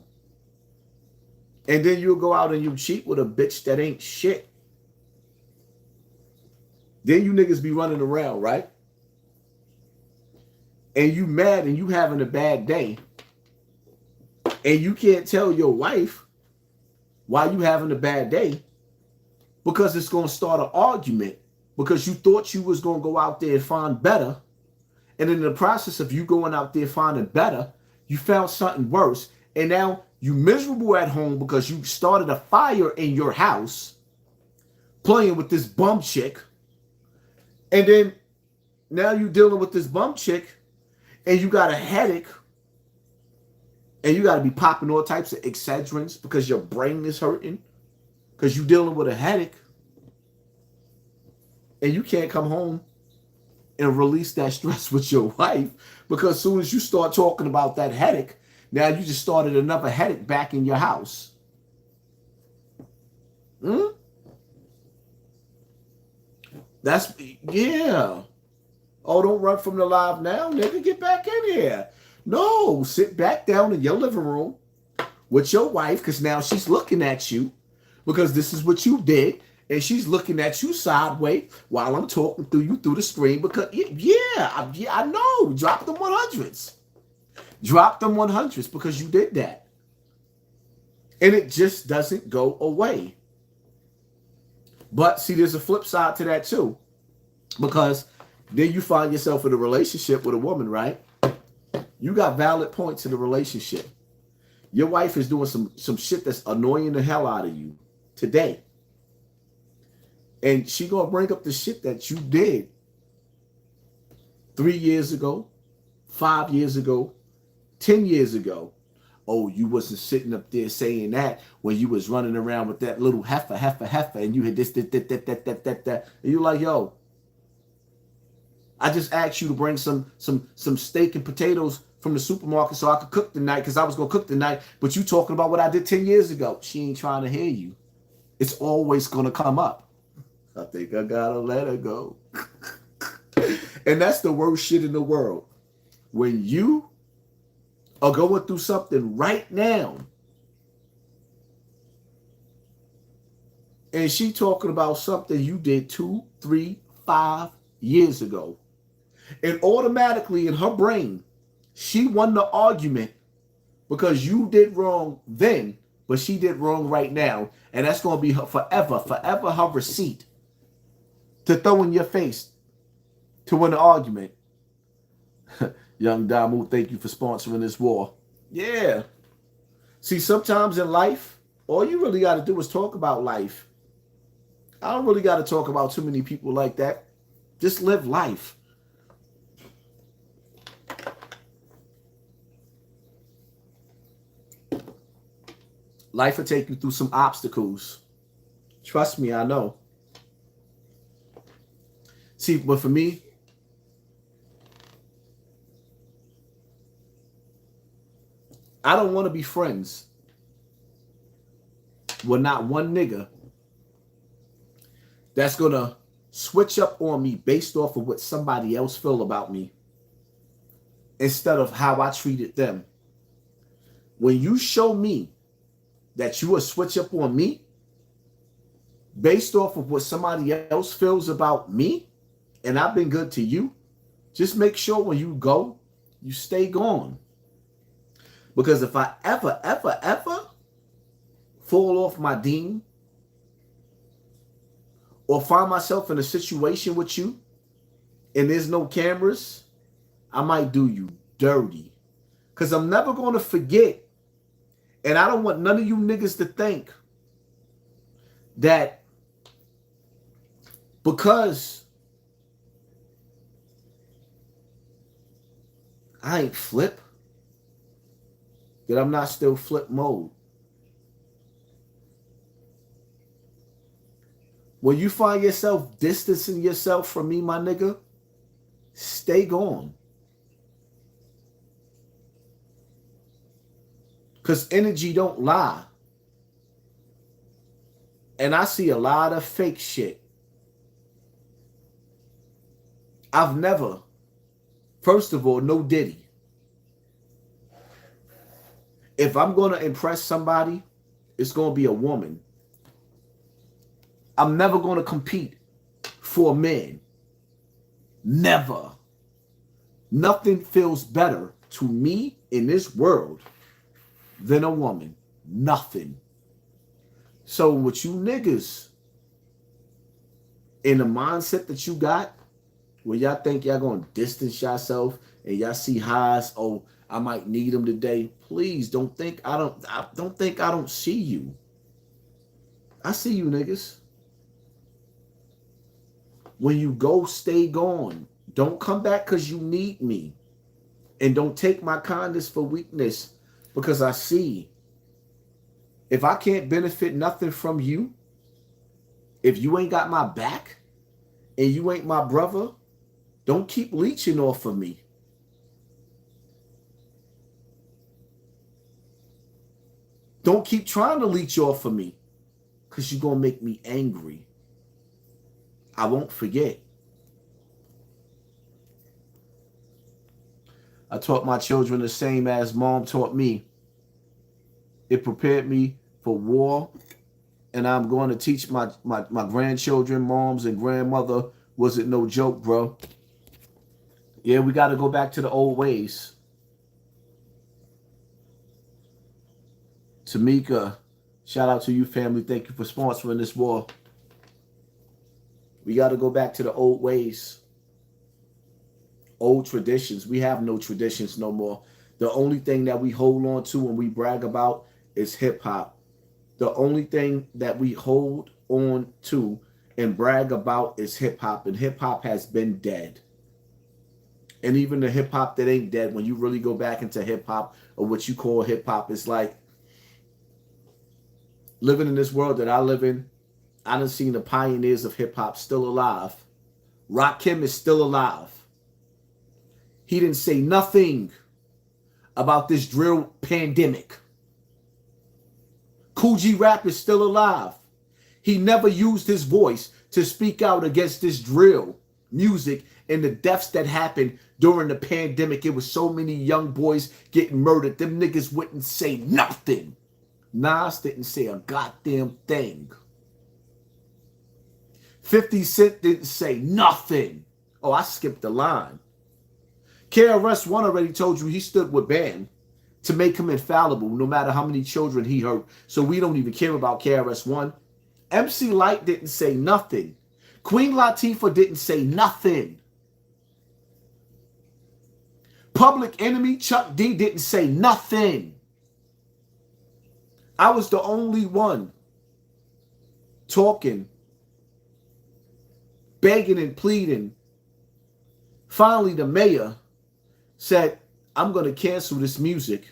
And then you'll go out and you cheat with a bitch that ain't shit. Then you niggas be running around, right? and you mad and you having a bad day, and you can't tell your wife why you having a bad day, because it's going to start an argument, because you thought you was going to go out there and find better, and in the process of you going out there finding better, you found something worse, and now you miserable at home because you started a fire in your house playing with this bum chick, and then now you dealing with this bum chick, and you got a headache, and you got to be popping all types of Excedrins because your brain is hurting, because you dealing with a headache, and you can't come home and release that stress with your wife, because as soon as you start talking about that headache, now you just started another headache back in your house. That's, yeah. Oh, don't run from the live now, nigga. Get back in here. No, sit back down in your living room with your wife, because now she's looking at you, because this is what you did, and she's looking at you sideways while I'm talking through you through the screen, because, I know. Drop them 100s. Drop them 100s because you did that. And it just doesn't go away. But see, there's a flip side to that too, because then you find yourself in a relationship with a woman, right? You got valid points in the relationship. Your wife is doing some shit that's annoying the hell out of you today. And she gonna bring up the shit that you did 3 years ago, 5 years ago, 10 years ago. Oh, you wasn't sitting up there saying that when you was running around with that little heifer, and you had this, that. And you're like, yo, I just asked you to bring some steak and potatoes from the supermarket so I could cook tonight, because I was going to cook tonight, but you talking about what I did 10 years ago. She ain't trying to hear you. It's always going to come up. I think I got to let her go. And that's the worst shit in the world. When you are going through something right now, and she talking about something you did 2, 3, 5 years ago, and automatically in her brain, she won the argument because you did wrong then, but she did wrong right now. And that's going to be her forever her receipt to throw in your face to win the argument. Young Damu, thank you for sponsoring this war. Yeah. See, sometimes in life, all you really got to do is talk about life. I don't really got to talk about too many people like that. Just live life. Life will take you through some obstacles. Trust me, I know. See, but for me, I don't want to be friends with not one nigga that's going to switch up on me based off of what somebody else feel about me instead of how I treated them. When you show me that you will switch up on me based off of what somebody else feels about me, and I've been good to you, just make sure when you go, you stay gone. Because if I ever fall off my dean or find myself in a situation with you and there's no cameras, I might do you dirty. Because I'm never going to forget. And I don't want none of you niggas to think that because I ain't flip, that I'm not still flip mode. When you find yourself distancing yourself from me, my nigga, stay gone. Because energy don't lie. And I see a lot of fake shit. I've never, first of all, no Diddy. If I'm going to impress somebody, it's going to be a woman. I'm never going to compete for men. Never. Nothing feels better to me in this world than a woman. Nothing. So with you niggas in the mindset that you got, where y'all think y'all gonna distance yourself and y'all see highs, oh, I might need them today. Please don't think I don't see you. I see you niggas. When you go, stay gone. Don't come back because you need me. And don't take my kindness for weakness, because I see. If I can't benefit nothing from you, if you ain't got my back and you ain't my brother, don't keep leeching off of me. Don't keep trying to leech off of me, because you're going to make me angry. I won't forget. I taught my children the same as mom taught me. It prepared me for war, and I'm going to teach my grandchildren. Moms and grandmother wasn't no joke, bro. Yeah, we got to go back to the old ways. Tamika, shout out to you, family. Thank you for sponsoring this war. We got to go back to the old ways. Old traditions. We have no traditions no more. The only thing that we hold on to and we brag about is hip hop. The only thing that we hold on to and brag about is hip hop. And hip hop has been dead. And even the hip hop that ain't dead, when you really go back into hip hop, or what you call hip hop, it's like living in this world that I live in. I done seen the pioneers of hip hop still alive. Rakim is still alive. He didn't say nothing about this drill pandemic. Kool G Rap is still alive. He never used his voice to speak out against this drill music and the deaths that happened during the pandemic. It was so many young boys getting murdered. Them niggas wouldn't say nothing. Nas didn't say a goddamn thing. 50 Cent didn't say nothing. Oh, I skipped the line. KRS-One already told you he stood with Bam to make him infallible no matter how many children he hurt. So we don't even care about KRS-One. MC Lyte didn't say nothing. Queen Latifah didn't say nothing. Public Enemy, Chuck D didn't say nothing. I was the only one talking, begging and pleading. Finally, the mayor said, I'm going to cancel this music.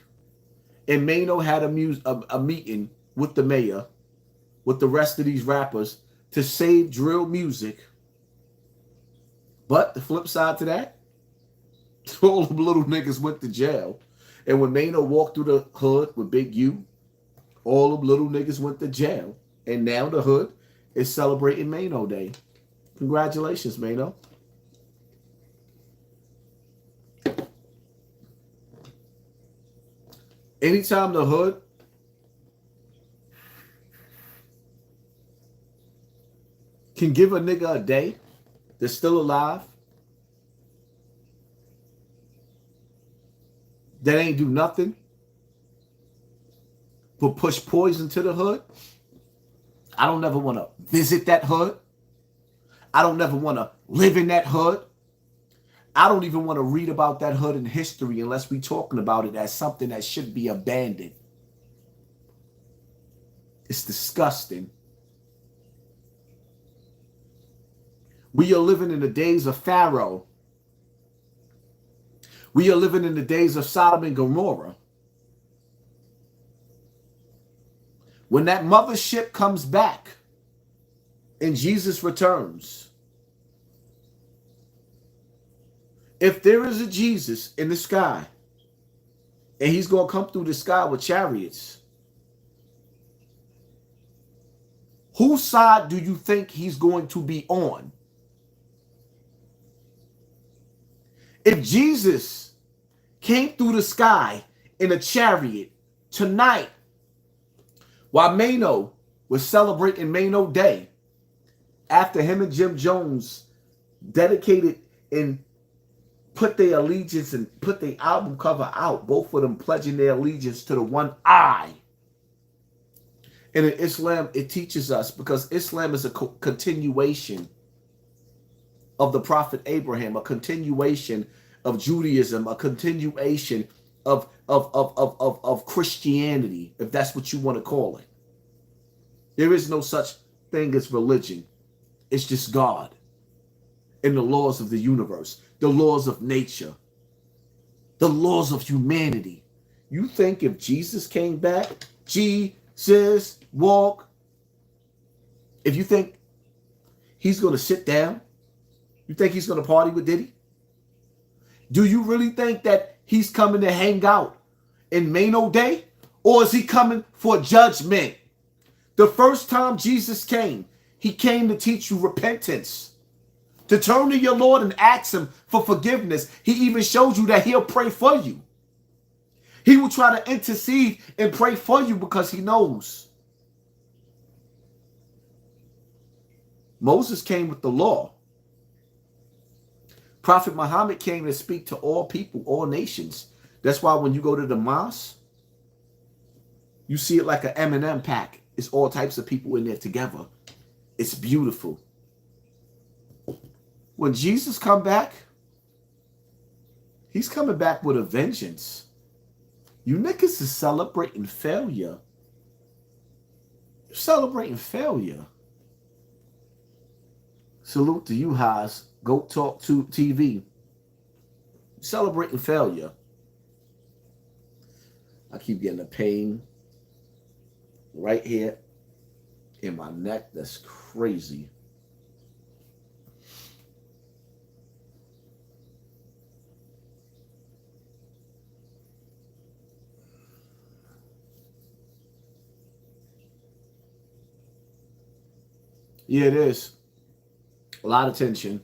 And Mano had a meeting with the mayor, with the rest of these rappers, to save drill music. But the flip side to that, all the little niggas went to jail. And when Mano walked through the hood with Big U, all the little niggas went to jail. And now the hood is celebrating Mano Day. Congratulations, Mano. Anytime the hood can give a nigga a day that's still alive, that ain't do nothing but push poison to the hood, I don't ever want to visit that hood. I don't ever want to live in that hood. I don't even want to read about that hood in history unless we're talking about it as something that should be abandoned. It's disgusting. We are living in the days of Pharaoh. We are living in the days of Sodom and Gomorrah. When that mothership comes back and Jesus returns, if there is a Jesus in the sky and he's going to come through the sky with chariots, whose side do you think he's going to be on? If Jesus came through the sky in a chariot tonight while Mano was celebrating Mano Day, after him and Jim Jones dedicated and put their allegiance and put their album cover out, both of them pledging their allegiance to the one eye. And in Islam, it teaches us, because Islam is a continuation of the Prophet Abraham, a continuation of Judaism, a continuation of Christianity, if that's what you want to call it. There is no such thing as religion. It's just God and the laws of the universe, the laws of nature, the laws of humanity. You think if Jesus came back, Jesus walk, if you think he's going to sit down, you think he's going to party with Diddy? Do you really think that he's coming to hang out in Mano Day? Or is he coming for judgment? The first time Jesus came, he came to teach you repentance, to turn to your Lord and ask him for forgiveness. He even showed you that he'll pray for you. He will try to intercede and pray for you because he knows. Moses came with the law. Prophet Muhammad came to speak to all people, all nations. That's why when you go to the mosque, you see it like an M&M pack. It's all types of people in there together. It's beautiful. When Jesus come back, he's coming back with a vengeance. You niggas is celebrating failure. You're celebrating failure. Salute to you, Haas. Go Talk to TV. Celebrating failure. I keep getting a pain right here in my neck. That's crazy. Yeah, it is. A lot of tension.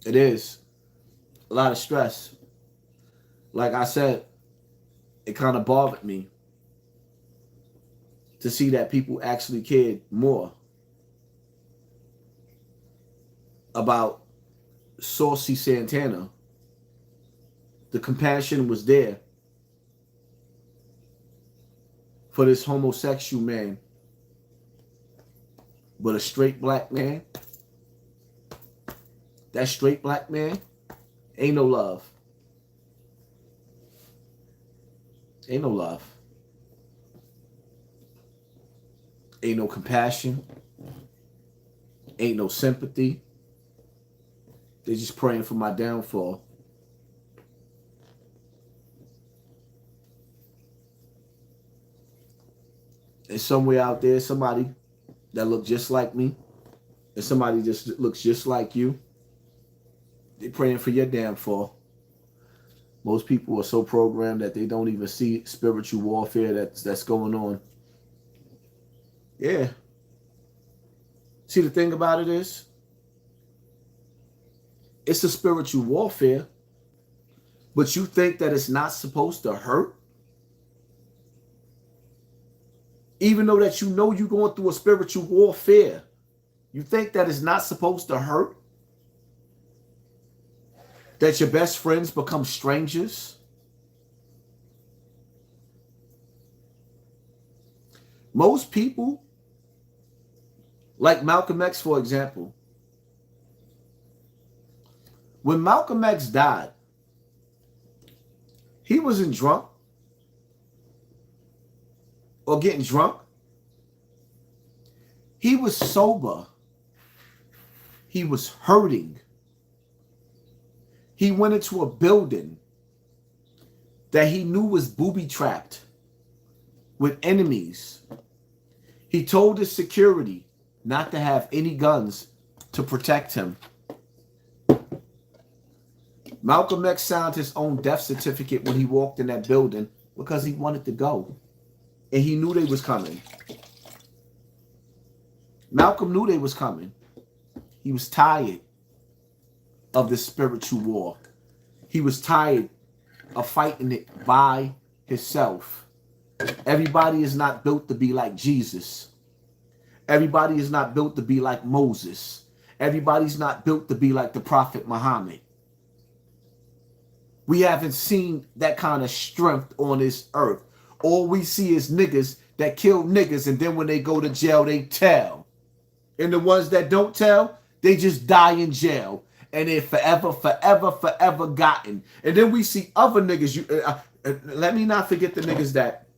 It is. A lot of stress. Like I said, it kind of bothered me to see that people actually cared more about Saucy Santana. The compassion was there for this homosexual man, but a straight black man, that straight black man, ain't no love. Ain't no love. Ain't no compassion. Ain't no sympathy. They're just praying for my downfall. And somewhere out there, somebody that looks just like me, and somebody just looks just like you, they're praying for your downfall. Most people are so programmed that they don't even see spiritual warfare that's going on. Yeah. See, the thing about it is, it's a spiritual warfare, but you think that it's not supposed to hurt? Even though that you know you're going through a spiritual warfare, you think that it's not supposed to hurt? That your best friends become strangers? Most people, like Malcolm X, for example, when Malcolm X died, he wasn't drunk or getting drunk. He was sober. He was hurting. He went into a building that he knew was booby-trapped with enemies. He told his security not to have any guns to protect him. Malcolm X signed his own death certificate when he walked in that building because he wanted to go. And he knew they was coming. Malcolm knew they was coming. He was tired of this spiritual war. He was tired of fighting it by himself. Everybody is not built to be like Jesus. Everybody is not built to be like Moses. Everybody's not built to be like the Prophet Muhammad. We haven't seen that kind of strength on this earth. All we see is niggas that kill niggas, and then when they go to jail, they tell. And the ones that don't tell, they just die in jail. And they're forever, forever, forever gotten. And then we see other niggas. Let me not forget the niggas that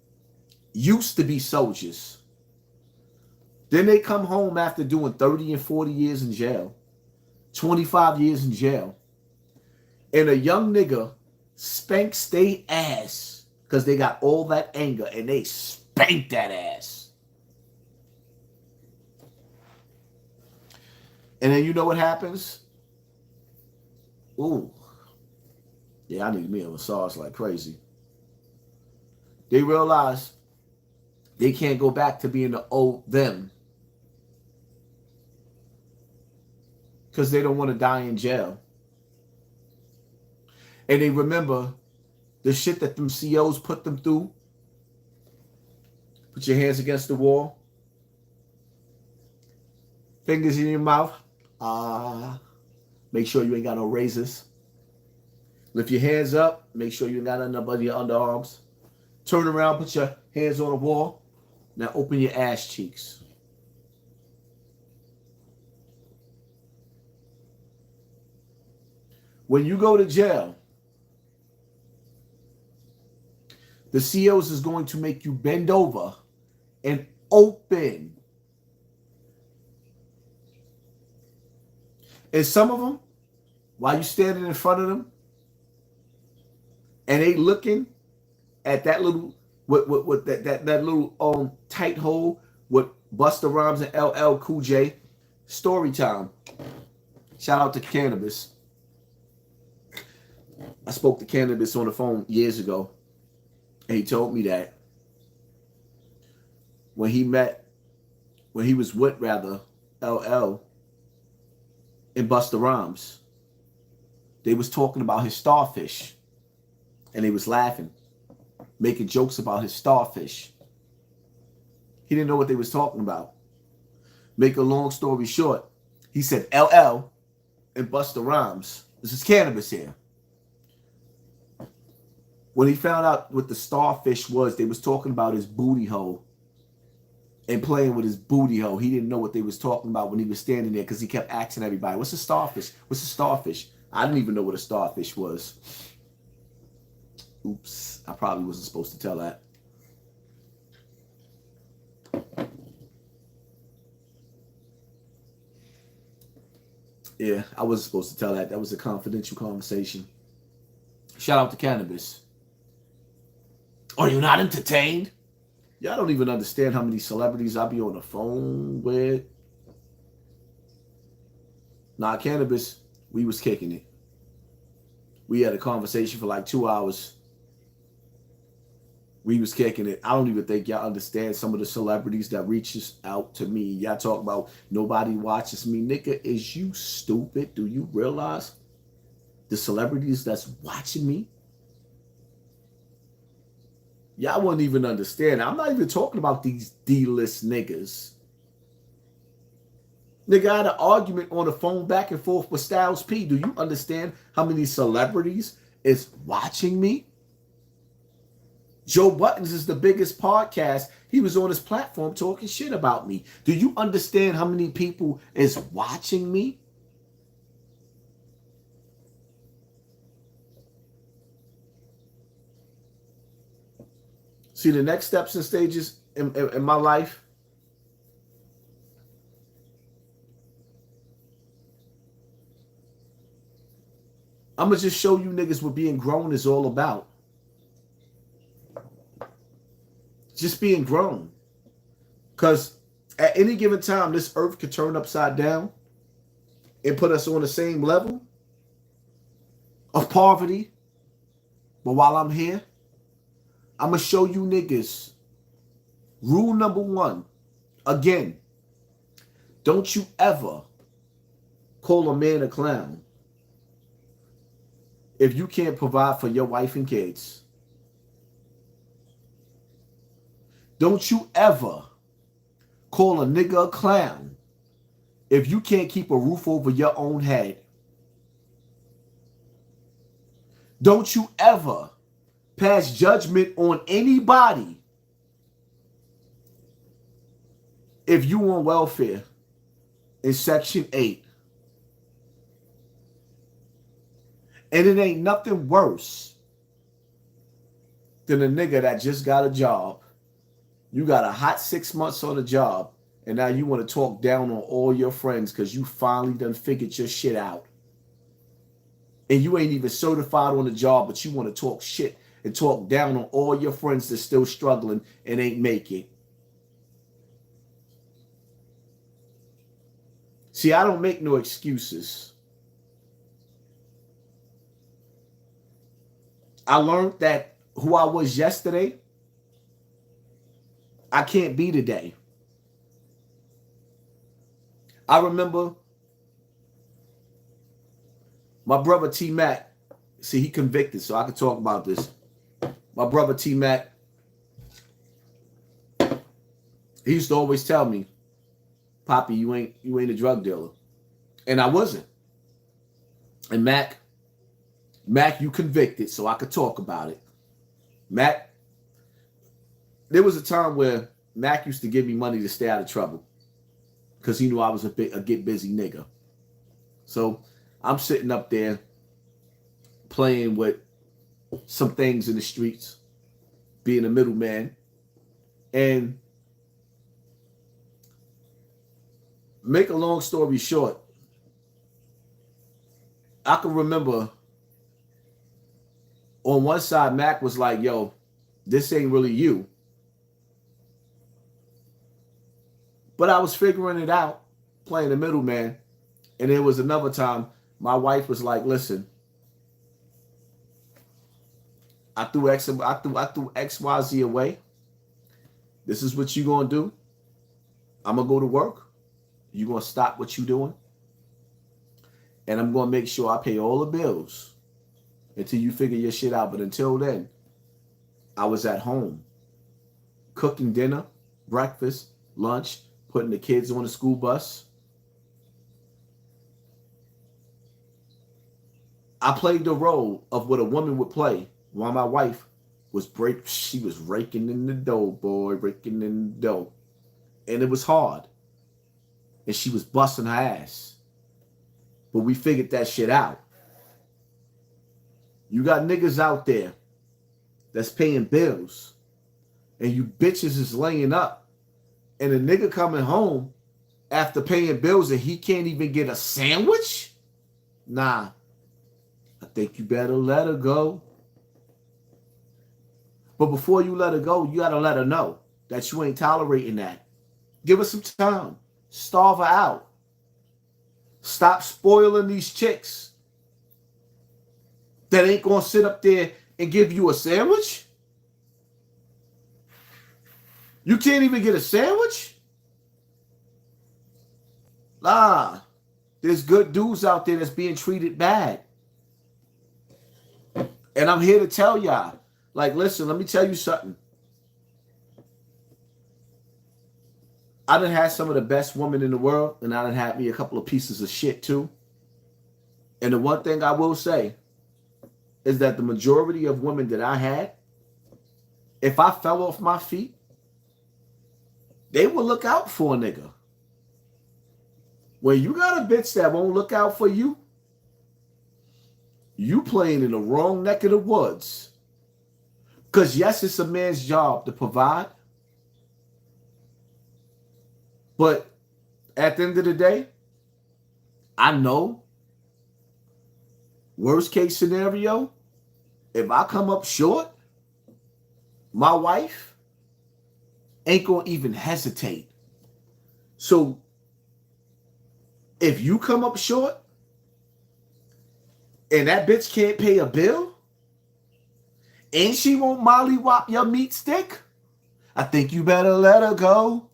used to be soldiers. Then they come home after doing 30 and 40 years in jail, 25 years in jail. And a young nigga spanks they ass because they got all that anger and they spank that ass. And then you know what happens? Ooh. Yeah, I need me a massage like crazy. They realize they can't go back to being the old them because they don't want to die in jail. And they remember the shit that them COs put them through. Put your hands against the wall. Fingers in your mouth. Make sure you ain't got no razors. Lift your hands up. Make sure you ain't got nothing above your underarms. Turn around, put your hands on the wall. Now open your ass cheeks. When you go to jail, the COs is going to make you bend over and open. And some of them, while you standing in front of them, and they looking at that little that little tight hole with Busta Rhymes and LL Cool J, story time. Shout out to Cannabis. I spoke to Cannabis on the phone years ago, and he told me that when he was with LL and Busta Rhymes, they was talking about his starfish, and they was laughing, making jokes about his starfish. He didn't know what they was talking about. Make a long story short, he said LL and Busta Rhymes, this is Cannabis here. When he found out what the starfish was, they was talking about his booty hole and playing with his booty hole. He didn't know what they was talking about when he was standing there because he kept asking everybody, what's a starfish? What's a starfish? I didn't even know what a starfish was. Oops, I probably wasn't supposed to tell that. Yeah, I wasn't supposed to tell that. That was a confidential conversation. Shout out to Cannabis. Are you not entertained? Y'all don't even understand how many celebrities I be on the phone with. Nah, Cannabis, we was kicking it. We had a conversation for like 2 hours. We was kicking it. I don't even think y'all understand some of the celebrities that reaches out to me. Y'all talk about nobody watches me. Nigga, is you stupid? Do you realize the celebrities that's watching me? Y'all wouldn't even understand. I'm not even talking about these D-list niggas. Nigga, I had an argument on the phone back and forth with Styles P. Do you understand how many celebrities is watching me? Joe Buttons is the biggest podcast. He was on his platform talking shit about me. Do you understand how many people is watching me? See, the next steps and stages in my life, I'm going to just show you niggas what being grown is all about. Just being grown. Because at any given time, this earth could turn upside down and put us on the same level of poverty. But while I'm here, I'm going to show you niggas rule number 1. Again, don't you ever call a man a clown if you can't provide for your wife and kids. Don't you ever call a nigga a clown if you can't keep a roof over your own head, don't you ever pass judgment on anybody if you on welfare in Section 8. And it ain't nothing worse than a nigga that just got a job. You got a hot 6 months on the job, and now you want to talk down on all your friends because you finally done figured your shit out. And you ain't even certified on the job, but you want to talk shit and talk down on all your friends that's still struggling and ain't making it. See, I don't make no excuses. I learned that who I was yesterday, I can't be today. I remember my brother T-Mac. See, he convicted, so I can talk about this. My brother T-Mac, he used to always tell me, Poppy, you ain't a drug dealer. And I wasn't. And Mac, you convicted, so I could talk about it. Mac, there was a time where Mac used to give me money to stay out of trouble because he knew I was a get busy nigga. So I'm sitting up there playing with some things in the streets, being a middleman, and make a long story short, I can remember on one side, Mac was like, yo, this ain't really you. But I was figuring it out, playing the middleman. And there was another time, my wife was like, listen, I threw XYZ away. This is what you gonna do. I'm gonna go to work. You're gonna stop what you're doing. And I'm gonna make sure I pay all the bills until you figure your shit out. But until then, I was at home cooking dinner, breakfast, lunch, putting the kids on the school bus. I played the role of what a woman would play while my wife was she was raking in the dough, boy, raking in the dough. And it was hard. And she was busting her ass. But we figured that shit out. You got niggas out there that's paying bills, and you bitches is laying up, and a nigga coming home after paying bills and he can't even get a sandwich? Nah, I think you better let her go. But before you let her go, you gotta let her know that you ain't tolerating that. Give her some time. Starve her out. Stop spoiling these chicks that ain't gonna sit up there and give you a sandwich. You can't even get a sandwich? Nah, there's good dudes out there that's being treated bad. And I'm here to tell y'all, like, listen, let me tell you something. I done had some of the best women in the world, and I done had me a couple of pieces of shit too. And the one thing I will say is that the majority of women that I had, if I fell off my feet, they will look out for a nigga. When you got a bitch that won't look out for you, you playing in the wrong neck of the woods. Because yes, it's a man's job to provide. But at the end of the day, I know, worst case scenario, if I come up short, my wife ain't gonna even hesitate. So if you come up short and that bitch can't pay a bill and she won't mollywop your meat stick, I think you better let her go.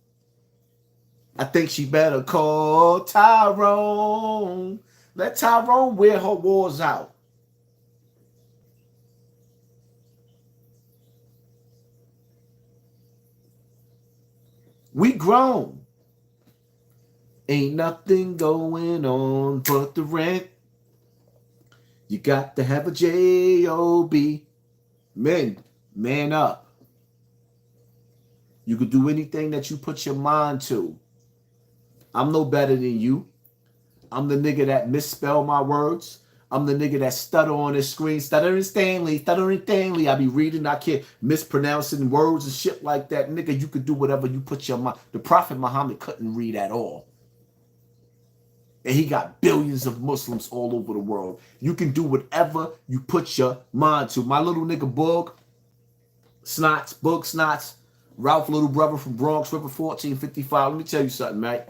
I think she better call Tyrone. Let Tyrone wear her walls out. We grown. Ain't nothing going on but the rent. You got to have a J-O-B. Men, man up. You could do anything that you put your mind to. I'm no better than you. I'm the nigga that misspell my words. I'm the nigga that stutter on the screen. Stuttering Stanley. I be reading. I can't mispronouncing words and shit like that. Nigga, you could do whatever you put your mind. The Prophet Muhammad couldn't read at all. And he got billions of Muslims all over the world. You can do whatever you put your mind to. My little nigga Bug Snots, Ralph, little brother from Bronx River, 1455. Let me tell you something, mate.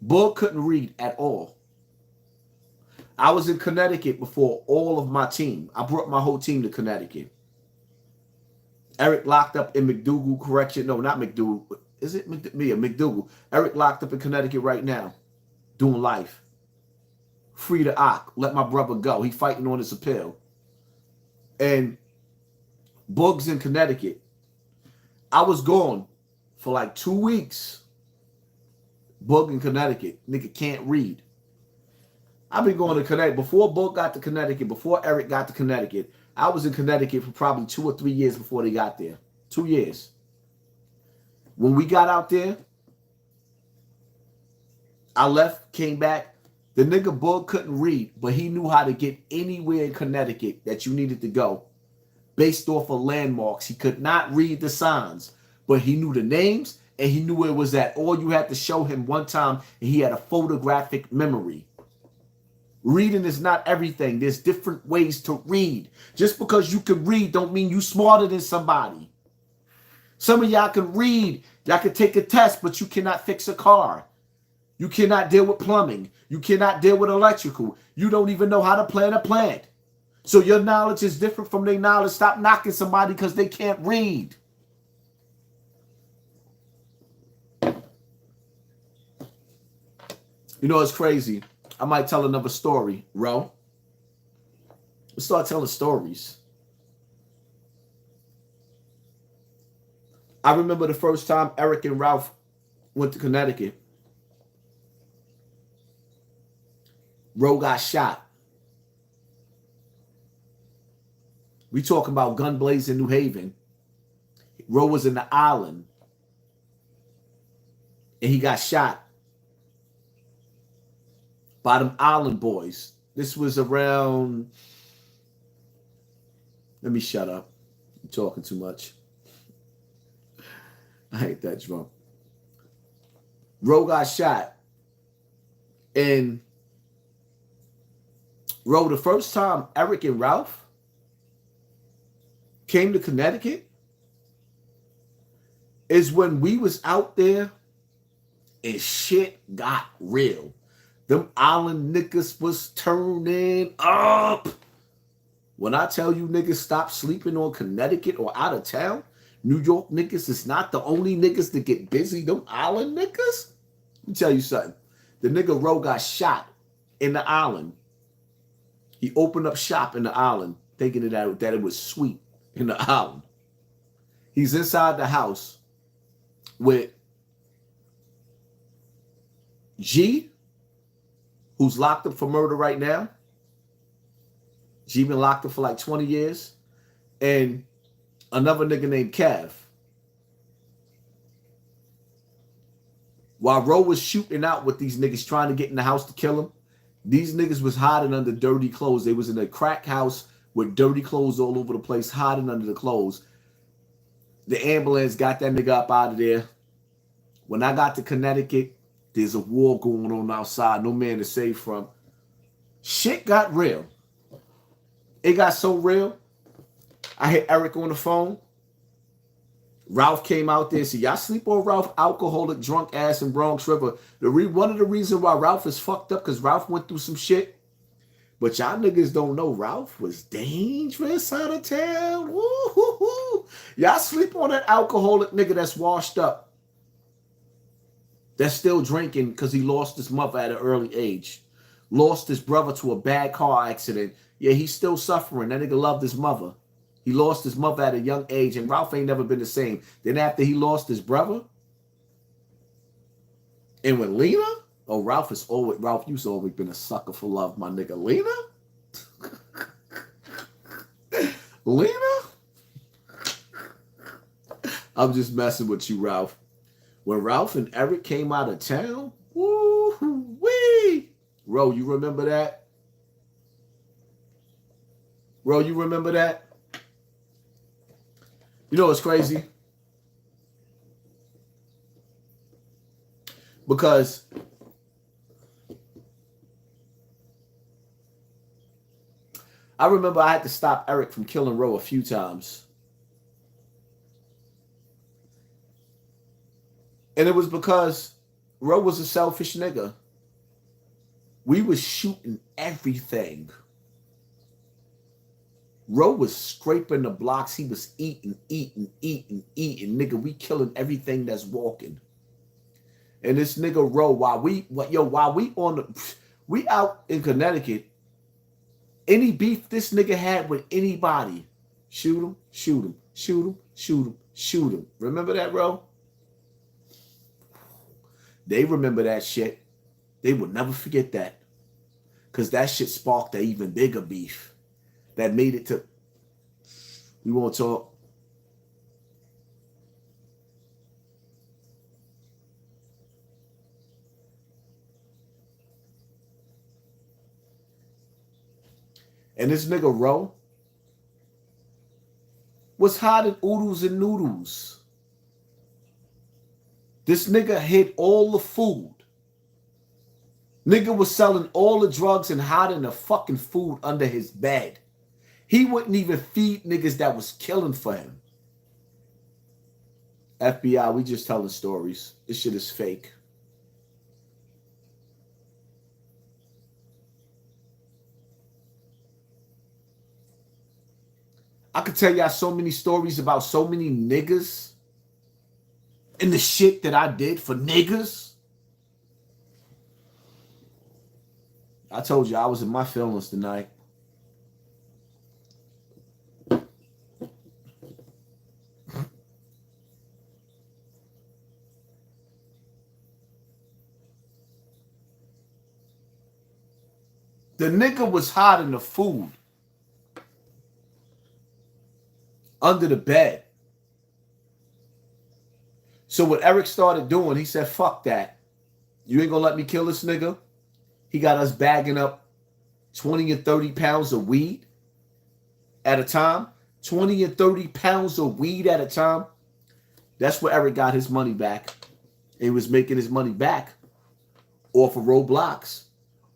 Bug couldn't read at all. I was in Connecticut before all of my team. I brought my whole team to Connecticut. Eric locked up in McDougal Correction. No, not McDougal. Is it McDougal? Eric locked up in Connecticut right now. Doing life. Free the Ock. Let my brother go. He fighting on his appeal. And Bug's in Connecticut. I was gone for like 2 weeks. Bug in Connecticut. Nigga can't read. I've been going to Connecticut. Before Bug got to Connecticut, before Eric got to Connecticut, I was in Connecticut for probably 2 or 3 years before they got there. 2 years. When we got out there, I left, came back. The nigga Bug couldn't read, but he knew how to get anywhere in Connecticut that you needed to go based off of landmarks. He could not read the signs, but he knew the names and he knew where it was at. All you had to show him one time, and he had a photographic memory. Reading is not everything. There's different ways to read. Just because you can read don't mean you smarter than somebody. Some of y'all can read. Y'all can take a test, but you cannot fix a car. You cannot deal with plumbing. You cannot deal with electrical. You don't even know how to plan a plant. So your knowledge is different from their knowledge. Stop knocking somebody because they can't read. You know, it's crazy. I might tell another story, Ro. Let's start telling stories. I remember the first time Eric and Ralph went to Connecticut. Ro got shot. We talking about gun blaze in New Haven. Ro was in the island. And he got shot by them island boys. This was around... Let me shut up. I'm talking too much. I ain't that drunk. Ro got shot. And Ro, the first time Eric and Ralph came to Connecticut is when we was out there and shit got real. Them island niggas was turning up. When I tell you niggas stop sleeping on Connecticut or out of town, New York niggas is not the only niggas that get busy. Them island niggas. Let me tell you something. The nigga Ro got shot in the island. He opened up shop in the island thinking that it was sweet in the island. He's inside the house with G, who's locked up for murder right now. G been locked up for like 20 years. And another nigga named Kev. While Ro was shooting out with these niggas trying to get in the house to kill him, these niggas was hiding under dirty clothes. They was in a crack house with dirty clothes all over the place, hiding under the clothes. The ambulance got that nigga up out of there. When I got to Connecticut, there's a war going on outside. No man to save from. Shit got real. It got so real. I hit Eric on the phone. Ralph came out there and said, y'all sleep on Ralph, alcoholic, drunk ass in Bronx River. One of the reasons why Ralph is fucked up because Ralph went through some shit. But y'all niggas don't know Ralph was dangerous out of town. Woo-hoo-hoo. Y'all sleep on that alcoholic nigga that's washed up. That's still drinking because he lost his mother at an early age. Lost his brother to a bad car accident. Yeah, he's still suffering. That nigga loved his mother. He lost his mother at a young age, and Ralph ain't never been the same. Then after he lost his brother, And with Lena, oh, Ralph you've always been a sucker for love, my nigga. Lena? Lena? I'm just messing with you, Ralph. When Ralph and Eric came out of town, woo-wee. Ro, you remember that? Ro, you remember that? You know what's crazy? Because I remember I had to stop Eric from killing Ro a few times. And it was because Ro was a selfish nigga. We was shooting everything. Ro was scraping the blocks. He was eating. Nigga, we killing everything that's walking. And this nigga Ro, while we out in Connecticut, any beef this nigga had with anybody, shoot him, shoot him, shoot him, shoot him, shoot him. Remember that, Ro? They remember that shit. They will never forget that. Because that shit sparked an even bigger beef that made it to, we won't talk. And this nigga Ro was hiding oodles and noodles. This nigga hid all the food. Nigga was selling all the drugs and hiding the fucking food under his bed. He wouldn't even feed niggas that was killing for him. FBI, we just telling stories. This shit is fake. I could tell y'all so many stories about so many niggas and the shit that I did for niggas. I told you I was in my feelings tonight. The nigga was hiding the food under the bed. So what Eric started doing, he said, fuck that. You ain't gonna let me kill this nigga? He got us bagging up 20 and 30 pounds of weed at a time. 20 and 30 pounds of weed at a time. That's where Eric got his money back. He was making his money back off of Roblox,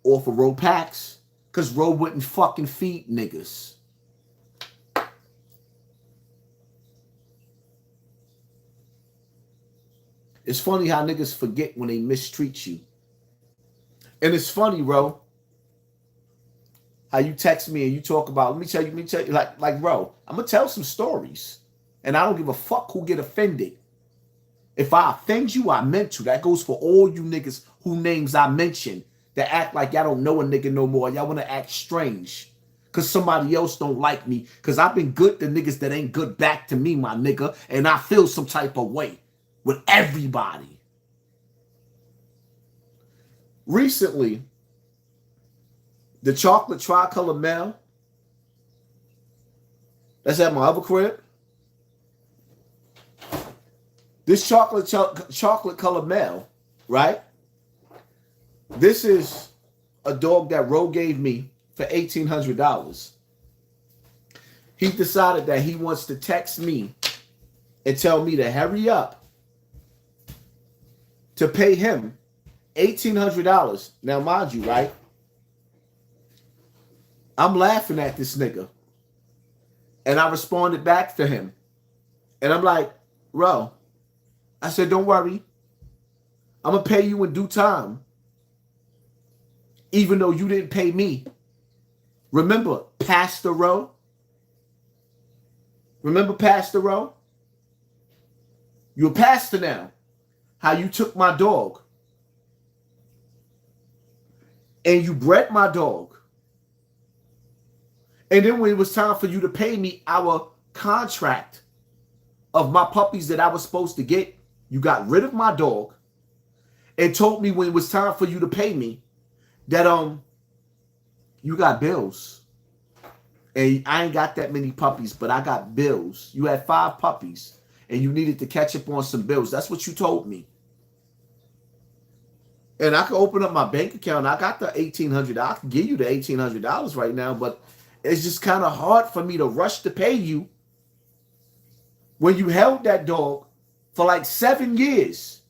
off of Ro packs, because Ro wouldn't fucking feed niggas. It's funny how niggas forget when they mistreat you. And it's funny, Ro, how you text me and you talk about, let me tell you, like, Ro, I'm going to tell some stories. And I don't give a fuck who get offended. If I offend you, I meant to. That goes for all you niggas who names I mentioned that act like y'all don't know a nigga no more. Y'all want to act strange because somebody else don't like me. Because I've been good to niggas that ain't good back to me, my nigga. And I feel some type of way with everybody. Recently, the chocolate tricolor mail that's at my other crib. This chocolate color mail, right? This is a dog that Ro gave me for $1,800. He decided that he wants to text me and tell me to hurry up to pay him $1,800. Now, mind you, right? I'm laughing at this nigga. And I responded back to him. And I'm like, Ro, I said, don't worry. I'm going to pay you in due time. Even though you didn't pay me. Remember, Pastor Ro? Remember Pastor Ro? You're a pastor now. How you took my dog. And you bred my dog. And then when it was time for you to pay me our contract of my puppies that I was supposed to get, you got rid of my dog. and told me when it was time for you to pay me that you got bills. And I ain't got that many puppies, but I got bills. You had 5 puppies and you needed to catch up on some bills. That's what you told me. And I can open up my bank account. I got the $1,800. I can give you the $1,800 right now, but it's just kind of hard for me to rush to pay you when you held that dog for like 7 years.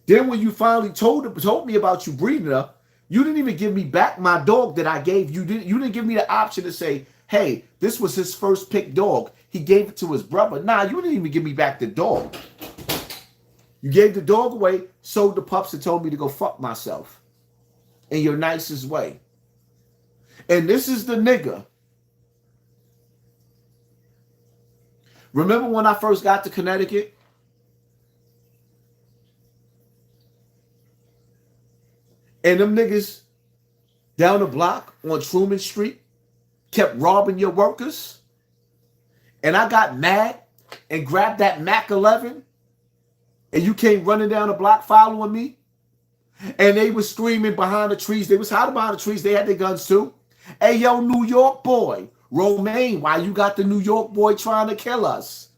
Then when you finally told me about you breeding her, you didn't even give me back my dog that I gave you. You didn't give me the option to say, hey, this was his first pick dog. He gave it to his brother. Nah, you didn't even give me back the dog. You gave the dog away, sold the pups, and told me to go fuck myself in your nicest way. And this is the nigga. Remember when I first got to Connecticut? And them niggas down the block on Truman Street kept robbing your workers? And I got mad and grabbed that Mac 11 and you came running down the block following me? And they was screaming behind the trees. They was hiding behind the trees. They had their guns too. Hey, yo, New York boy, Romaine, why you got the New York boy trying to kill us?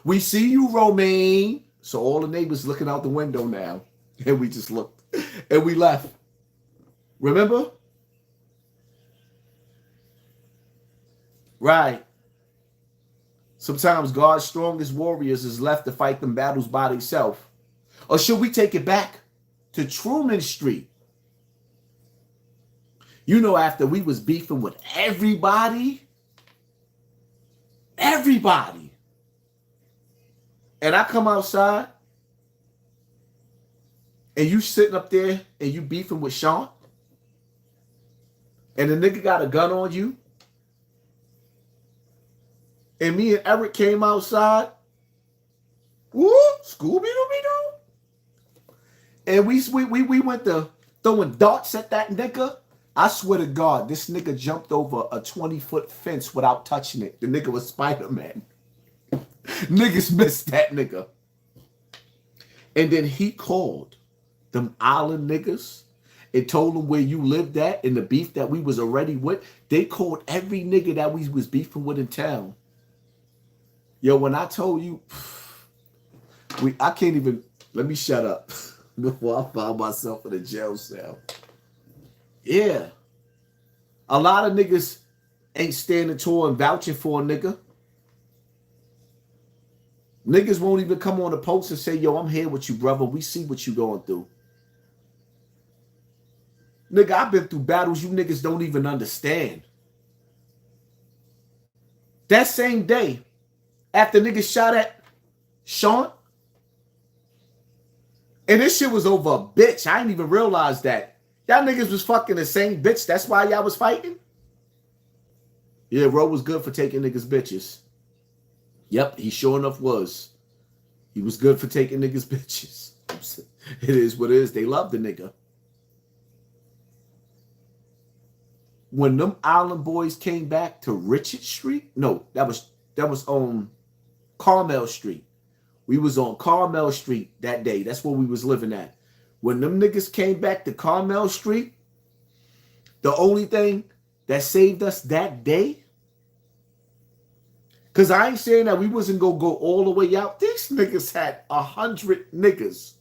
We see you, Romaine. So all the neighbors looking out the window now. And we just looked. And we left. Remember? Right. Sometimes God's strongest warriors is left to fight them battles by themselves. Or should we take it back to Truman Street? You know, after we was beefing with everybody. And I come outside and you sitting up there and you beefing with Sean. And the nigga got a gun on you. And me and Eric came outside. Woo, Scooby-Dooby-Doo. And we went to throwing darts at that nigga. I swear to God, this nigga jumped over a 20-foot fence without touching it. The nigga was Spider-Man. Niggas missed that nigga. And then he called them island niggas and told them where you lived at and the beef that we was already with. They called every nigga that we was beefing with in town. Yo, when I told you, I can't even, let me shut up before I find myself in a jail cell. Yeah. A lot of niggas ain't standing tall and vouching for a nigga. Niggas won't even come on the post and say, yo, I'm here with you, brother. We see what you going through. Nigga, I've been through battles you niggas don't even understand. That same day, after niggas shot at Sean, and this shit was over a bitch. I didn't even realize that. Y'all niggas was fucking the same bitch. That's why y'all was fighting? Yeah, Ro was good for taking niggas' bitches. Yep, he sure enough was. He was good for taking niggas' bitches. It is what it is. They love the nigga. When them island boys came back to Richard Street, no, that was on Carmel Street. We was on Carmel Street that day. That's where we was living at. When them niggas came back to Carmel Street, the only thing that saved us that day, because I ain't saying that we wasn't going to go all the way out. These niggas had 100 niggas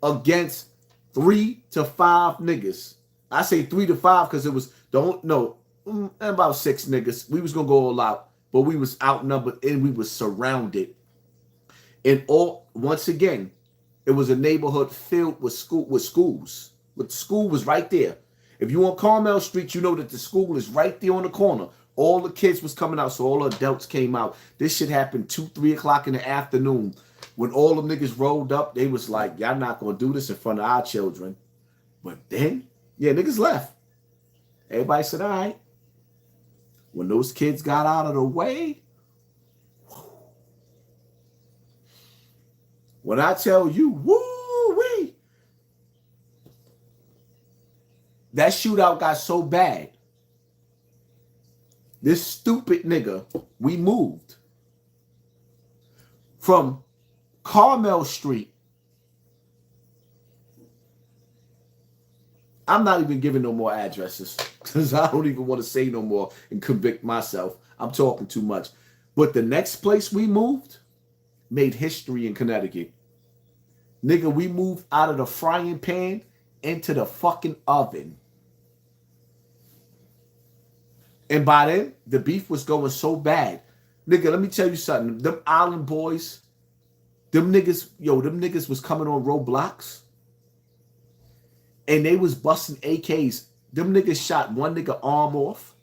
against 3 to 5 niggas. I say 3 to 5 because it was, about 6 niggas. We was going to go all out, but we was outnumbered and we was surrounded. And once again, it was a neighborhood filled with schools. But the school was right there. If you on Carmel Street, you know that the school is right there on the corner. All the kids was coming out, so all the adults came out. This shit happened 2, 3 o'clock in the afternoon. When all them niggas rolled up, they was like, y'all not going to do this in front of our children. But then, yeah, niggas left. Everybody said, all right. When those kids got out of the way, when I tell you, woo-wee, that shootout got so bad. This stupid nigga, we moved from Carmel Street I'm not even giving no more addresses because I don't even want to say no more and convict myself. I'm talking too much. But the next place we moved made history in Connecticut. Nigga, we moved out of the frying pan into the fucking oven. And by then, the beef was going so bad. Nigga, let me tell you something. Them island boys, them niggas was coming on roadblocks. And they was busting AKs. Them niggas shot one nigga arm off.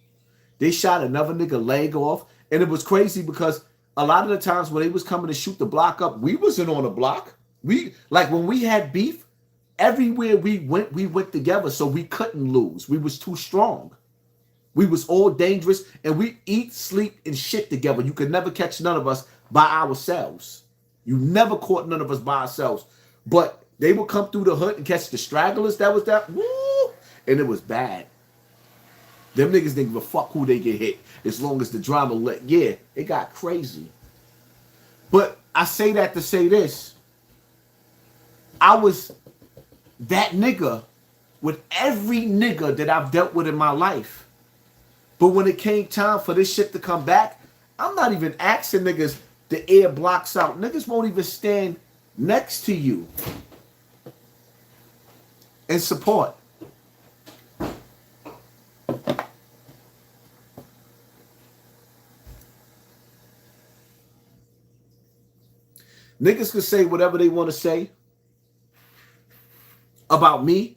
They shot another nigga leg off. And it was crazy because a lot of the times when they was coming to shoot the block up, we wasn't on the block. When we had beef, everywhere we went together, so we couldn't lose. We was too strong. We was all dangerous, and we eat, sleep, and shit together. You could never catch none of us by ourselves. You never caught none of us by ourselves. But they would come through the hood and catch the stragglers. Woo! And it was bad. Them niggas didn't give a fuck who they get hit as long as the drama lit. Yeah, it got crazy. But I say that to say this. I was that nigga with every nigga that I've dealt with in my life. But when it came time for this shit to come back, I'm not even asking niggas to air blocks out. Niggas won't even stand next to you and support. Niggas can say whatever they want to say about me,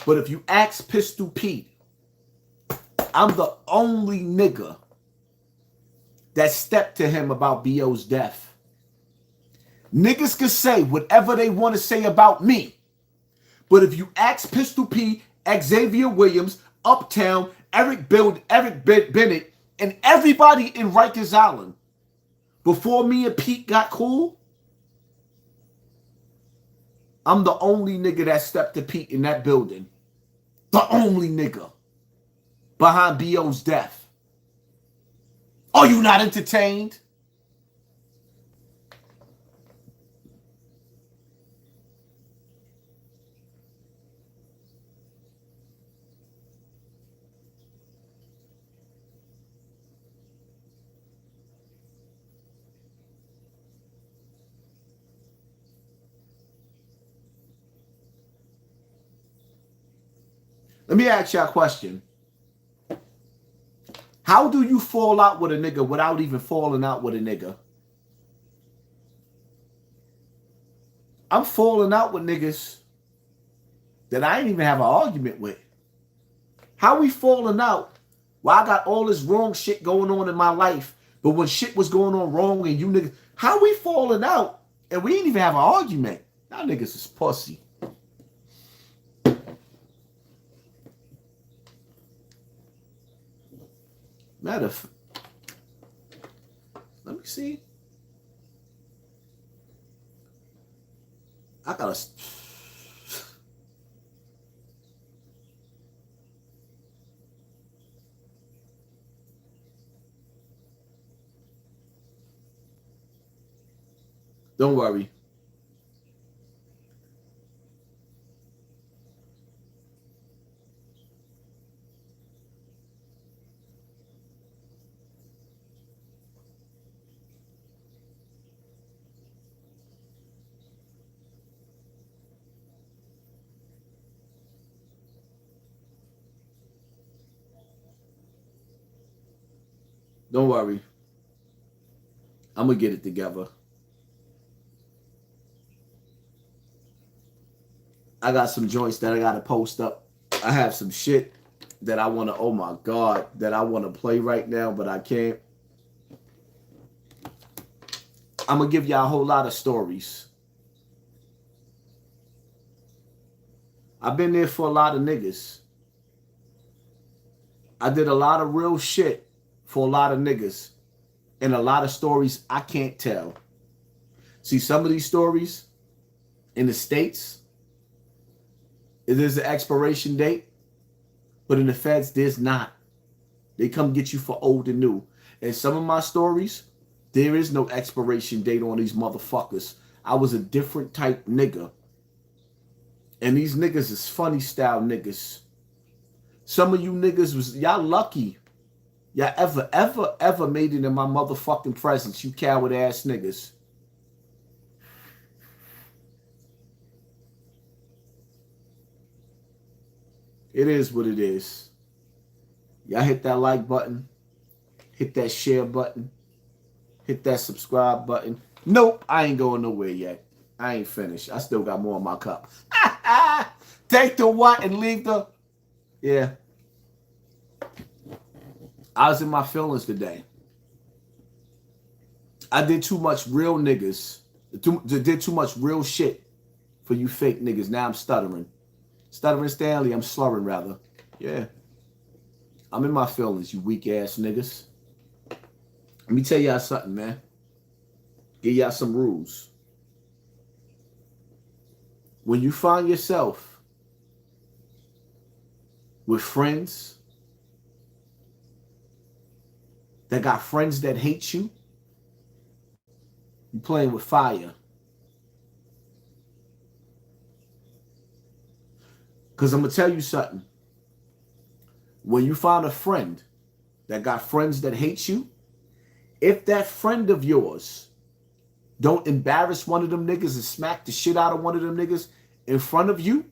but if you ask Pistol Pete, I'm the only nigga that stepped to him about B.O.'s death. Niggas can say whatever they want to say about me, but if you ask Pistol P, Xavier Williams, Uptown, Eric Bennett, and everybody in Rikers Island, before me and Pete got cool, I'm the only nigga that stepped to Pete in that building. The only nigga behind B.O.'s death. Are you not entertained? Let me ask y'all a question. How do you fall out with a nigga without even falling out with a nigga? I'm falling out with niggas that I ain't even have an argument with. How we falling out? Well, I got all this wrong shit going on in my life, but when shit was going on wrong and you niggas, how we falling out and we ain't even have an argument? Y'all niggas is pussy. Let me see. I gotta. Don't worry. Don't worry. I'm going to get it together. I got some joints that I got to post up. I have some shit that I want to, oh my God, that I want to play right now, but I can't. I'm going to give y'all a whole lot of stories. I've been there for a lot of niggas. I did a lot of real shit for a lot of niggas and a lot of stories I can't tell. See, some of these stories in the States, there's an expiration date, but in the feds, there's not. They come get you for old and new. And some of my stories, there is no expiration date on these motherfuckers. I was a different type nigga. And these niggas is funny style niggas. Some of you niggas was, y'all lucky. Y'all ever made it in my motherfucking presence, you coward ass niggas. It is what it is. Y'all hit that like button. Hit that share button. Hit that subscribe button. Nope, I ain't going nowhere yet. I ain't finished. I still got more in my cup. Take the what and leave the... Yeah. I was in my feelings today. I did too much real niggas. Did too much real shit for you fake niggas. Now I'm stuttering. Stuttering Stanley, I'm slurring rather. Yeah. I'm in my feelings, you weak ass niggas. Let me tell y'all something, man. Give y'all some rules. When you find yourself with friends that got friends that hate you, you're playing with fire. Because I'm going to tell you something. When you find a friend that got friends that hate you, if that friend of yours don't embarrass one of them niggas and smack the shit out of one of them niggas in front of you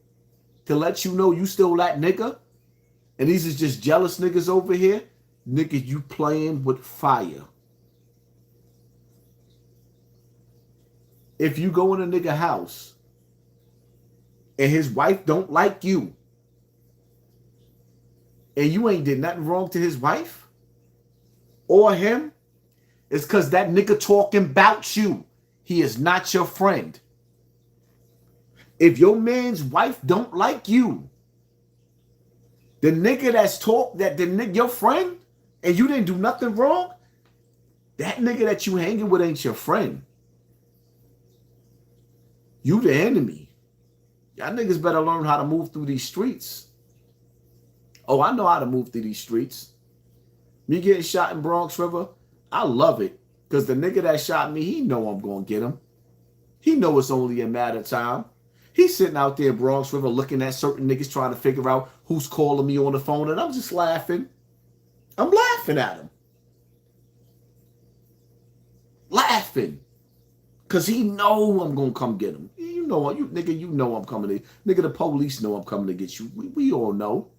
to let you know you still that nigga, and these is just jealous niggas over here, nigga, you playing with fire. If you go in a nigga house and his wife don't like you and you ain't did nothing wrong to his wife or him, it's because that nigga talking about you. He is not your friend. If your man's wife don't like you, the nigga that's your friend, and you didn't do nothing wrong, that nigga that you hanging with ain't your friend. You the enemy. Y'all niggas better learn how to move through these streets. Oh, I know how to move through these streets. Me getting shot in Bronx River, I love it. Because the nigga that shot me, he know I'm going to get him. He know it's only a matter of time. He's sitting out there in Bronx River looking at certain niggas trying to figure out who's calling me on the phone. And I'm just laughing. I'm laughing at him. Laughing. Because he know I'm going to come get him. You know, nigga, you know I'm coming to. Nigga, the police know I'm coming to get you. We all know.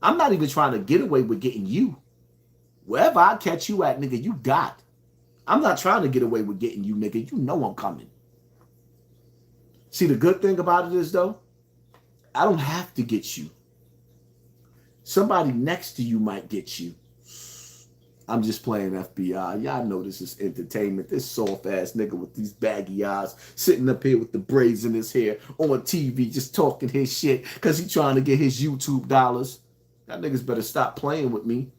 I'm not even trying to get away with getting you. Wherever I catch you at, nigga, you got. I'm not trying to get away with getting you, nigga. You know I'm coming. See, the good thing about it is, though, I don't have to get you. Somebody next to you might get you. I'm just playing FBI. Y'all know this is entertainment. This soft-ass nigga with these baggy eyes sitting up here with the braids in his hair on TV just talking his shit because he trying to get his YouTube dollars. Y'all niggas better stop playing with me.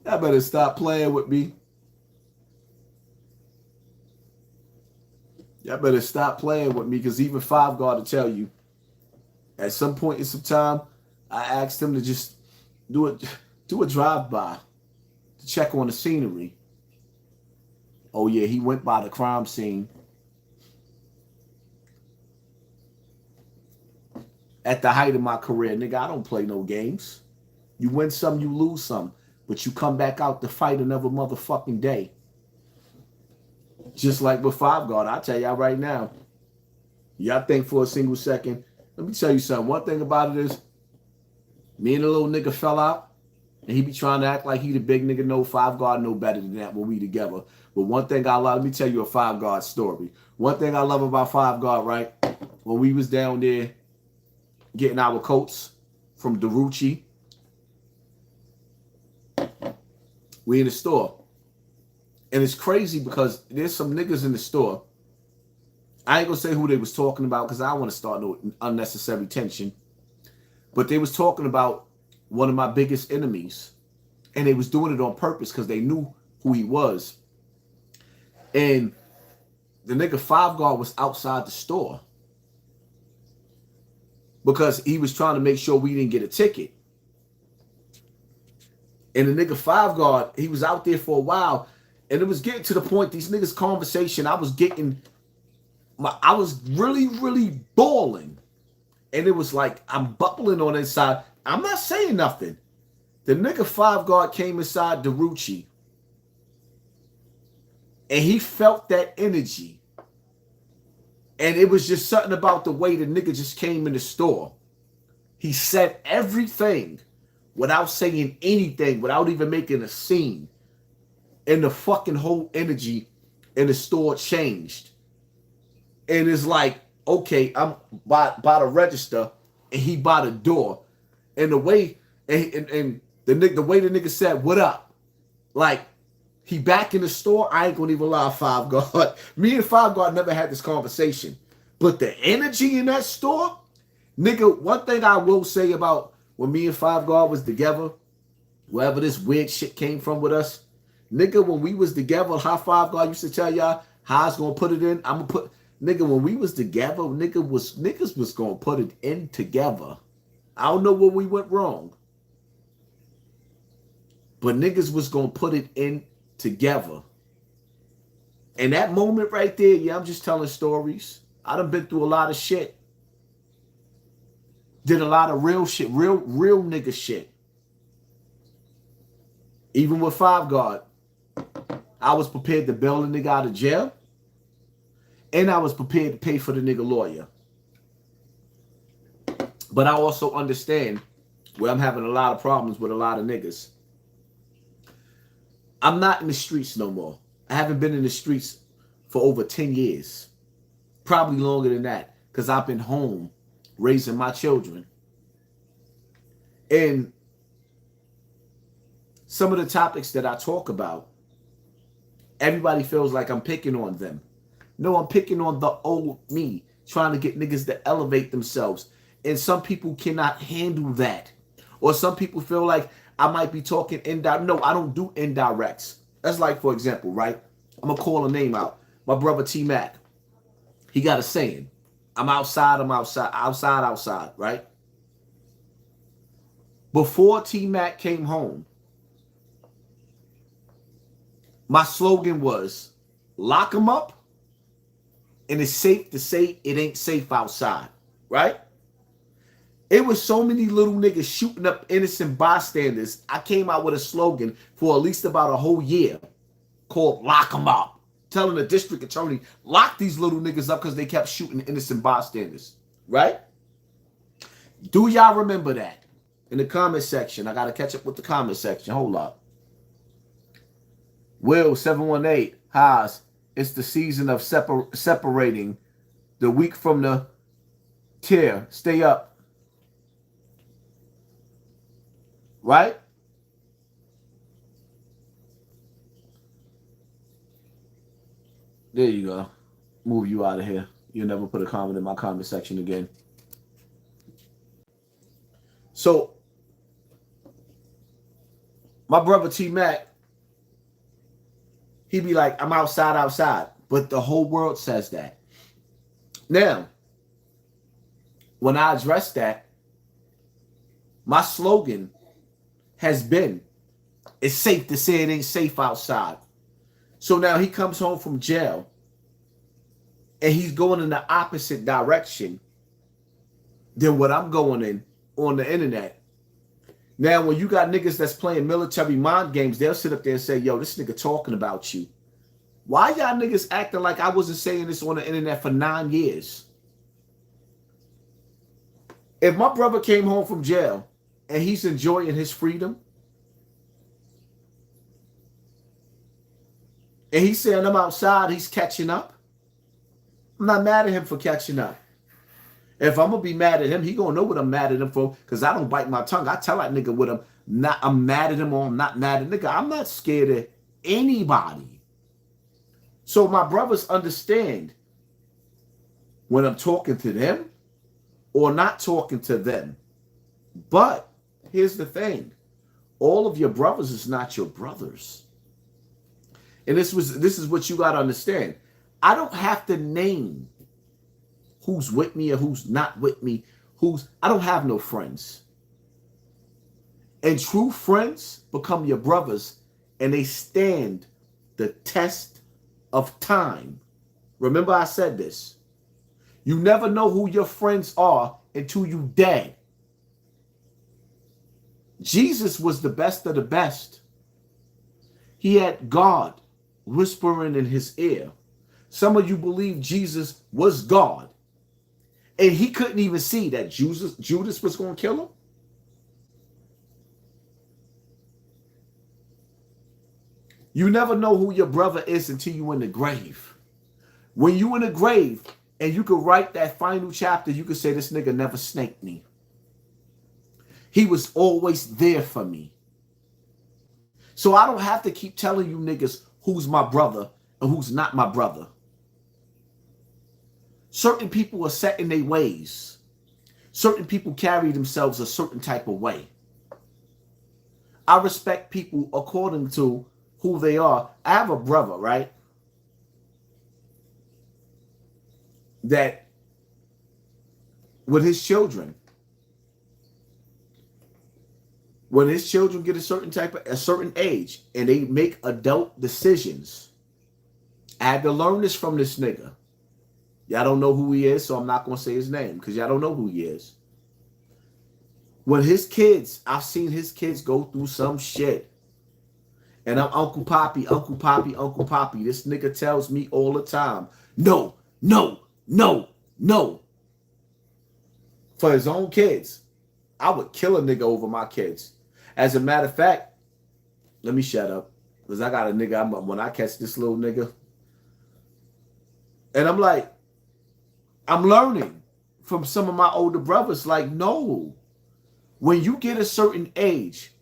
Y'all better stop playing with me. Y'all better stop playing with me because even Five God to tell you, at some point in some time, I asked him to just do a drive-by to check on the scenery. Oh yeah, he went by the crime scene. At the height of my career, nigga, I don't play no games. You win some, you lose some. But you come back out to fight another motherfucking day. Just like with Five God, I tell y'all right now. Y'all think for a single second. Let me tell you something. One thing about it is, me and the little nigga fell out, and he be trying to act like he the big nigga. No, Five God know better than that when we together. But one thing I love, let me tell you a Five God story. One thing I love about Five God, right? When we was down there getting our coats from Darucci, we in the store. And it's crazy because there's some niggas in the store. I ain't gonna say who they was talking about because I don't want to start no unnecessary tension. But they was talking about one of my biggest enemies. And they was doing it on purpose because they knew who he was. And the nigga Five God was outside the store. Because he was trying to make sure we didn't get a ticket. And the nigga Five God, he was out there for a while. And it was getting to the point, these niggas conversation, I was really, really bawling. And it was like, I'm bubbling on the inside. I'm not saying nothing. The nigga 5 guard came inside DeRucci. And he felt that energy. And it was just something about the way the nigga just came in the store. He said everything without saying anything, without even making a scene. And the fucking whole energy in the store changed. And it's like, okay, I'm by the register and he by the door. And the way and the way the nigga said, what up? Like, he back in the store. I ain't gonna even lie, 5 guard. Me and 5 guard never had this conversation. But the energy in that store, nigga, one thing I will say about when me and 5 guard was together, wherever this weird shit came from with us, nigga, when we was together, how 5 guard used to tell y'all how I was gonna put it in. I'm gonna put, nigga, when we was together, niggas was gonna put it in together. I don't know where we went wrong. But niggas was gonna put it in together. And that moment right there, yeah, I'm just telling stories. I done been through a lot of shit. Did a lot of real shit, real nigga shit. Even with 5 guard, I was prepared to bail the nigga out of jail. And I was prepared to pay for the nigga lawyer. But I also understand where I'm having a lot of problems with a lot of niggas. I'm not in the streets no more. I haven't been in the streets for over 10 years. Probably longer than that. Because I've been home raising my children. And some of the topics that I talk about, everybody feels like I'm picking on them. No, I'm picking on the old me, trying to get niggas to elevate themselves. And some people cannot handle that. Or some people feel like I might be talking indirect. No, I don't do indirects. That's like, for example, right? I'm going to call a name out. My brother T-Mac. He got a saying. I'm outside, right? Before T-Mac came home, my slogan was, lock him up, and it's safe to say it ain't safe outside, right? It was so many little niggas shooting up innocent bystanders. I came out with a slogan for at least about a whole year called lock them up. Telling the district attorney, lock these little niggas up because they kept shooting innocent bystanders, right? Do y'all remember that? In the comment section. I got to catch up with the comment section. Hold up. Will 718, Haas, it's the season of separating the weak from the tear. Stay up. Right? There you go. Move you out of here. You'll never put a comment in my comment section again. So, my brother T-Mac, he be like, I'm outside. But the whole world says that. Now, when I address that, my slogan has been, it's safe to say it ain't safe outside. So now he comes home from jail and he's going in the opposite direction than what I'm going in on the internet. Now, when you got niggas that's playing military mind games, they'll sit up there and say, yo, this nigga talking about you. Why y'all niggas acting like I wasn't saying this on the internet for 9 years? If my brother came home from jail and he's enjoying his freedom, and he's saying I'm outside, he's catching up, I'm not mad at him for catching up. If I'm going to be mad at him, he going to know what I'm mad at him for, because I don't bite my tongue. I tell that nigga what I'm mad at him or I'm not mad at nigga. I'm not scared of anybody. So my brothers understand when I'm talking to them or not talking to them. But here's the thing. All of your brothers is not your brothers. And this is what you got to understand. I don't have to name who's with me or who's not with me. I don't have no friends. And true friends become your brothers, and they stand the test of time. Remember I said this. You never know who your friends are until you dead. Jesus was the best of the best. He had God whispering in his ear. Some of you believe Jesus was God. And he couldn't even see that Judas was going to kill him. You never know who your brother is until you're in the grave. When you in the grave and you could write that final chapter, you could say, this nigga never snaked me. He was always there for me. So I don't have to keep telling you niggas who's my brother and who's not my brother. Certain people are set in their ways. Certain people carry themselves a certain type of way. I respect people according to who they are. I have a brother, right? That with his children, when his children get a certain age and they make adult decisions, I had to learn this from this nigga. Y'all don't know who he is, so I'm not going to say his name because y'all don't know who he is. When his kids, I've seen his kids go through some shit. And I'm Uncle Poppy, Uncle Poppy, Uncle Poppy. This nigga tells me all the time, no, no, no, no. For his own kids. I would kill a nigga over my kids. As a matter of fact, let me shut up. Because I got a nigga, when I catch this little nigga. And I'm like, I'm learning from some of my older brothers. Like, no. When you get a certain age,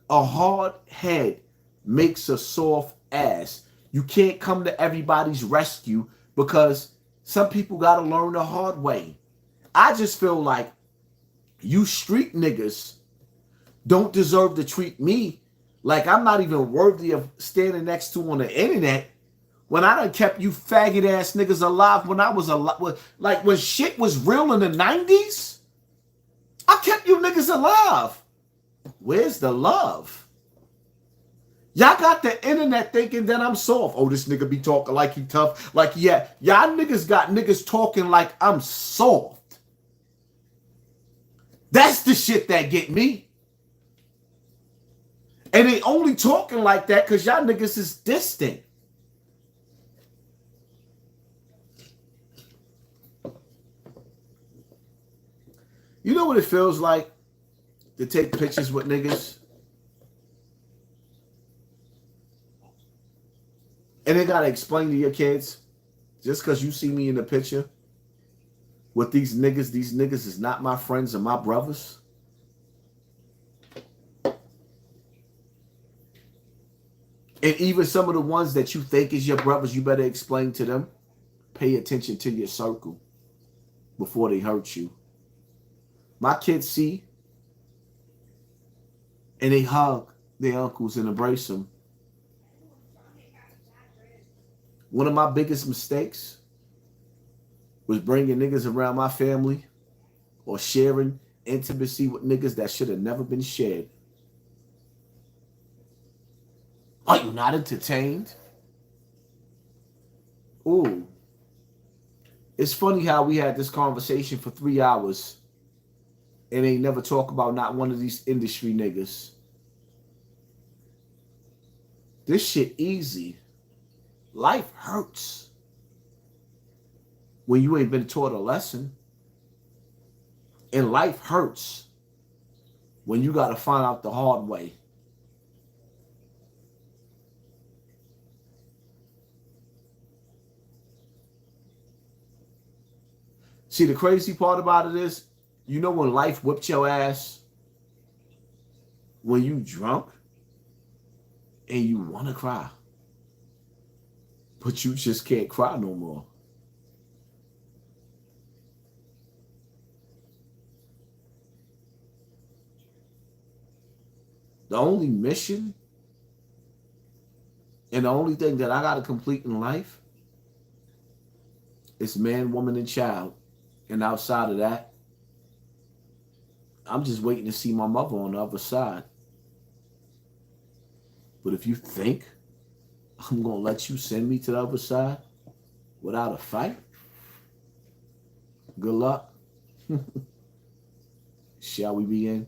a hard head makes a soft ass. You can't come to everybody's rescue because some people got to learn the hard way. I just feel like you street niggas don't deserve to treat me like I'm not even worthy of standing next to on the internet when I done kept you faggot ass niggas alive when I was alive. Like when shit was real in the 90s, I kept you niggas alive. Where's the love? Y'all got the internet thinking that I'm soft. Oh, this nigga be talking like he tough. Like, yeah, y'all niggas got niggas talking like I'm soft. That's the shit that get me. And they only talking like that because y'all niggas is distant. You know what it feels like to take pictures with niggas? And they gotta explain to your kids, just because you see me in the picture with these niggas is not my friends and my brothers. And even some of the ones that you think is your brothers, you better explain to them. Pay attention to your circle before they hurt you. My kids see and they hug their uncles and embrace them. One of my biggest mistakes was bringing niggas around my family or sharing intimacy with niggas that should have never been shared. Are you not entertained? Ooh. It's funny how we had this conversation for 3 hours and they never talk about not one of these industry niggas. This shit easy. Life hurts when you ain't been taught a lesson. And life hurts when you got to find out the hard way. See, the crazy part about it is, you know when life whipped your ass? When you drunk and you want to cry. But you just can't cry no more. The only mission and the only thing that I got to complete in life is man, woman, and child. And outside of that, I'm just waiting to see my mother on the other side. But if you think I'm gonna let you send me to the other side without a fight? Good luck. Shall we begin?